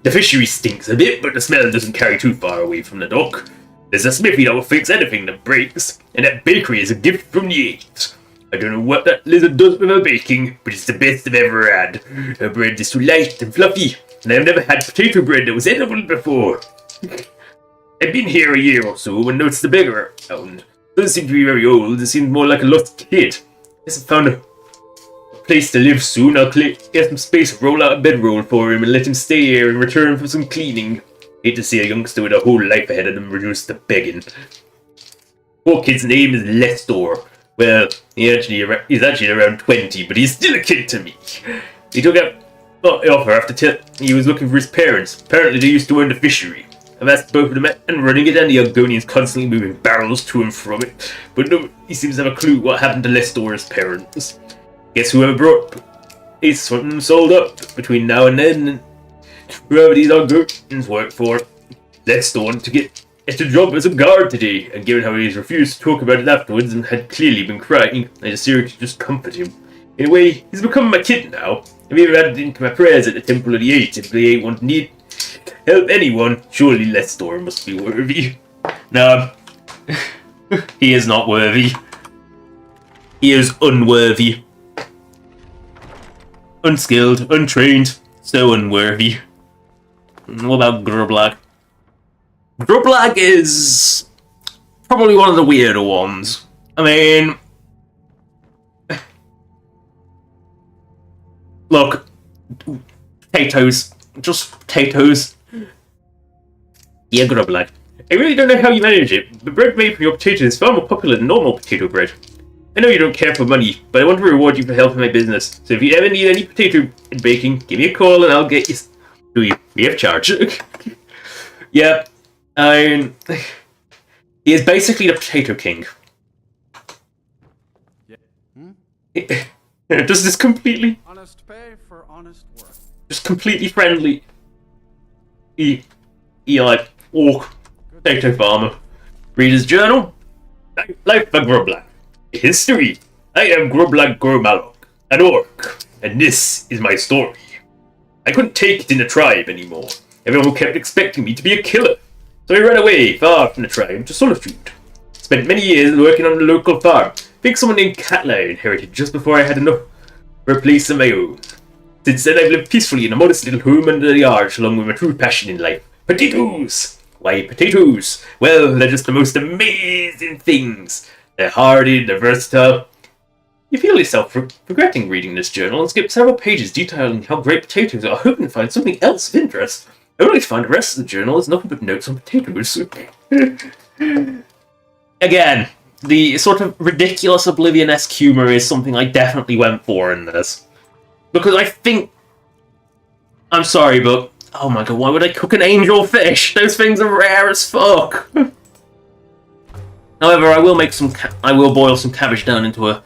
The fishery stinks a bit, but the smell doesn't carry too far away from the dock. There's a smithy that will fix anything that breaks, and that bakery is a gift from the 8th. I don't know what that lizard does with her baking, but it's the best I've ever had. Her bread is too light and fluffy, and I've never had potato bread that was edible before. I've been here a year or so and noticed the beggar around. Doesn't seem to be very old, it seems more like a lost kid. Guess I found a place to live soon. I'll get some space, roll out a bedroll for him and let him stay here in return for some cleaning. Hate to see a youngster with a whole life ahead of them reduced to begging. Poor kid's name is Lestor. Well, he's actually around 20, but he's still a kid to me. He took out the offer after he was looking for his parents. Apparently they used to own the fishery. I've asked both of them and running it, and the Argonian's constantly moving barrels to and from it. But no, he seems to have a clue what happened to Lestor's parents. Guess whoever brought is sold up between now and then, and whoever these Argonians work for, Lestor to get a job as a guard today, and given how he's refused to talk about it afterwards and had clearly been crying, I decided to just comfort him. In a way, he's become my kid now. I've even added it into my prayers at the Temple of the 8 if they ain't want to need help anyone. Surely Lestor must be worthy. No, he is not worthy. He is unworthy. Unskilled, untrained, so unworthy. What about Grublag? Grublag is probably one of the weirder ones. I mean, look, potatoes, just potatoes. Yeah, Grublag. I really don't know how you manage it. The bread made from your potatoes is far more popular than normal potato bread. I know you don't care for money, but I want to reward you for helping my business. So if you ever need any potato baking, give me a call and I'll get you to you free of charge. Yeah, he is basically the Potato King. Yeah. Does this completely? Honest pay for honest honest work. Just completely friendly. Eli Orc, potato farmer. Reader's journal. Life of Grublag. History. I am Grublag Gromalok, an orc, and this is my story. I couldn't take it in the tribe anymore. Everyone kept expecting me to be a killer. So I ran away, far from the tribe, to solitude. Spent many years working on the local farm. I think someone named Catla I inherited just before I had enough for a place of my own. Since then I've lived peacefully in a modest little home under the arch, along with my true passion in life. Potatoes! Why potatoes? Well, they're just the most amazing things. They're hardy, they're versatile. You feel yourself regretting reading this journal and skip several pages detailing how great potatoes are, hoping to find something else of interest. Only to find the rest of the journal is nothing but notes on potatoes. Again, the sort of ridiculous Oblivion-esque humour is something I definitely went for in this. Because I think... I'm sorry, but... Oh my god, why would I cook an angel fish? Those things are rare as fuck! However, I will make some... I will boil some cabbage down into a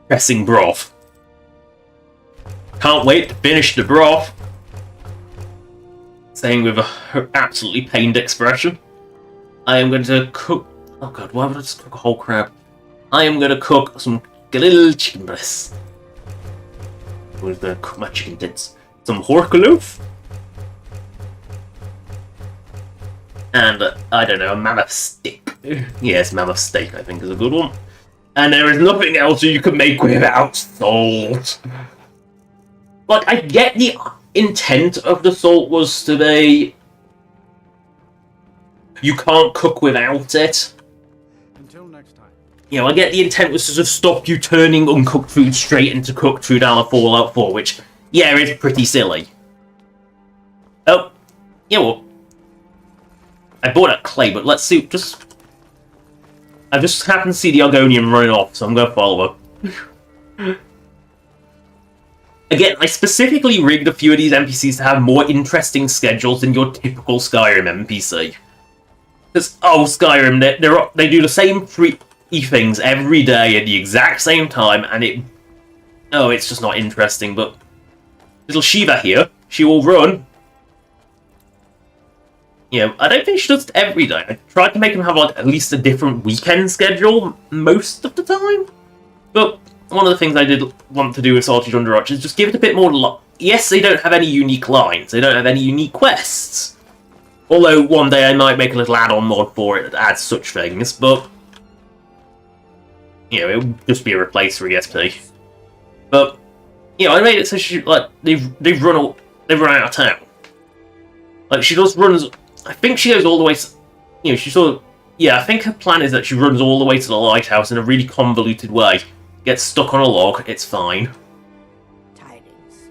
pressing broth. Can't wait to finish the broth. Saying with a absolutely pained expression. I am going to cook... Oh god, why would I just cook a whole crab? I am going to cook some little chicken breasts. I'm going to cook my chicken tits. Some horkaloaf. And, I don't know, a mammoth steak. Yes, mammoth steak I think is a good one. And there is nothing else you can make without salt. Like, I get the intent of the salt was to be... You can't cook without it. Until next time. You know, I get the intent was to sort of stop you turning uncooked food straight into cooked food a la Fallout 4, which, yeah, is pretty silly. Oh, yeah, well, I bought up clay, but let's see, I just happened to see the Argonian running off, so I'm going to follow her. Again, I specifically rigged a few of these NPCs to have more interesting schedules than your typical Skyrim NPC. Because, oh, Skyrim, they do the same three things every day at the exact same time, and it's just not interesting, but little Shiva here, she will run. You know, I don't think she does it every day. I tried to make them have, like, at least a different weekend schedule most of the time. But one of the things I did want to do with Solitude Underarch is just give it a bit more... Yes, they don't have any unique lines. They don't have any unique quests. Although, one day I might make a little add-on mod for it that adds such things, but... You know, it would just be a replace for ESP. But, you know, I made it so she, like, they've run out of town. Like, she just runs... I think she goes all the way to... You know, she sort of... Yeah, I think her plan is that she runs all the way to the lighthouse in a really convoluted way. Gets stuck on a log, it's fine. Tidings.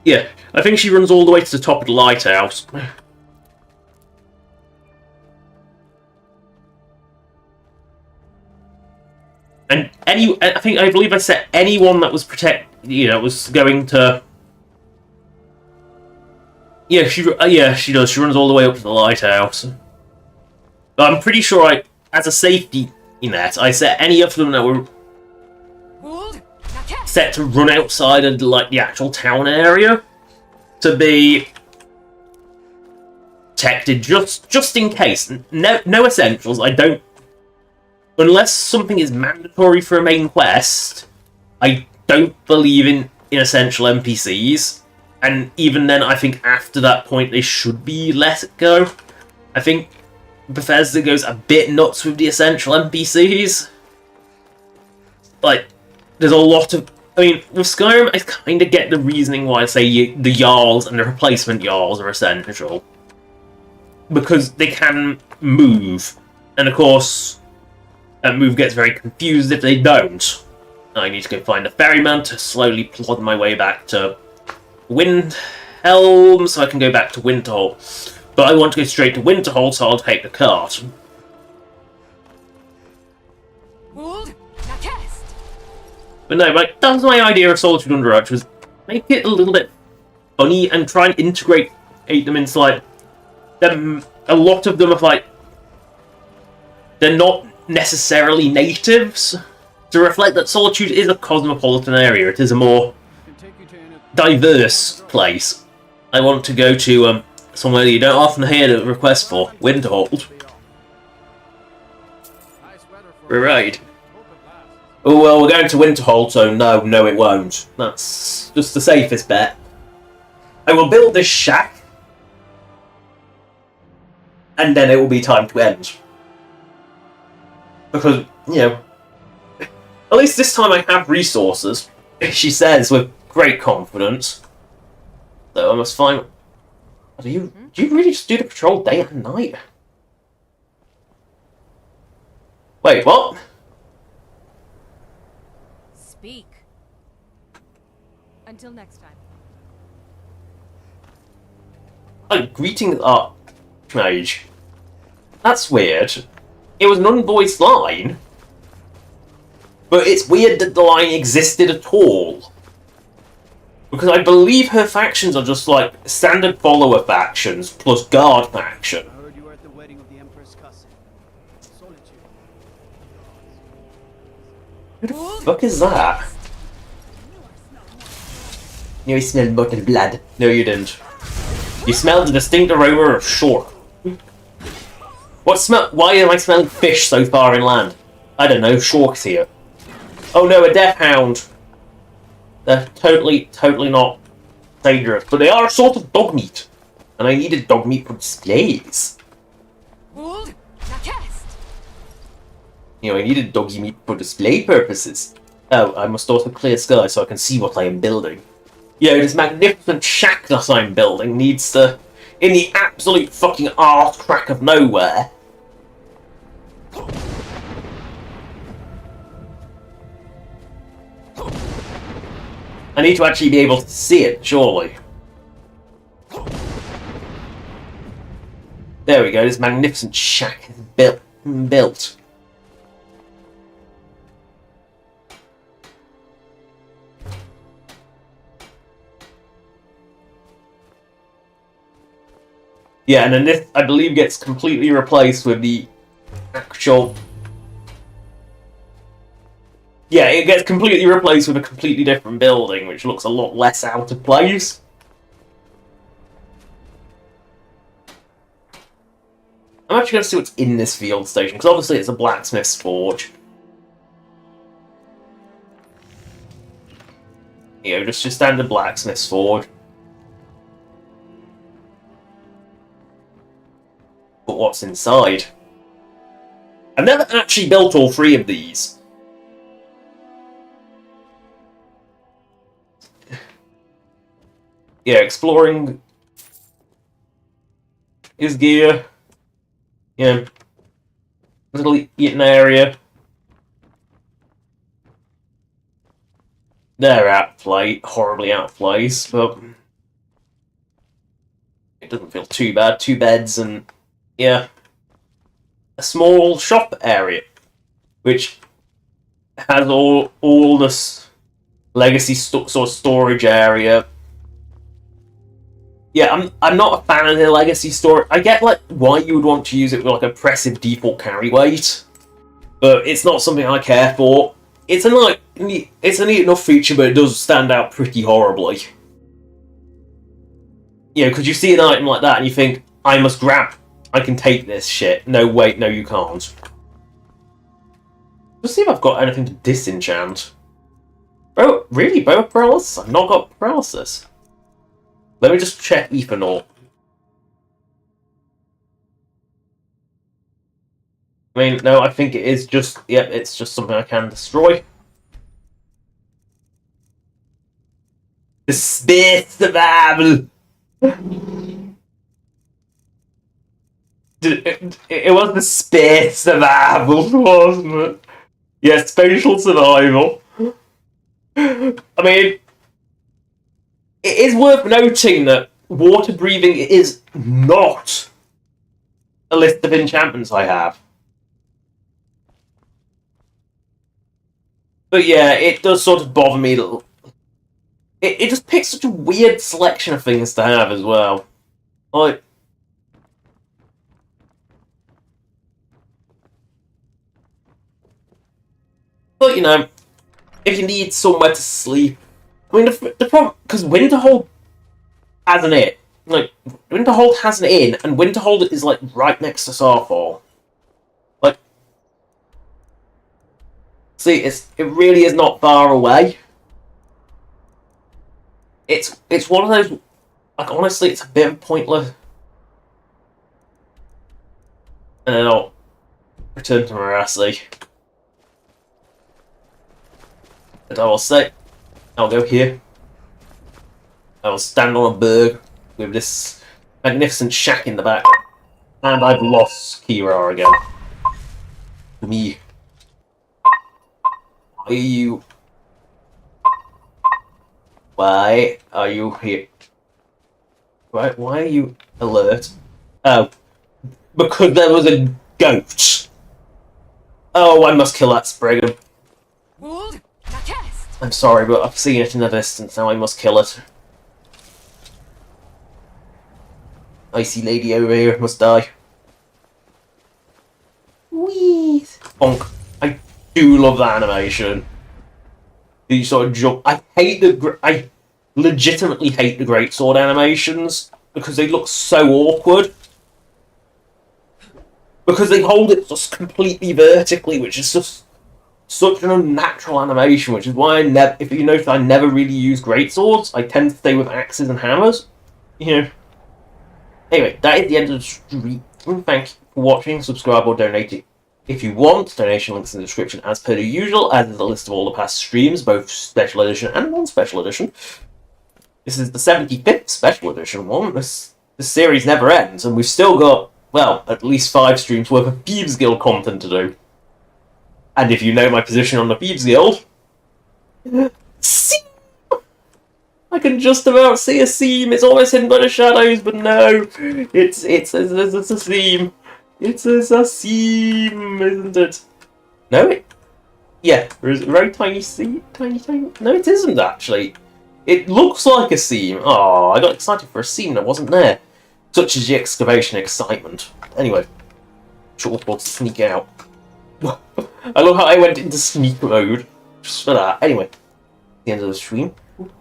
Yeah, I think she runs all the way to the top of the lighthouse. And I believe I said anyone that was was going to... Yeah, she does. She runs all the way up to the lighthouse. But I'm pretty sure as a safety net, I set any of them that were set to run outside of the actual town area to be protected just in case. No essentials. I don't. Unless something is mandatory for a main quest, I don't believe in essential NPCs. And even then, I think after that point, they should be let go. I think Bethesda goes a bit nuts with the essential NPCs. Like, there's a lot of... I mean, with Skyrim, I kind of get the reasoning why I say the Jarls and the replacement Jarls are essential. Because they can move. And of course, that move gets very confused if they don't. I need to go find a ferryman to slowly plod my way back to Windhelm, so I can go back to Winterhold. But I want to go straight to Winterhold, so I'll take the cart. But no, that was my idea of Solitude Underarch, was make it a little bit funny and try and integrate them into, like, them. A lot of them are, like, they're not necessarily natives to to reflect that Solitude is a cosmopolitan area. It is a more diverse place. I want to go to somewhere you don't often hear the request for, Winterhold. We're right. Oh well, we're going to Winterhold, so no it won't. That's just the safest bet. I will build this shack, and then it will be time to end. Because, you know, at least this time I have resources, she says with great confidence. So I must find... Do you really just do the patrol day and night? Wait, what? Speak. Until next time. Oh, greetings, Archmage. That's weird. It was an unvoiced line. But it's weird that the line existed at all. Because I believe her factions are just like standard follower factions plus guard faction. I heard you were at the wedding of the Emperor's cousin. Solitude. Who the fuck is that? You smelled mortal blood. No, you didn't. You smelled the distinct aroma of short. What smell? Why am I smelling fish so far inland? I don't know. Sharks here. Oh no, a death hound. They're totally not dangerous, but they are a sort of dog meat, and I needed dog meat for displays. You know, I needed doggy meat for display purposes. Oh, I must also clear sky so I can see what I am building. You know, this magnificent shack that I'm building needs to, in the absolute fucking arse crack of nowhere. I need to actually be able to see it, surely. There we go, this magnificent shack is built. Yeah, and then this, I believe, gets completely replaced with the actual... Yeah, it gets completely replaced with a completely different building, which looks a lot less out of place. I'm actually going to see what's in this field station, because obviously it's a blacksmith's forge. You know, just your standard blacksmith's forge. But what's inside? I've never actually built all three of these. Yeah, exploring his gear. Yeah. Little eating area. They're out of place, horribly out of place, but it doesn't feel too bad. 2 beds and, yeah, a small shop area, which has all this legacy sort of storage area. Yeah, I'm not a fan of the legacy storage. I get like why you would want to use it with like oppressive default carry weight, but it's not something I care for. It's a neat enough feature, but it does stand out pretty horribly. You know, because you see an item like that and you think, I must grab. I can take this shit. No, wait, no, you can't. Let's see if I've got anything to disenchant. Oh, really? Bow paralysis? I've not got paralysis. Let me just check Ethanol. I mean, no, I think it is just... Yep, it's just something I can destroy. The space survival! It was the space survival, wasn't it? Yeah, spatial survival. I mean... It is worth noting that water breathing is not a list of enchantments I have. But yeah, it does sort of bother me that it just picks such a weird selection of things to have as well. Like, But, you know, if you need somewhere to sleep... I mean, the problem... Because Winterhold has an inn. Like, Winterhold has an inn, and Winterhold is, like, right next to Starfall. Like... See, it really is not far away. It's one of those... Like, honestly, it's a bit pointless. And then I'll return to Marassi. And I will say, I'll go here. I will stand on a berg with this magnificent shack in the back. And I've lost Kira again. To me. Why are you... Why are you here? Why are you alert? Oh. Because there was a goat. Oh, I must kill that Spriggan. I'm sorry, but I've seen it in the distance, now I must kill it. Icy lady over here must die. Whee! Bonk. I do love that animation. You sort of jump. I legitimately hate the greatsword animations because they look so awkward. Because they hold it just completely vertically, which is just such an unnatural animation, which is why if you notice, I never really use greatswords. I tend to stay with axes and hammers. You know. Anyway, that is the end of the stream. Thank you for watching, subscribe or donating. If you want, donation links in the description as per usual, as is a list of all the past streams, both special edition and non-special edition. This is the 75th special edition one. This series never ends, and we've still got, well, at least 5 streams worth of Thieves Guild content to do. And if you know my position on the Thieves Guild... Seam! I can just about see a seam. It's almost hidden by the shadows, but no. It's a seam. It's a seam, isn't it? No, yeah, there's a very tiny seam. Tiny. No, it isn't, actually. It looks like a seam. Oh, I got excited for a seam that wasn't there. Such as the excavation excitement. Anyway, short to sneak out. I love how I went into sneak mode just for that. Anyway, the end of the stream.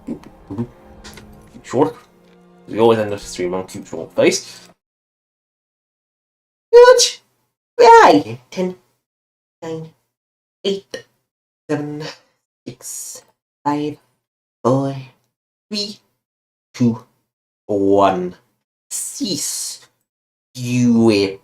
Keep short. We always end the stream on keep short face. Good. Right. 10, 9, 8, 7, 6, 5, 4, 3, 2, 1. Cease. You